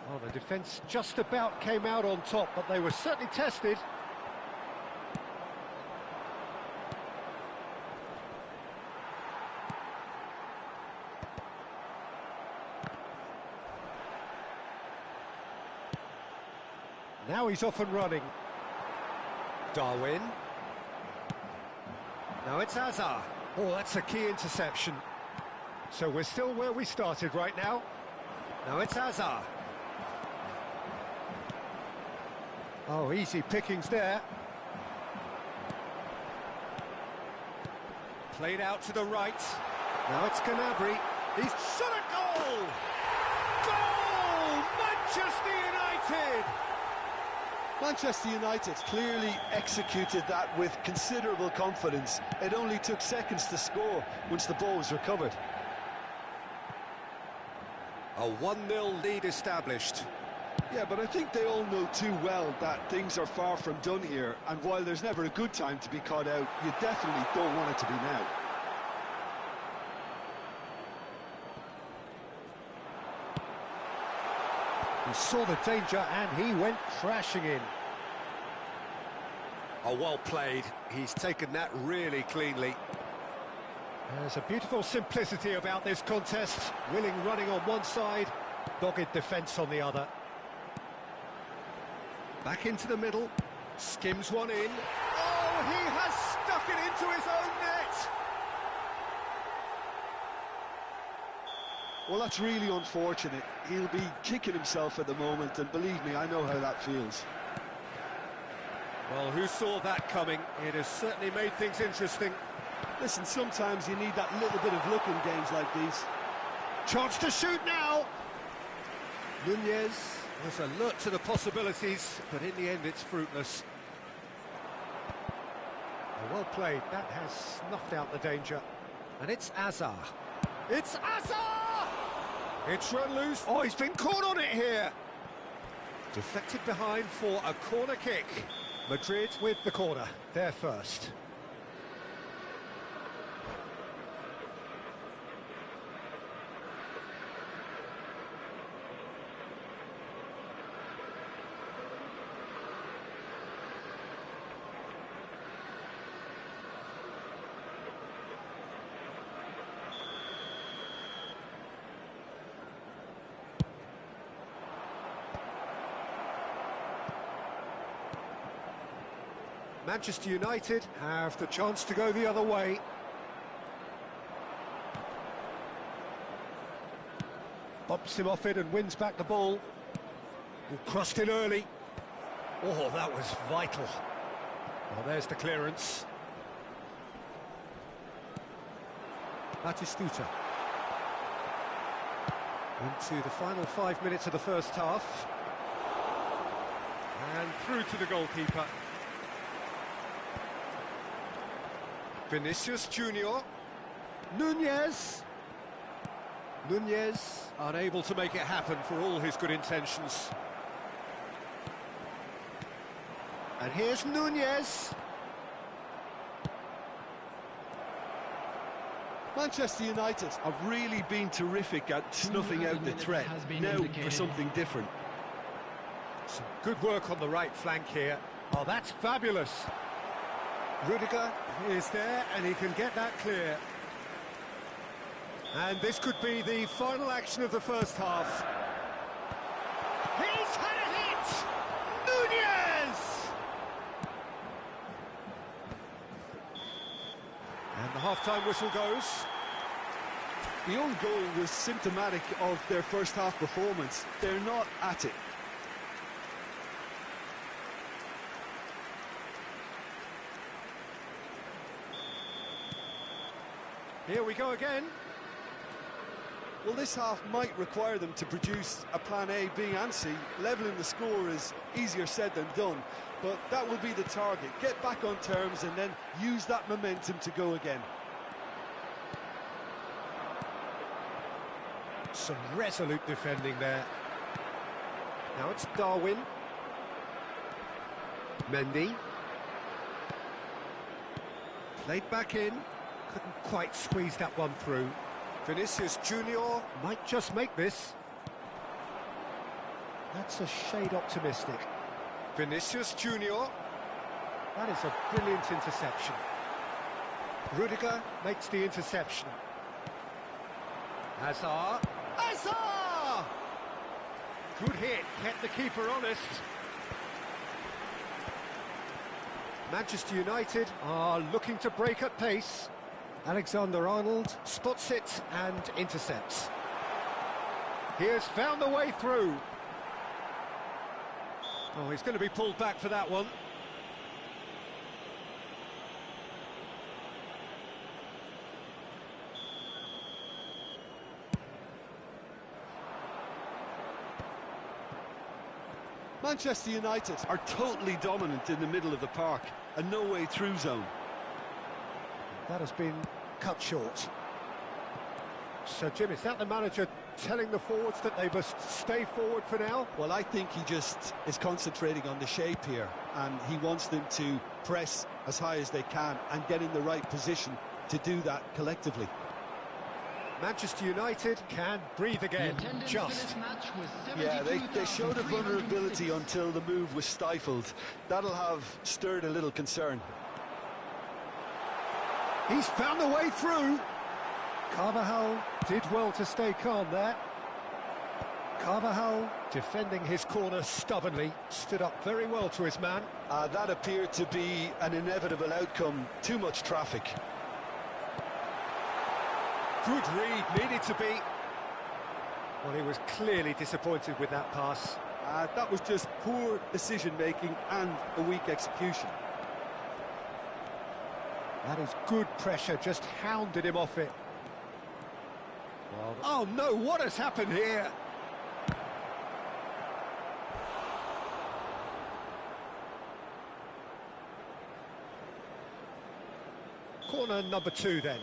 Speaker 1: Well, the defence just about came out on top, but they were certainly tested. Now he's off and running. Darwin. Now it's Hazard. Oh, that's a key interception. So we're still where we started right now. Now it's Hazard. Oh, easy pickings there. Played out to the right. Now it's Gnabry. He's shot a goal! Goal! Manchester United!
Speaker 2: Manchester United clearly executed that with considerable confidence. It only took seconds to score once the ball was recovered.
Speaker 1: A 1-0 lead established.
Speaker 7: Yeah, but I think they all know too well that things are far from done here, and while there's never a good time to be caught out, you definitely don't want it to be now.
Speaker 1: He saw the danger and he went crashing in. Oh, well played. He's taken that really cleanly. There's a beautiful simplicity about this contest. Willing running on one side, dogged defence on the other. Back into the middle, skims one in. Oh, he has stuck it into his own net!
Speaker 7: Well, that's really unfortunate. He'll be kicking himself at the moment, and believe me, I know how that feels.
Speaker 1: Well, who saw that coming? It has certainly made things interesting.
Speaker 2: Listen, sometimes you need that little bit of luck in games like these.
Speaker 1: Chance to shoot now!
Speaker 4: Nunez was alert to the possibilities, but in the end it's fruitless.
Speaker 1: Well played, that has snuffed out the danger.
Speaker 4: And it's Azar.
Speaker 1: It's Azar! It's run loose. Oh, he's been caught on it here. Deflected behind for a corner kick. Madrid with the corner, they're first. Manchester United have the chance to go the other way. Bumps him off it and wins back the ball. Crossed in early. Oh, that was vital. Well, there's the clearance.
Speaker 4: Batistuta. Into the final 5 minutes of the first half.
Speaker 1: And through to the goalkeeper. Vinicius Junior. Nunez. Nunez unable to make it happen for all his good intentions. And here's Nunez.
Speaker 7: Manchester United have really been terrific at snuffing out the threat. Now for something different.
Speaker 1: Some good work on the right flank here. Oh, that's fabulous. Rudiger is there and he can get that clear. And this could be the final action of the first half. He's had a hit! Nunez! And the half-time whistle goes.
Speaker 7: The own goal was symptomatic of their first half performance. They're not at it.
Speaker 1: Here we go again.
Speaker 7: Well, this half might require them to produce a plan A, B and C. Levelling the score is easier said than done, but that will be the target. Get back on terms and then use that momentum to go again.
Speaker 1: Some resolute defending there. Now it's Darwin. Mendy. Played back in. Couldn't quite squeeze that one through. Vinicius Junior might just make this. That's a shade optimistic. Vinicius Junior. That is a brilliant interception. Rudiger makes the interception. Hazard. Hazard! Good hit, kept the keeper honest. Manchester United are looking to break at pace. Alexander-Arnold spots it and intercepts. He has found the way through. Oh, he's going to be pulled back for that one.
Speaker 7: Manchester United are totally dominant in the middle of the park, a no-way through zone.
Speaker 1: That has been cut short. So, Jim, is that the manager telling the forwards that they must stay forward for now?
Speaker 7: Well, I think he just is concentrating on the shape here, and he wants them to press as high as they can and get in the right position to do that collectively.
Speaker 1: Manchester United can breathe again, just.
Speaker 7: Yeah, they showed a vulnerability until the move was stifled. That'll have stirred a little concern.
Speaker 1: He's found the way through. Carvajal did well to stay calm there. Carvajal, defending his corner stubbornly, stood up very well to his man.
Speaker 7: That appeared to be an inevitable outcome. Too much traffic.
Speaker 1: Good read, needed to be. Well, he was clearly disappointed with that pass.
Speaker 7: That was just poor decision-making and a weak execution.
Speaker 1: That is good pressure, just hounded him off it. Well, oh no, what has happened here? Corner number 2 then.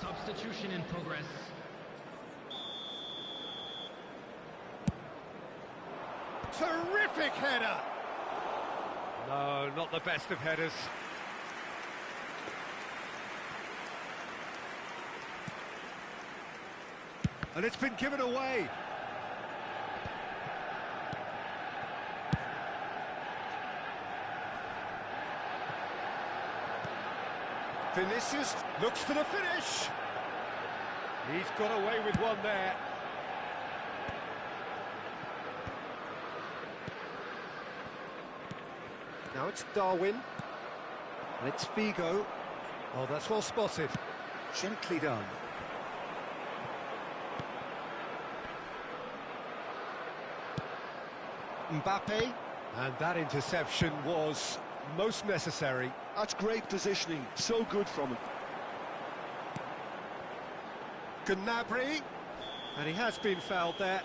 Speaker 3: Substitution in progress.
Speaker 1: Terrific header! No, not the best of headers. And it's been given away. Vinicius looks for the finish. He's got away with one there. Now it's Darwin. And it's Figo. Oh, that's well spotted. Gently done. Mbappe. And that interception was most necessary.
Speaker 7: That's great positioning, so good from him.
Speaker 1: Gnabry, and he has been fouled there.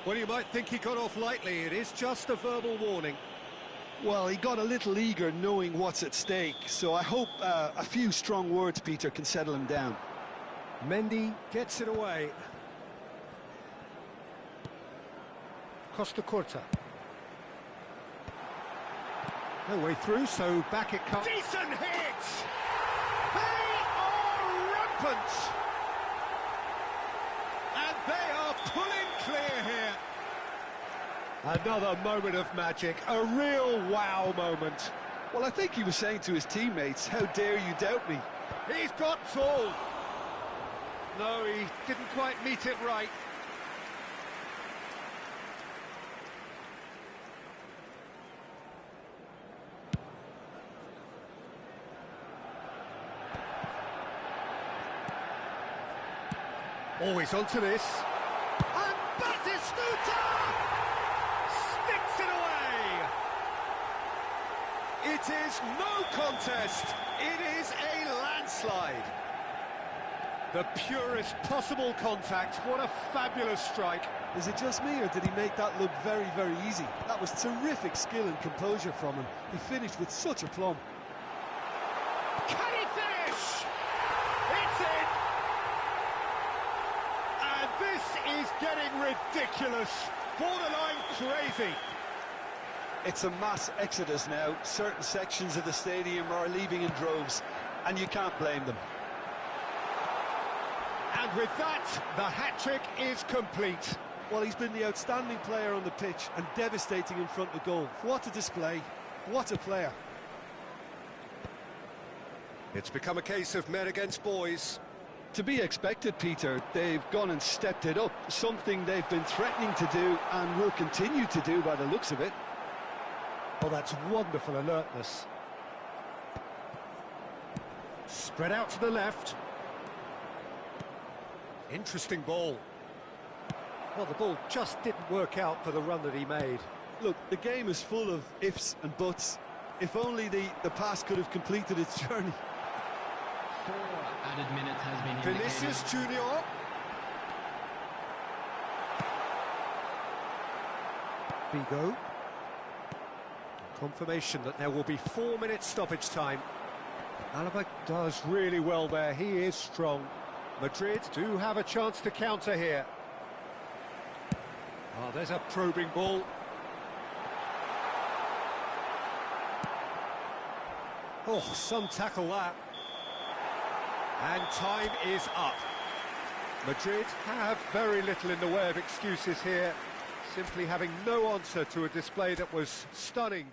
Speaker 1: Well, you might think he got off lightly. It is just a verbal warning.
Speaker 7: Well, he got a little eager knowing what's at stake, so I hope a few strong words, Peter, can settle him down.
Speaker 1: Mendy gets it away. Costa Curta. No way through, so back it comes. Decent hit! They are rampant! And they are pulling clear here. Another moment of magic, a real wow moment.
Speaker 7: Well, I think he was saying to his teammates, how dare you doubt me?
Speaker 1: He's got tall. No, he didn't quite meet it right. Always onto this. And Batistuta sticks it away. It is no contest. It is a landslide. The purest possible contact. What a fabulous strike.
Speaker 2: Is it just me, or did he make that look very, very easy? That was terrific skill and composure from him. He finished with such aplomb.
Speaker 1: Can he finish? It's in. And this is getting ridiculous. Borderline crazy.
Speaker 7: It's a mass exodus now. Certain sections of the stadium are leaving in droves, and you can't blame them.
Speaker 1: And with that, the hat-trick is complete.
Speaker 2: Well, he's been the outstanding player on the pitch and devastating in front of goal. What a display. What a player.
Speaker 1: It's become a case of men against boys.
Speaker 7: To be expected, Peter. They've gone and stepped it up, something they've been threatening to do and will continue to do by the looks of it.
Speaker 1: Oh, that's wonderful alertness. Spread out to the left. Interesting ball. Well, the ball just didn't work out for the run that he made.
Speaker 2: Look, the game is full of ifs and buts. If only the pass could have completed its journey.
Speaker 3: 4 added minutes has been indicated.
Speaker 1: Vinicius Junior. Figo. Confirmation that there will be 4 minutes stoppage time. Alaba does really well there. He is strong. Madrid do have a chance to counter here. Oh, there's a probing ball. Oh, some tackle that. And time is up. Madrid have very little in the way of excuses here, simply having no answer to a display that was stunning.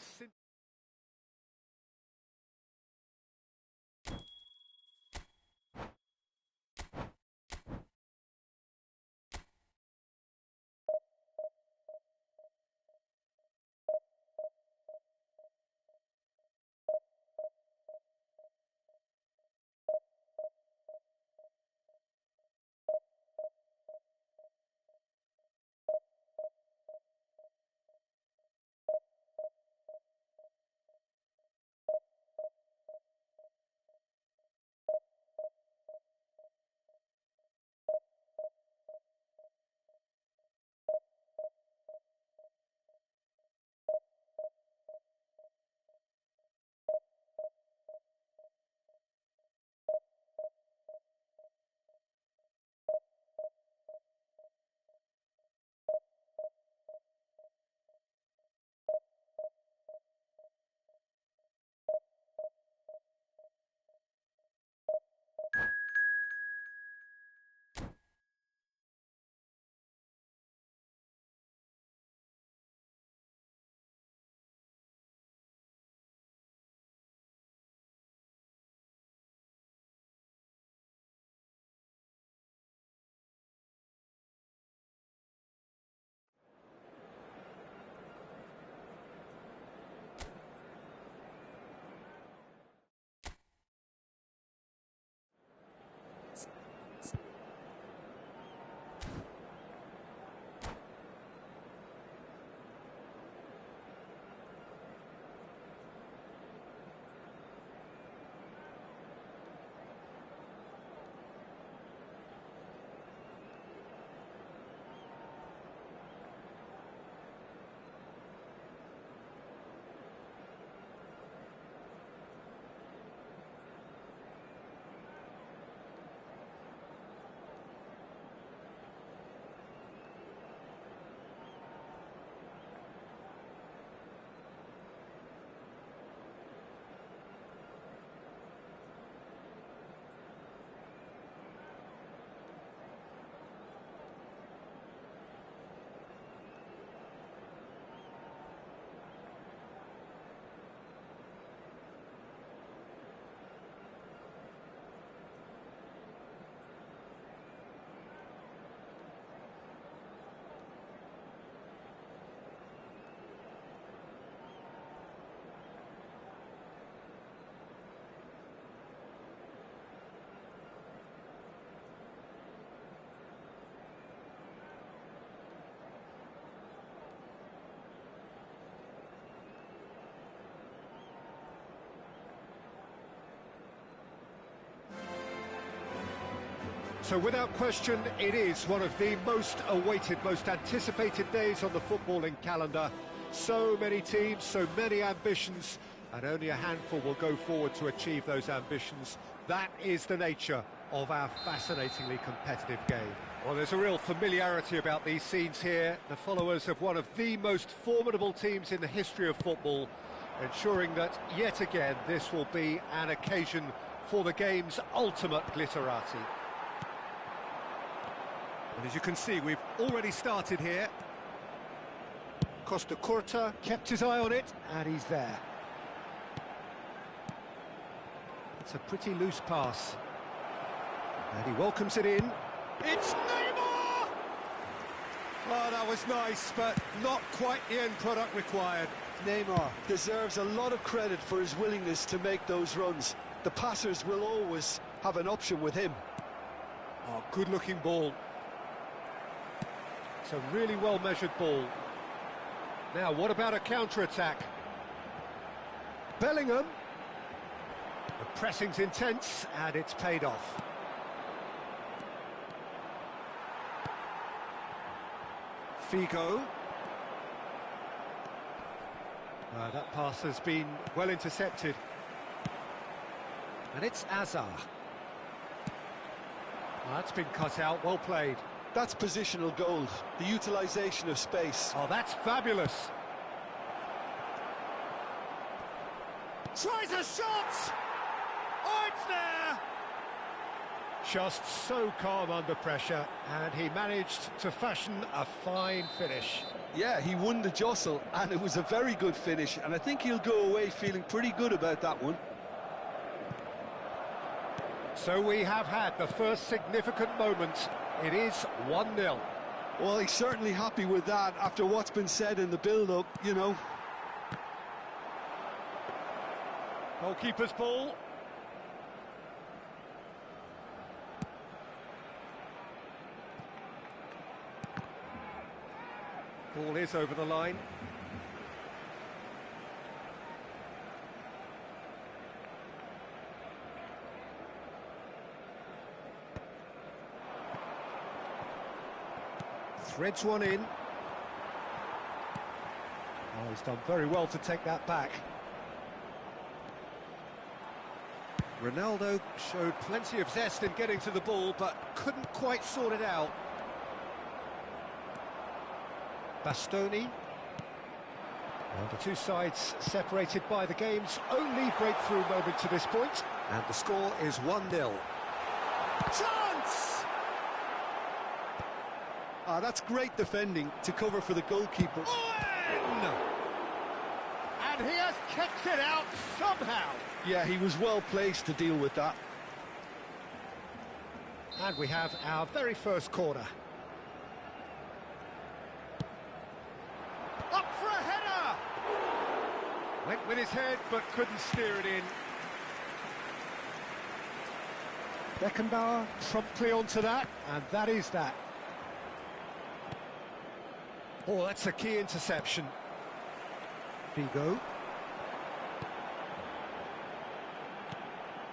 Speaker 1: So without question, it is one of the most awaited, most anticipated days on the footballing calendar. So many teams, so many ambitions, and only a handful will go forward to achieve those ambitions. That is the nature of our fascinatingly competitive game. Well, there's a real familiarity about these scenes here. The followers of one of the most formidable teams in the history of football, ensuring that, yet again, this will be an occasion for the game's ultimate glitterati.
Speaker 4: And as you can see, we've already started here.
Speaker 1: Costa Curta kept his eye on it, and he's there. It's a pretty loose pass. And he welcomes it in. It's Neymar!
Speaker 4: Oh, that was nice, but not quite the end product required.
Speaker 7: Neymar deserves a lot of credit for his willingness to make those runs. The passers will always have an option with him.
Speaker 1: Oh, good-looking ball. It's a really well-measured ball. Now, what about a counter-attack? Bellingham. The pressing's intense, and it's paid off. Figo. That pass has been well intercepted. And it's Azar. That's been cut out, well played.
Speaker 7: That's positional gold, the utilisation of space.
Speaker 1: Oh, that's fabulous. Tries a shot! Oh, it's there! Just so calm under pressure, and he managed to fashion a fine finish.
Speaker 7: Yeah, he won the jostle, and it was a very good finish, and I think he'll go away feeling pretty good about that one.
Speaker 1: So we have had the first significant moment. It is 1-0.
Speaker 7: Well, he's certainly happy with that after what's been said in the build-up, you know.
Speaker 1: Goalkeeper's ball. Ball is over the line. Threads one in. Oh, he's done very well to take that back.
Speaker 4: Ronaldo showed plenty of zest in getting to the ball, but couldn't quite sort it out.
Speaker 1: Bastoni. Well, the two sides separated by the game's only breakthrough moment to this point.
Speaker 4: And the score is 1-0.
Speaker 1: Chance!
Speaker 7: That's great defending to cover for the goalkeeper.
Speaker 1: Owen! And he has kicked it out somehow.
Speaker 7: Yeah, he was well placed to deal with that.
Speaker 1: And we have our very first corner. Up for a header! Went with his head, but couldn't steer it in. Beckenbauer promptly onto that, and that is that. Oh, that's a key interception. Figo.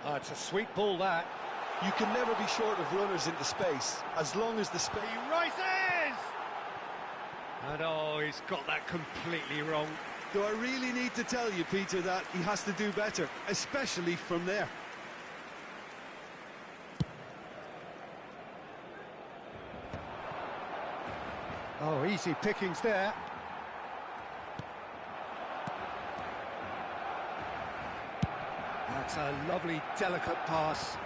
Speaker 1: Oh, it's a sweet ball, that.
Speaker 7: You can never be short of runners into space, as long as the space...
Speaker 1: He rises! And oh, he's got that completely wrong.
Speaker 7: Do I really need to tell you, Peter, that he has to do better, especially from there?
Speaker 1: Oh, easy pickings there. That's a lovely, delicate pass.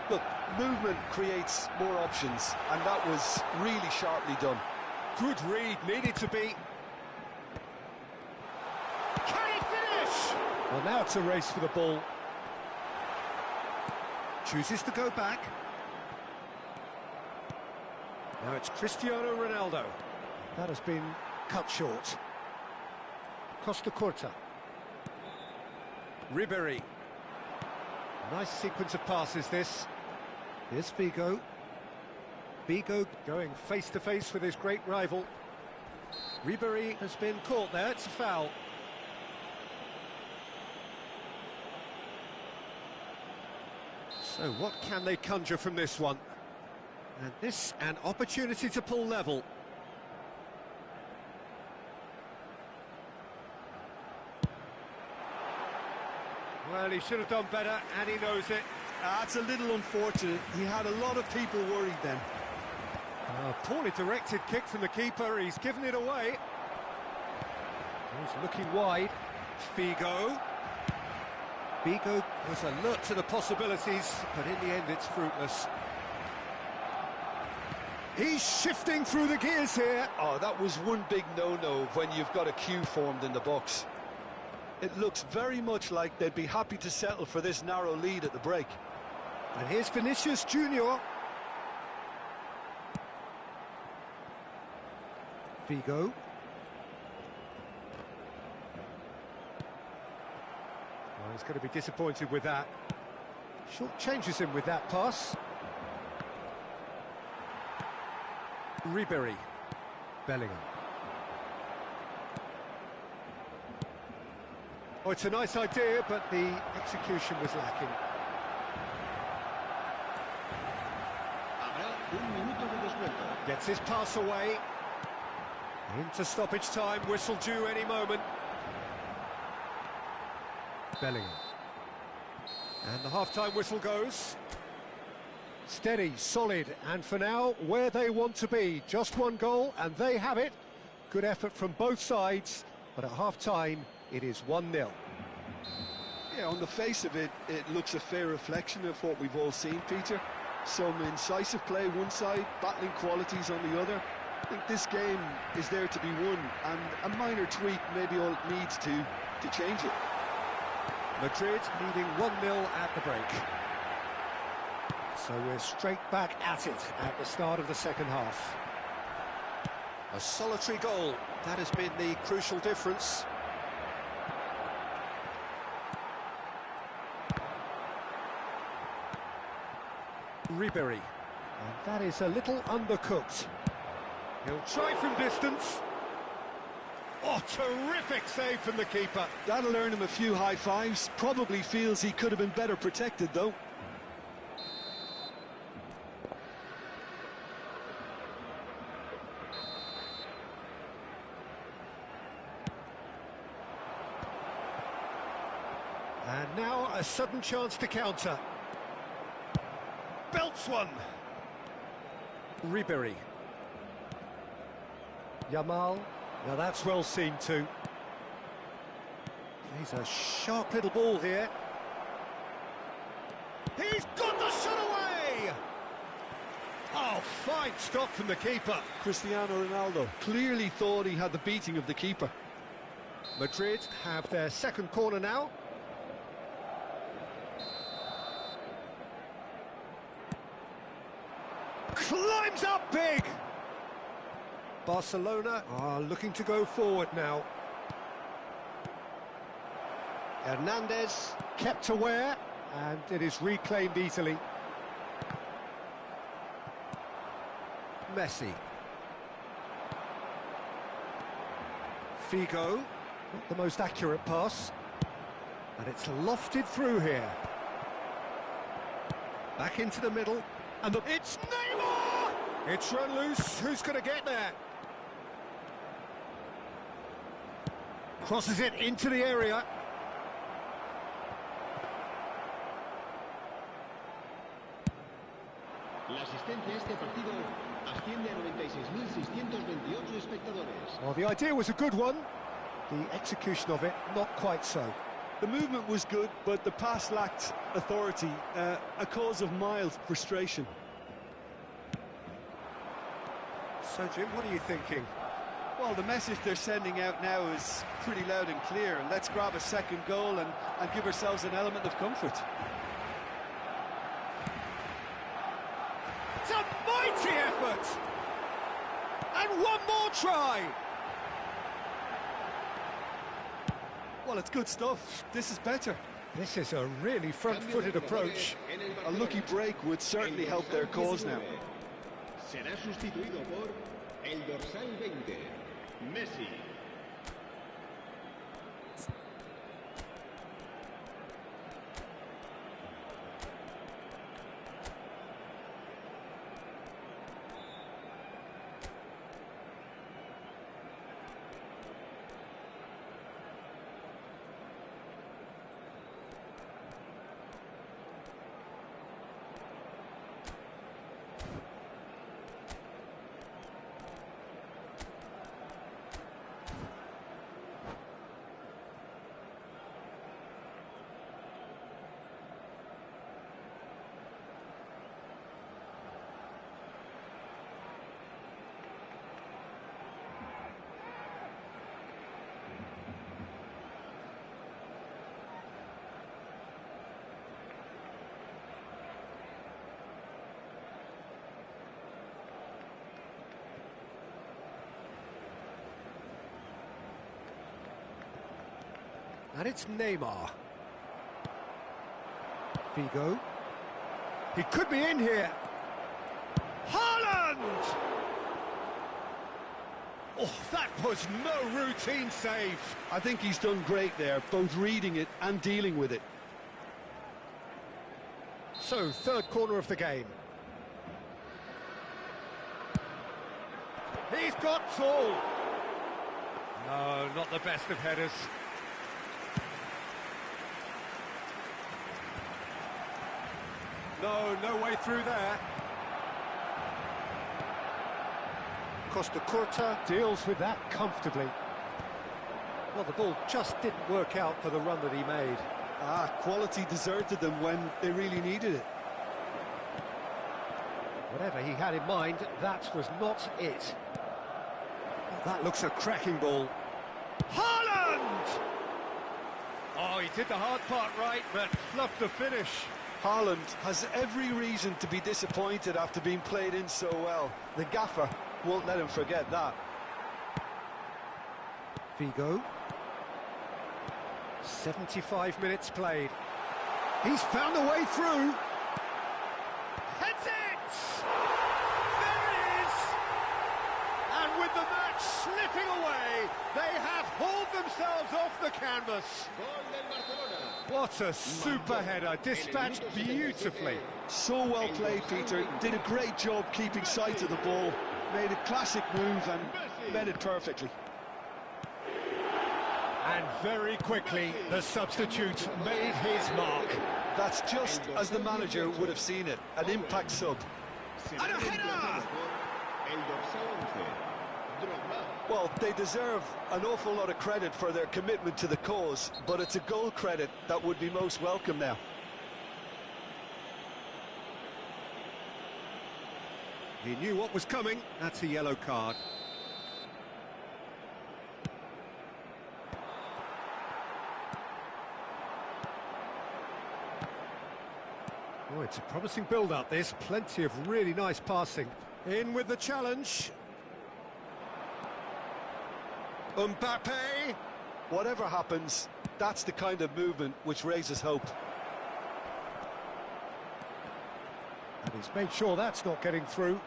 Speaker 7: Look, movement creates more options, and that was really sharply done.
Speaker 1: Good read, needed to be. Can he finish? Well, now it's a race for the ball.
Speaker 4: Chooses to go back.
Speaker 1: Now it's Cristiano Ronaldo. That has been cut short. Costa Curta. Ribery. Nice sequence of passes, this. Here's Figo. Figo going face-to-face with his great rival. Ribery has been caught there, it's a foul.
Speaker 4: So what can they conjure from this one? And this, an opportunity to pull level.
Speaker 1: Well, he should have done better, and he knows it.
Speaker 2: That's a little unfortunate. He had a lot of people worried then.
Speaker 1: A poorly directed kick from the keeper, he's given it away. He's looking wide.
Speaker 4: Figo. Figo was alert to the possibilities, but in the end it's fruitless.
Speaker 1: He's shifting through the gears here.
Speaker 7: Oh, that was one big no-no when you've got a queue formed in the box. It looks very much like they'd be happy to settle for this narrow lead at the break.
Speaker 1: And here's Vinicius Junior.
Speaker 4: Figo.
Speaker 1: Well, he's going to be disappointed with that. Short changes him with that pass.
Speaker 4: Ribery.
Speaker 1: Bellingham. Oh, it's a nice idea, but the execution was lacking.
Speaker 5: Habrá un minuto de descuento.
Speaker 1: Gets his pass away. Into stoppage time, whistle due any moment. Bellingham. And the half-time whistle goes. Steady, solid, and for now, where they want to be. Just one goal, and they have it. Good effort from both sides, but at half-time, it is 1-0.
Speaker 7: Yeah, on the face of it, it looks a fair reflection of what we've all seen, Peter. Some incisive play one side, battling qualities on the other. I think this game is there to be won, and a minor tweak maybe all it needs to change it.
Speaker 1: Madrid leading 1-0 at the break. So we're straight back at it at the start of the second half.
Speaker 4: A solitary goal, that has been the crucial difference.
Speaker 1: Ribery. And that is a little undercooked. He'll try from distance. Oh, terrific save from the keeper.
Speaker 7: That'll earn him a few high fives. Probably feels he could have been better protected, though.
Speaker 1: And now a sudden chance to counter. Belts one.
Speaker 4: Ribery.
Speaker 1: Yamal. Now that's well seen too. He's a sharp little ball here. He's got the shot away! Oh, fine stop from the keeper.
Speaker 7: Cristiano Ronaldo clearly thought he had the beating of the keeper.
Speaker 1: Madrid have their second corner now. Climbs up big! Barcelona are looking to go forward now. Hernandez kept aware, and it is reclaimed easily.
Speaker 4: Messi. Figo.
Speaker 1: Not the most accurate pass. And it's lofted through here.
Speaker 4: Back into the middle.
Speaker 1: And it's Neymar! It's run loose. Who's going to get there? Crosses it into the area.
Speaker 5: La asistencia a este partido asciende a 96.628 espectadores.
Speaker 1: Well, the idea was a good one. The execution of it, not quite so.
Speaker 2: The movement was good, but the pass lacked authority, a cause of mild frustration.
Speaker 1: So, Jim, what are you thinking?
Speaker 2: Well, the message they're sending out now is pretty loud and clear. Let's grab a second goal and give ourselves an element of comfort.
Speaker 1: It's a mighty effort! And one more try!
Speaker 2: Well, it's good stuff. This is better.
Speaker 1: This is a really front-footed approach.
Speaker 7: A lucky break would certainly help their cause now.
Speaker 5: Será sustituido por el dorsal 20, Messi.
Speaker 1: And it's Neymar. Figo. He could be in here. Haaland! Oh, that was no routine save.
Speaker 7: I think he's done great there, both reading it and dealing with it.
Speaker 1: So, third corner of the game. He's got tall. No, not the best of headers. No way through there. Costa Curta deals with that comfortably. Well, the ball just didn't work out for the run that he made.
Speaker 7: Quality deserted them when they really needed it.
Speaker 1: Whatever he had in mind, that was not it. Well, that looks a cracking ball. Haaland! Oh, he did the hard part right, but fluffed the finish.
Speaker 7: Haaland has every reason to be disappointed after being played in so well. The gaffer won't let him forget that.
Speaker 1: Figo. 75 minutes played. He's found a way through. Heads it! There it is! And with the match slipping away, they have hauled themselves off the canvas. What a super header, dispatched beautifully.
Speaker 7: So well played, Peter. Did a great job keeping sight of the ball. Made a classic move and met it perfectly.
Speaker 1: And very quickly, the substitute made his mark.
Speaker 7: That's just as the manager would have seen it. An impact sub.
Speaker 1: And a header!
Speaker 7: Well, they deserve an awful lot of credit for their commitment to the cause, but it's a goal credit that would be most welcome now.
Speaker 1: He knew what was coming. That's a yellow card. Oh, it's a promising build-up, this. Plenty of really nice passing. In with the challenge. Mbappe.
Speaker 7: Whatever happens, that's the kind of movement which raises hope.
Speaker 1: And he's made sure that's not getting through.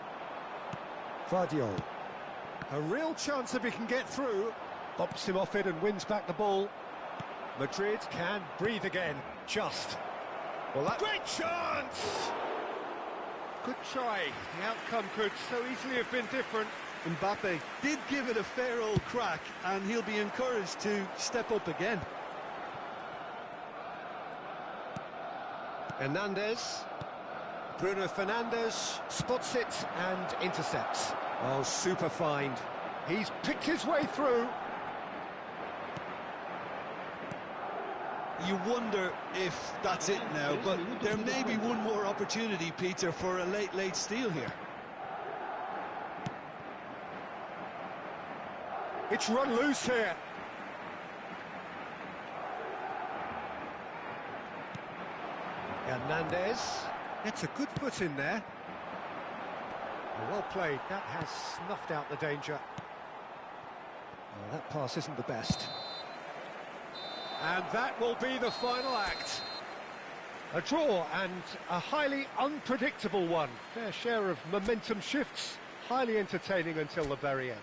Speaker 1: Vardio. A real chance if he can get through. Bumps him off it and wins back the ball. Madrid can breathe again. Just. Well, that... Great chance! Good try. The outcome could so easily have been different.
Speaker 7: Mbappe did give it a fair old crack, and he'll be encouraged to step up again.
Speaker 1: Hernandez. Bruno Fernandes spots it and intercepts. Oh, super find. He's picked his way through.
Speaker 7: You wonder if that's it now, but there may be one more opportunity, Peter, for a late steal here.
Speaker 1: It's run loose here. Hernandez gets a good foot in there. Well played. That has snuffed out the danger. Well, that pass isn't the best. And that will be the final act. A draw and a highly unpredictable one. Fair share of momentum shifts. Highly entertaining until the very end.